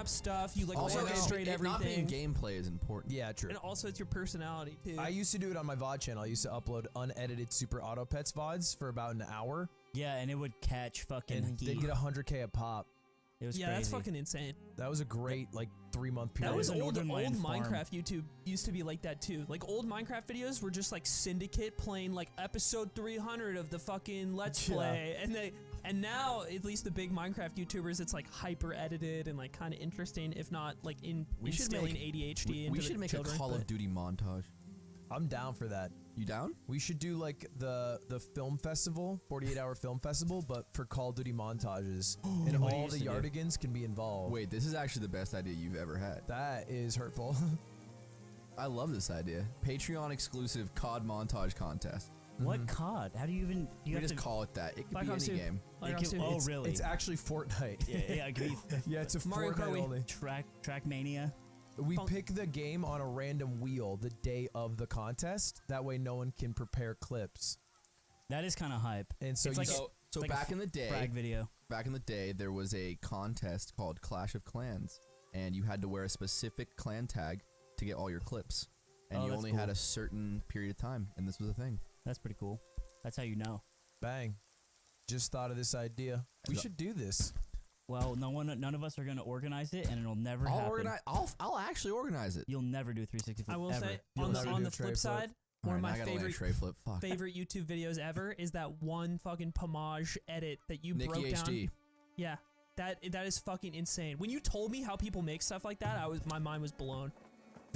stuff. You like Also, orchestrate it not being everything. gameplay is important. Yeah, true. And also, it's your personality too. I used to do it on my VOD channel. I used to upload unedited Super Auto Pets VODs for about an hour, Yeah, and it would catch fucking and they heat. get 100K a pop. It was yeah, crazy. that's fucking insane. That was a great like 3-month period. That was an old Northern Lion farm. Minecraft YouTube used to be like that too. Like old Minecraft videos were just like Syndicate playing like episode 300 of the fucking Let's Yeah. Play, and now at least the big Minecraft YouTubers, it's like hyper edited and like kind of interesting, if not like instilling ADHD into We the should make children, a Call but- of Duty montage. I'm down for that. You down? We should do like the film festival, 48-hour film festival, but for Call of Duty montages, and What do you all used the to do? Yardigans can be involved. Wait, this is actually the best idea you've ever had. That is hurtful. I love this idea. Patreon exclusive COD montage contest. What COD? How do you even? We You have just to. call it that. It could Black be Ops any 2. game. Black It Ops could- 2. oh, It's- really? It's actually Fortnite. yeah, it could be Yeah, it's a Mario Kart Fortnite Wii. only. Trackmania. We Fun- pick the game on a random wheel the day of the contest. That way, no one can prepare clips. That is kind of hype. And so It's you like s- So It's like a back in the day, frag video. there was a contest called Clash of Clans, and you had to wear a specific clan tag to get all your clips, and Oh, you that's only cool. had a certain period of time, and this was a thing. That's pretty cool. That's how you know. bang. Just thought of this idea. We should do this. Well, none of us are gonna organize it, and it'll never happen. I'll actually organize it. You'll never do 360. I will ever. say You'll on the never on do the a tray flip flip. side, one of Alright, now I my gotta land a favorite tray flip. Fuck. favorite YouTube videos ever is that one fucking Pomage edit that you Nikki broke HD. down. Yeah, that is fucking insane. When you told me how people make stuff like that, my mind was blown.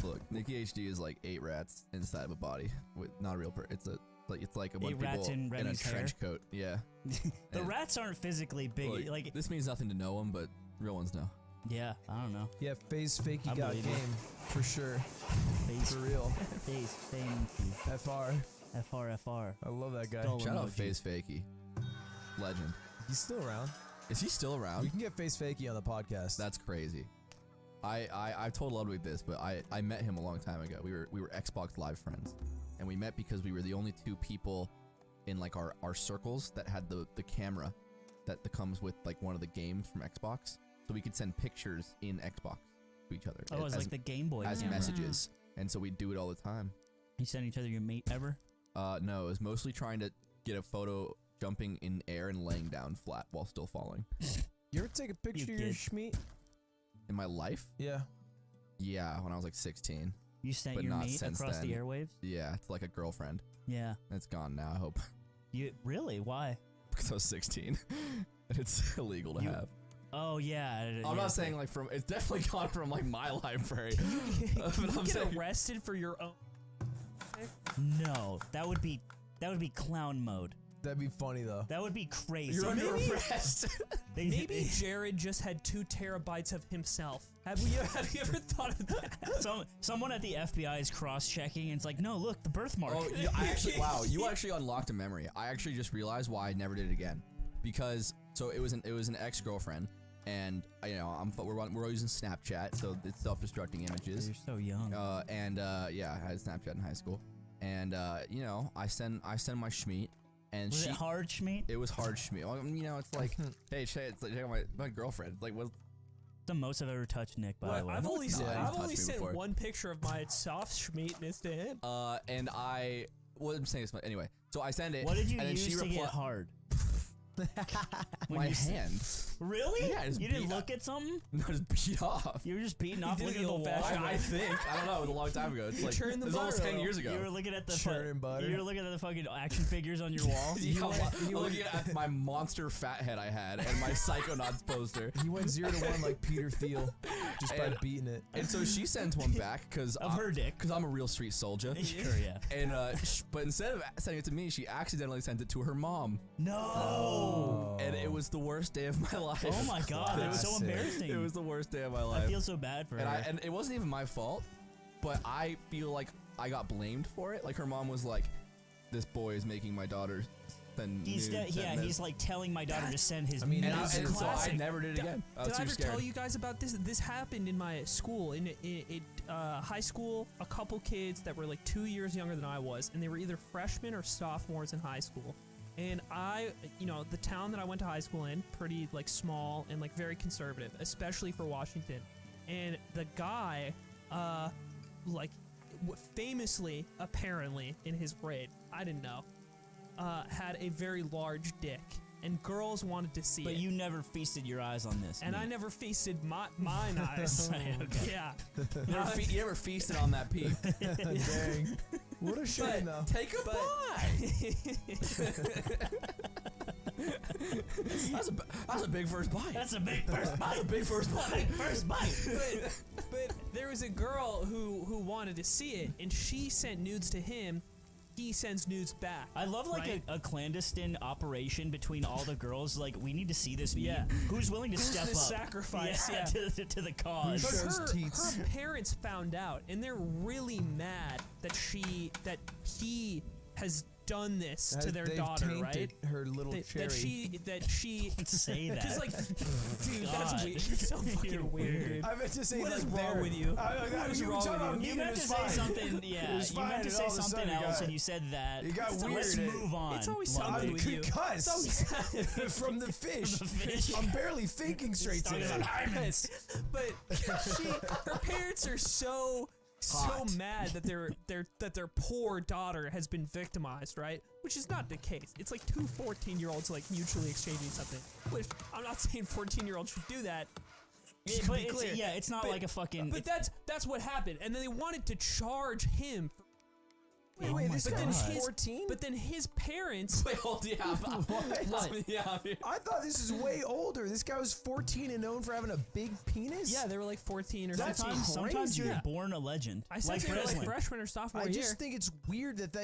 Look, Nikki HD is like 8 rats inside of a body with not a real person. It's like a bunch 8 of rats people in a Remy's hair? trench coat. Yeah. The And, rats aren't physically big. Like, this means nothing to know them, but real ones know. yeah, I don't know. Yeah, FaZe Fakey I got believe it. game. For sure. Face, For real. face, fame, FR. FR. I love that guy. Skull Shout out emoji. FaZe Fakey. Legend. He's still around. Is he still We around? can get FaZe Fakey on the podcast. That's crazy. I've told Ludwig this, but I met him a long time ago. We were Xbox Live friends, and we met because we were the only two people in like our circles that had the camera that comes with like one of the games from Xbox, so we could send pictures in Xbox to each other. Oh, it was like the Game Boy as camera. messages, and so we'd do it all the time. You send each other your mate ever? No, it was mostly trying to get a photo jumping in air and laying down flat while still falling. You ever take a picture of your schmeat? In my life? Yeah. Yeah, when I was like 16. You sent But your not mate since across then. the airwaves? Yeah, it's like a girlfriend. Yeah. It's gone now, I hope. You really? Why? Because I was 16. And it's illegal to have. Oh yeah. I'm not saying like from. It's definitely gone from like my library. But You I'm get saying, arrested for your own. No, that would be clown mode. That'd be funny though. That would be crazy. you're under arrest. Maybe Jared just had 2 terabytes of himself. Have you ever thought of that? Someone at the FBI is cross-checking, and it's like, no, look, the birthmark. Oh, I actually. Wow, you actually unlocked a memory. I actually just realized why I never did it again, because so it was an ex-girlfriend, and you know we're all using Snapchat, so it's self-destructing images. You're so young. Yeah, I had Snapchat in high school, and you know I send my schmeat. And Was it hard, Schmeat? It was hard schmeat. Well, you know, it's like, hey, Shay, it's like my girlfriend. Like, what's the most I've ever touched Nick, by the way. I've only touched me sent before. one picture of my soft schmeat, and it's to him. And I'm saying this, anyway. So I send it. What did you and then use to get hard? My hand. Really? Yeah, you didn't look at something? No, just beat off. You were just beating off, did looking the at the wall. old-fashioned I think. I don't know. It was a long time ago. It's like churn the it was almost butter 10 oil. years ago. You were looking at the Churning butter. You were looking at the fucking action figures on your wall. I'm looking at my monster fat head I had and my Psychonauts poster. He went 0 to 1 like Peter Thiel, just by And- beating it. And so she sends one back because Of her dick. Because I'm a real street soldier. Sure, yeah. And but instead of sending it to me, she accidentally sent it to her mom. No. And it was the worst day of my life. Oh my god, it was so Classic. embarrassing. It was the worst day of my life. I feel so bad for her. and it wasn't even my fault, but I feel like I got blamed for it. Like her mom was like, "This boy is making my daughter send He's nudes." he's like telling my daughter to send his. mean, and, nudes. and so I classic. never did it again. I was Did I too ever scared. tell you guys about this? This happened in my school. In high school, a couple kids that were like 2 years younger than I was, and they were either freshmen or sophomores in high school. And the town that I went to high school in, pretty like small and like very conservative, especially for Washington. And the guy, famously, apparently in his grade, I didn't know, had a very large dick. And girls wanted to see But it. you never feasted your eyes on this. And I never feasted mine eyes. Okay. Yeah. You ever feasted on that peep? Dang. What a shame though. Take a bite. That's a big first bite. That's a big first bite. That's a big first bite. Big first bite. But there was a girl who wanted to see it, and she sent nudes to him. He sends nudes back. I love like right? a clandestine operation between all the girls. Like, we need to see this meme. Yeah. Who's willing to step the up? sacrifice, yeah. To the cause. Who But shows teats? her parents found out, and they're really mad that he has done this to their They've daughter, tainted right? her little cherry. That she Say that. Because like, dude, God. that's weird. You're so fucking You're weird, weird. dude. I meant to say What like is wrong there. with you? What is wrong with You meant to say something, yeah. was You fine, meant to and say all of a something sudden you else, got- and you said that. it got So let's weird. move on. It's always London. something with you. Concussed from the fish. The fish. I'm barely thinking straight Talking today. about diamonds. But her parents are so mad that their poor daughter has been victimized, right? Which is not the case. It's like 2 14-year-olds like mutually exchanging something. Which I'm not saying 14-year-olds should do that. Just to But be it's, clear. yeah, it's not like a fucking. But that's what happened, and then they wanted to charge him. Wait, this But guy then was his 14? But then his parents. Wait, hold yeah. What? Yeah. I thought this is way older. This guy was 14 and known for having a big penis? Yeah, they were like 14 or That's 15. Sometimes crazy. you're born a legend. I said like they were like wrestling. freshman or sophomore I year. just think it's weird that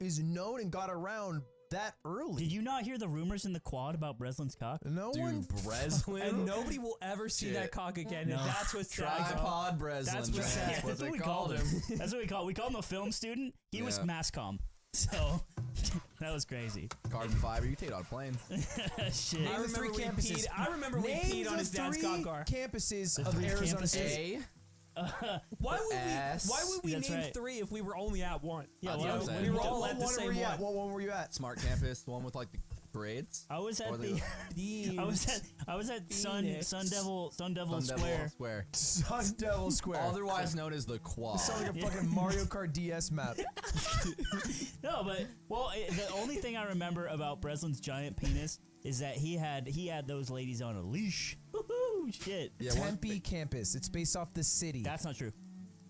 is known and got around that early. Did you not hear the rumors in the quad about Breslin's cock? No one. Breslin. and nobody will ever see Shit. that cock again. No. And that's what's sad. Tripod Breslin. That's what- Yeah, That's what they we called him. That's what we called. We called him a film student. He was Yeah. mass comm. So that was crazy. Carbon fiber. You take it on a plane. Shit. Name I the three remember we campuses. peed. I remember we Name peed on the his dad's three cock car. campuses The of three Arizona campuses? State. Why would S. we That's name right. 3 if we were only at 1? Yeah, That's well, what I'm saying. we were all What at the one were same you at? one. What one were you at? Smart campus, the one with like the grades. I was Or at the- the. I was at Phoenix. Sun Devil Sun Devil Square. Sun Devil Square. Otherwise known as the Quad. Sounds like a fucking Mario Kart DS map. No, but the only thing I remember about Breslin's giant penis is that he had those ladies on a leash. Woohoo! Shit. Yeah, one- Tempe campus. It's based off the city. That's not true.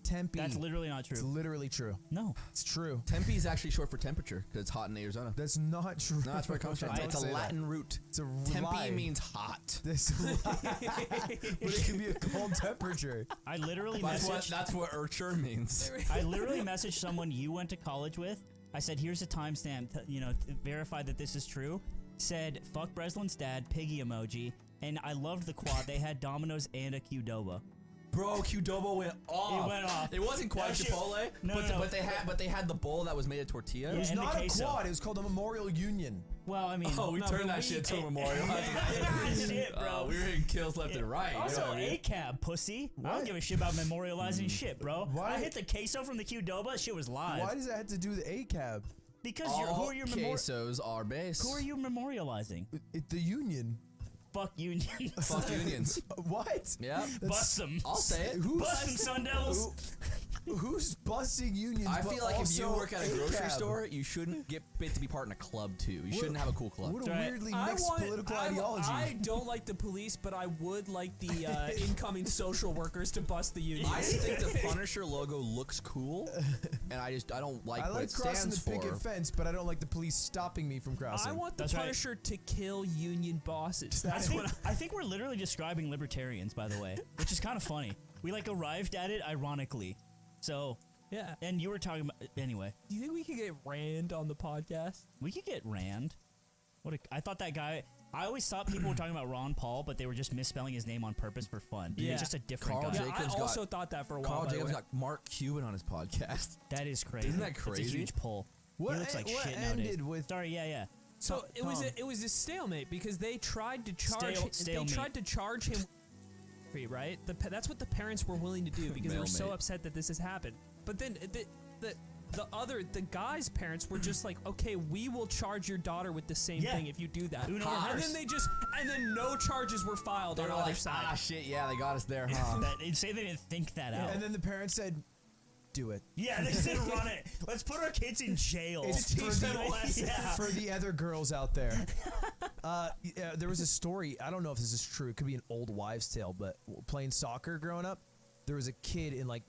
Tempe. That's literally not It's true. literally true. No. It's true. Tempe is actually short for temperature because it's hot in Arizona. That's not true. No, that's where it comes from. Don't It's a say that. Latin root. It's a Tempe lie. means hot. This but it could be a cold temperature. I literally That's messaged. what Urcher means. I literally messaged someone you went to college with. I said, "Here's a timestamp. To verify that this is true." Said, "Fuck Breslin's dad." Piggy emoji. And I loved the quad. They had Domino's and a Qdoba. Bro, Qdoba went off. It went off. It wasn't quite That shit- Chipotle, No, but, no, no. but they had the bowl that was made of tortilla. Yeah. It was and the not a queso. quad. It was called a Memorial Union. Well, I mean, Oh, we No, turned but that we- shit to a memorial. shit, bro. We were hitting kills left and right. Also, you know what I mean? ACAB, pussy. I What? don't give a shit about memorializing shit, bro. Why? I hit the queso from the Qdoba. Shit was live. Why does that have to do with ACAB? Because who All are you quesos are base. who are you memorializing? The Union. Fuck unions. Fuck unions. What? Yeah. Bust them. I'll say it. Bust them, Sun Devils. Who's busting unions? I but feel like if you also work at a grocery ACAB? store, you shouldn't get fit to be part in a club too. You shouldn't have a cool club. What a That's right. weirdly mixed political ideology. I don't like the police, but I would like the incoming social workers to bust the union. I just think the Punisher logo looks cool, and I don't like I what like it crossing stands the picket for. fence, but I don't like the police stopping me from crossing. I want the That's right. Punisher to kill union bosses. I That's think, what I think we're literally describing libertarians, by the way, which is kind of funny. We like arrived at it ironically. So, yeah. and you were talking about anyway. Do you think we could get Rand on the podcast? We could get Rand. I thought that guy. I always thought people were talking about Ron Paul, but they were just misspelling his name on purpose for fun. Yeah. He's just a different Carl guy. Yeah, Jacobs I also got- thought that for a while. Carl by the Jacobs way. got Mark Cuban on his podcast. That is crazy. Isn't that It's crazy? a huge pull. What- he looks like what shit ended nowadays. with- Sorry, yeah. So Tom- it was Tom. a stalemate because they tried to charge Stalemate. they tried to charge him right. That's what the parents were willing to do because they were so Mailmate. upset that this has happened. But then the guy's parents were just like, okay, we will charge your daughter with the same Yeah. thing if you do that. Uno And reverse. then no charges were filed They on were either like, side. ah, shit, yeah, they got us there, huh? Say they didn't think that out. And then the parents said, "Do it." Yeah, they said run it. Let's put our kids in jail. It's for them a lesson. for the other girls out there. Yeah, there was a story. I don't know if this is true. It could be an old wives' tale. But playing soccer growing up, there was a kid in like.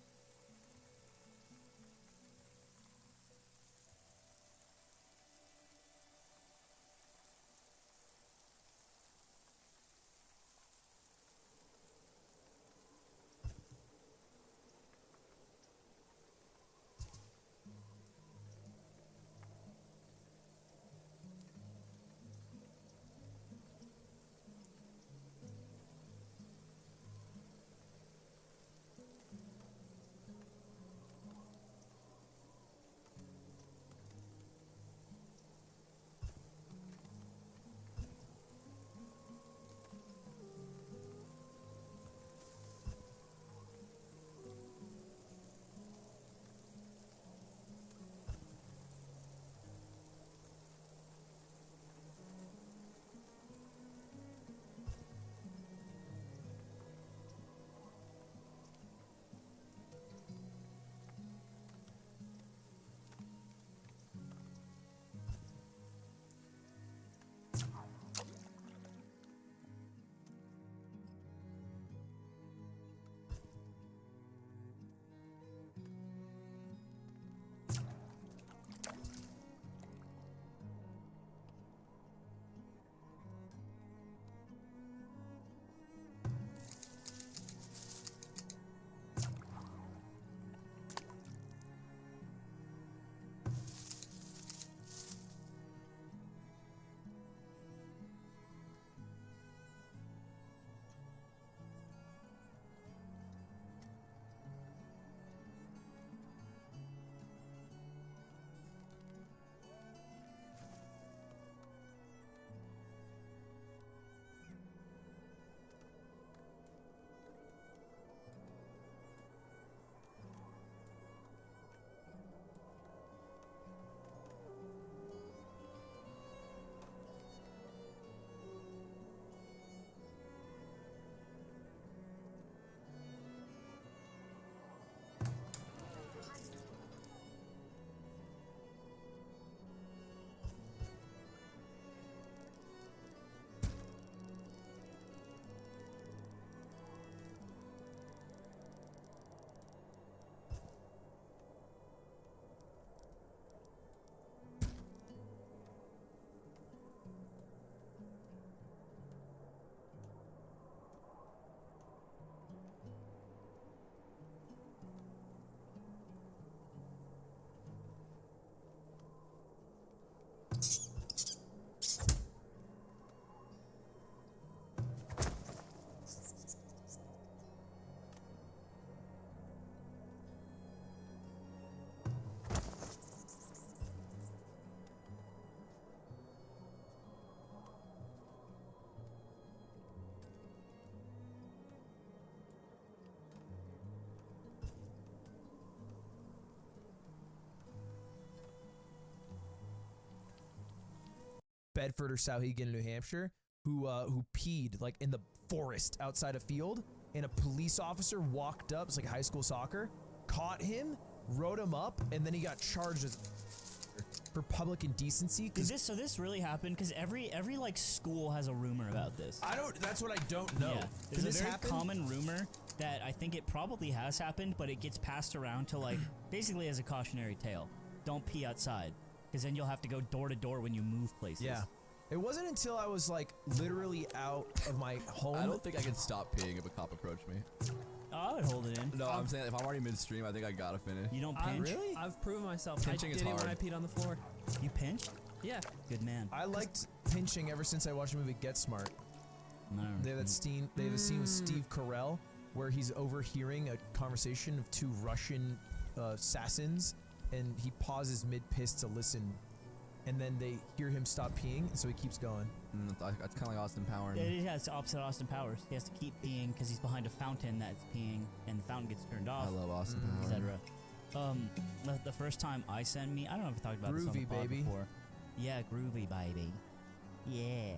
Bedford or Sauhegan, New Hampshire, who peed like in the forest outside a field, and a police officer walked up. It's like high school soccer, caught him, wrote him up, and then he got charged as for public indecency. So this really happened? Because every like school has a rumor about this. I don't. That's what I don't know. Yeah, Did there's this a very happen? common rumor that I think it probably has happened, but it gets passed around to like basically as a cautionary tale. Don't pee outside, because then you'll have to go door to door when you move places. Yeah. It wasn't until I was like literally out of my home. I don't think I could stop peeing if a cop approached me. Oh, I would hold it in. No, I'm saying if I'm already midstream, I think I gotta finish. You don't I pinch? really? I've proven myself. Pinching I is did it when hard. I peed on the floor. You pinched? Yeah. Good man. I liked pinching ever since I watched the movie Get Smart. No. They have that scene. They have a scene with Steve Carell where he's overhearing a conversation of two Russian assassins, and he pauses mid piss to listen, and then they hear him stop peeing, and so he keeps going. That's kind of like Austin Powers. Yeah, it's opposite Austin Powers. He has to keep peeing because he's behind a fountain that's peeing, and the fountain gets turned off, I love Austin Powers. etc. The first time I sent me, I don't know if I talked about this on the Groovy, pod baby. before. Yeah, groovy, baby. Yeah.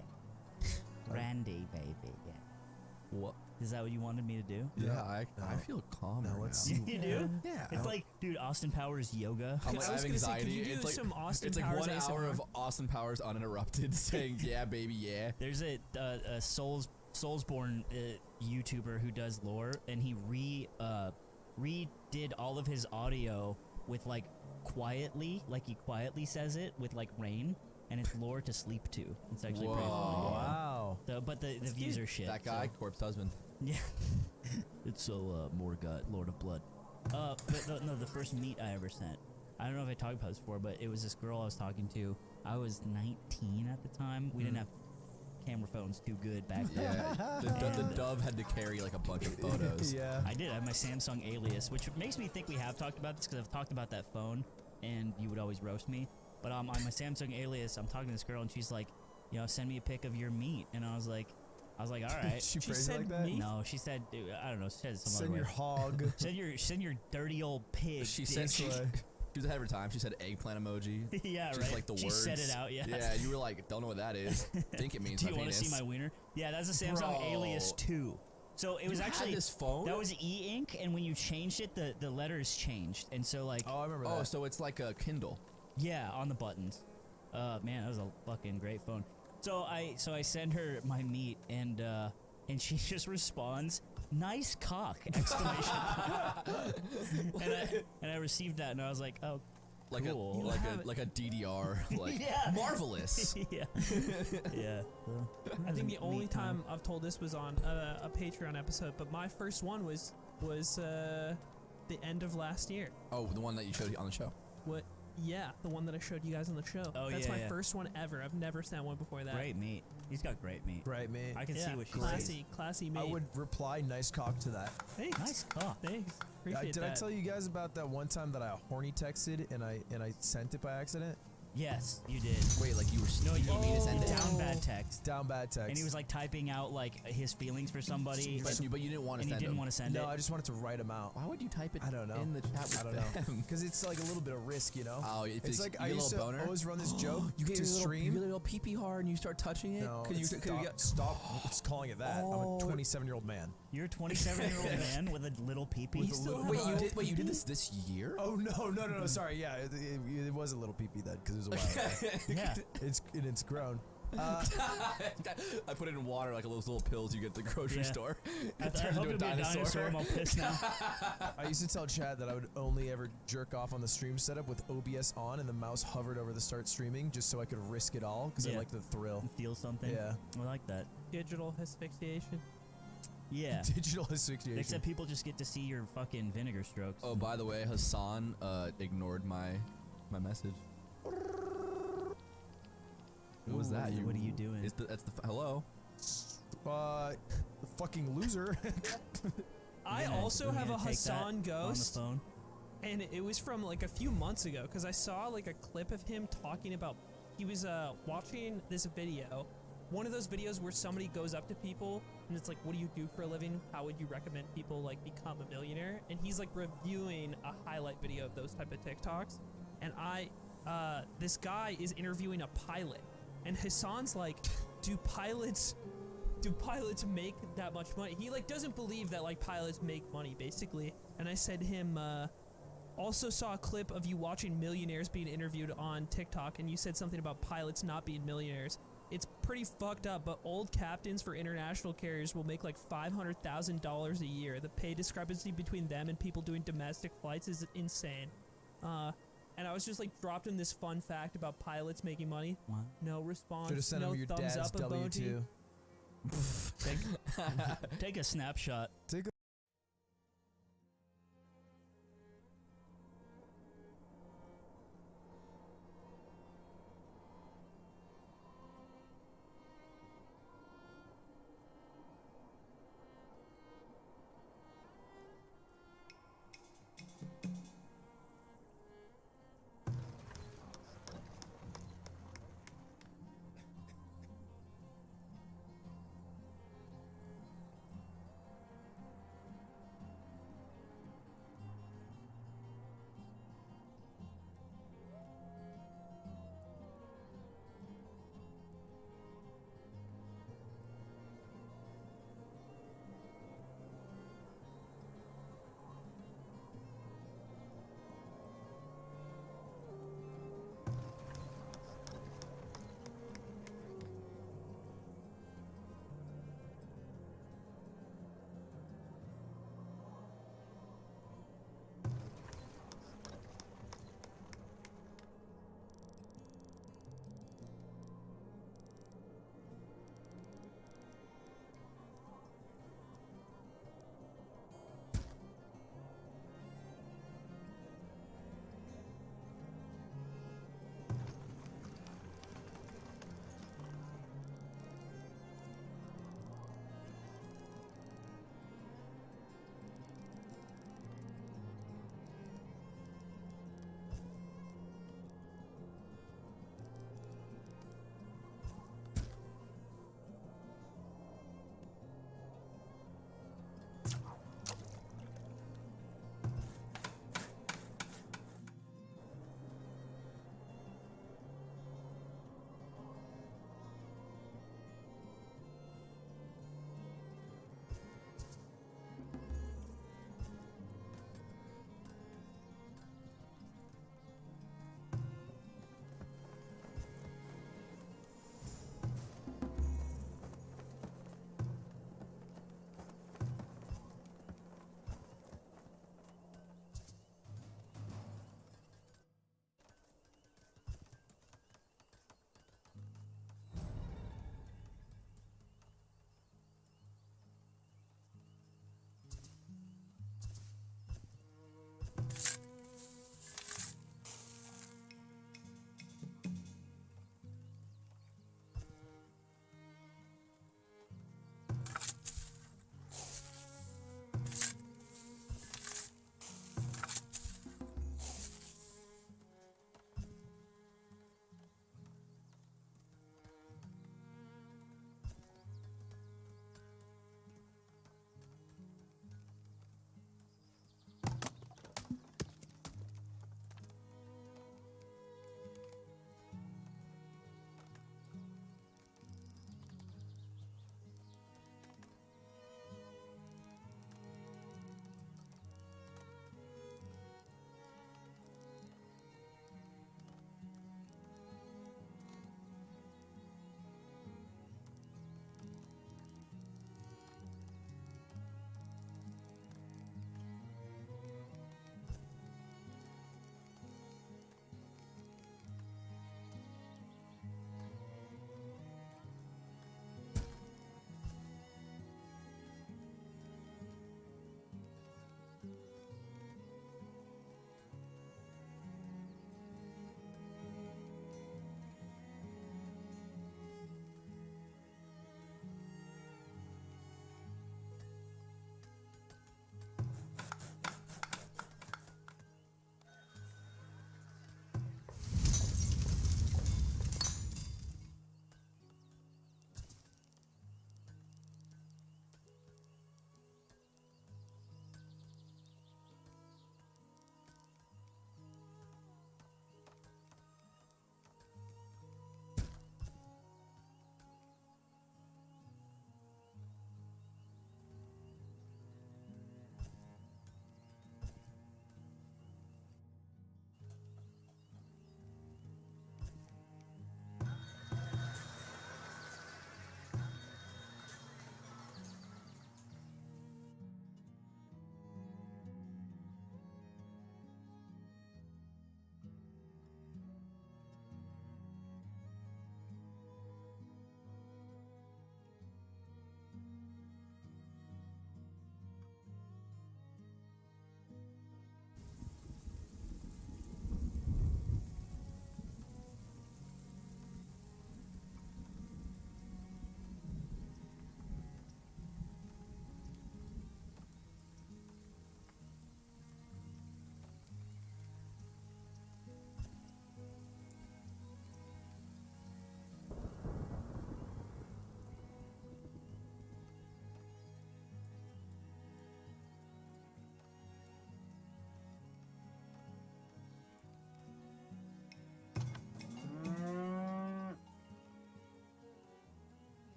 Randy, baby. Yeah. What? Is that what you wanted me to do? Yeah, I No. feel calm No, right let's now. see. You do? Yeah. It's like, dude, Austin Powers yoga. I'm like, I I was have gonna say, could anxiety. you do It's like some Austin it's like Powers 1 hour ASMR? of Austin Powers uninterrupted saying, "Yeah, baby, yeah." There's a Soulsborne YouTuber who does lore, and he redid all of his audio with like quietly, like he quietly says it with like rain, and it's lore to sleep to. It's actually pretty funny. Whoa. Wow. So, but the views are shit. That guy, so- corpse husband. Yeah. It's so Morgoth, Lord of Blood. But the first meet I ever sent. I don't know if I talked about this before, but it was this girl I was talking to. I was 19 at the time. We didn't have camera phones too good back then. Yeah, the dove had to carry like a bunch of photos. Yeah. I did. I have my Samsung Alias, which makes me think we have talked about this because I've talked about that phone, and you would always roast me. But on my Samsung Alias, I'm talking to this girl, and she's like, you know, send me a pic of your meat, and I was like, all right. She phrased it said like that? meat? No, she said, I don't know. She said it some Send other your way. hog. Send your dirty old pig. She dick. said she was ahead of her time. She said eggplant emoji. Yeah, Just right. like the she words. said it out. Yeah. Yeah, you were like, don't know what that is. Think it means Do you my want to penis. see my wiener? Yeah, that's a Samsung Bro. Alias 2. So it was You had actually this phone? that was e-ink, and when you changed it, the letters changed, and so like Oh, I remember Oh, that. so it's like a Kindle. yeah, on the buttons. Man, that was a fucking great phone. So I send her my meat, and she just responds, "Nice cock!" exclamation point. and I received that, and I was like, oh, Like cool. like a DDR. Like Yeah. marvelous. yeah, yeah. So, I think the only meat time I've told this was on a Patreon episode, but my first one was the end of last year. Oh, the one that you showed on the show. What? Yeah, the one that I showed you guys on the show. Oh, That's yeah, my yeah. first one ever. I've never sent one before that. Great meat. He's got great meat. Right, man. I can Yeah, see what she classy, classy I mate. would reply nice cock to that. Thanks. Nice cock. Thanks. Appreciate Did that. I tell you guys about that one time that I horny texted and I sent it by accident? Yes, you did. Wait, like you were. No, you mean to send it? down bad text. Down bad text. And he was like typing out like his feelings for somebody, But you didn't want to and he send didn't them. want to send no, it. I just wanted to write them out. Why would you type it? I don't know. In the chat with I don't know. them? Because it's like a little bit of risk, you know? Oh, if it's like you I get a used to little boner? always run this joke You get to a little, stream. you get a little pee-pee hard and you start touching it. No, 'Cause stop it's calling it that. I'm a 27-year-old man. You're a 27-year-old man with a little peepee. With a little- Wait, you did this year? Oh no! Sorry, yeah, it was a little peepee then because it was a while ago. Yeah. It's grown. I put it in water like those little pills you get at the grocery Yeah. store. I It turns hope into a it'll be a dinosaur. I'm all pissed now. I used to tell Chad that I would only ever jerk off on the stream setup with OBS on and the mouse hovered over the start streaming just so I could risk it all because I Yeah. like the thrill. Feel something. Yeah. I like that. Digital asphyxiation. Yeah. Digital asphyxiation. Except people just get to see your fucking vinegar strokes. Oh, by the way, Hassan ignored my message. Who was that? What are you doing? Hello. Fucking loser. I You're gonna- also you're have a gonna take that Hassan ghost. on the phone. And it was from like a few months ago because I saw like a clip of him talking about he was watching this video, one of those videos where somebody goes up to people and it's like, what do you do for a living? How would you recommend people like become a millionaire? And he's like reviewing a highlight video of those type of TikToks. And this guy is interviewing a pilot, and Hassan's like, do pilots make that much money? He like doesn't believe that like pilots make money basically. And I said to him, also saw a clip of you watching millionaires being interviewed on TikTok, and you said something about pilots not being millionaires. It's pretty fucked up, but old captains for international carriers will make like $500,000 a year. The pay discrepancy between them and people doing domestic flights is insane. And I was just like dropped in this fun fact about pilots making money. What? No response. Should have sent no him your thumbs dad's up emoji. W2. Take a snapshot. Take a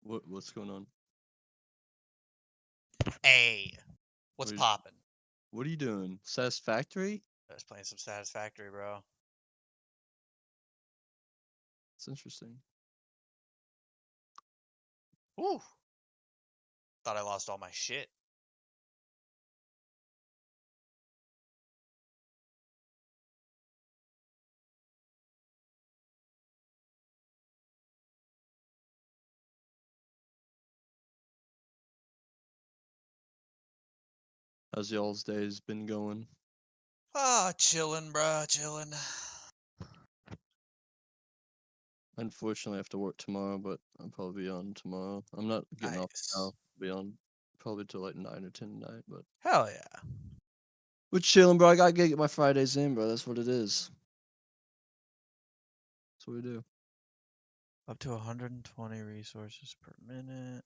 What's going on? Hey, what's What is- poppin'? What are you doing? Satisfactory? Just playing some Satisfactory, bro. It's interesting. Whew. Thought I lost all my shit. How's y'all's days been going? Ah, chillin', bro, chillin'. Unfortunately, I have to work tomorrow, but I'll probably be on tomorrow. I'm not getting off Nice. now. I'll be on probably till like 9 or 10 tonight, but Hell yeah. we're chilling, bro. I gotta get my Fridays in, bro. That's what it is. That's what we do. Up to 120 resources per minute.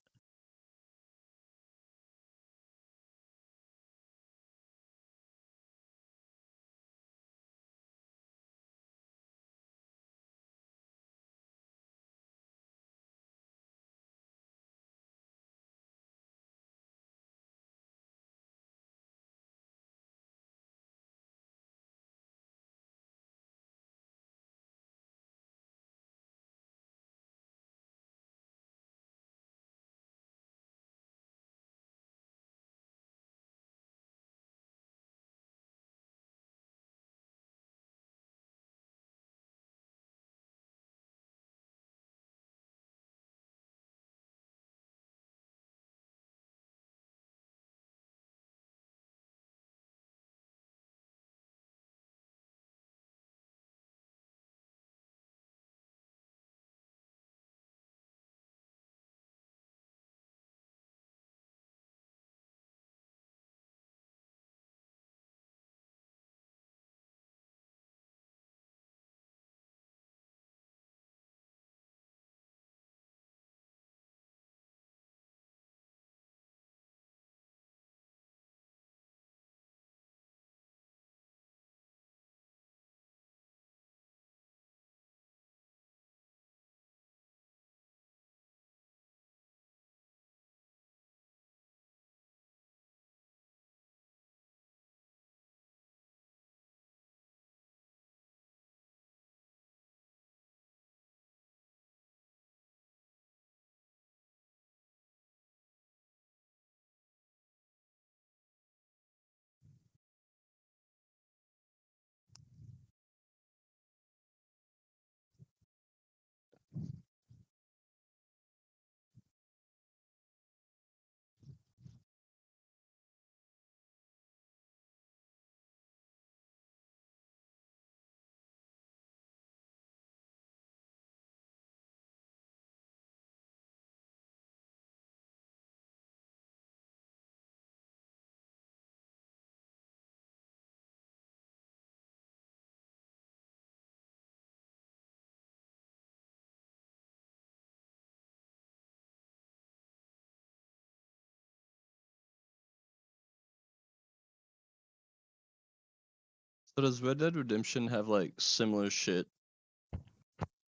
So does Red Dead Redemption have like similar shit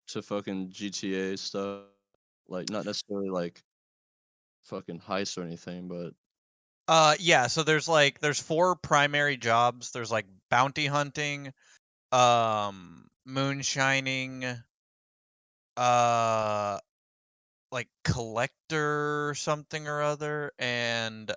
to fucking GTA stuff? Like not necessarily like fucking heist or anything, but Yeah, so there's 4 primary jobs. There's like bounty hunting, moonshining, uh like collector something or other, and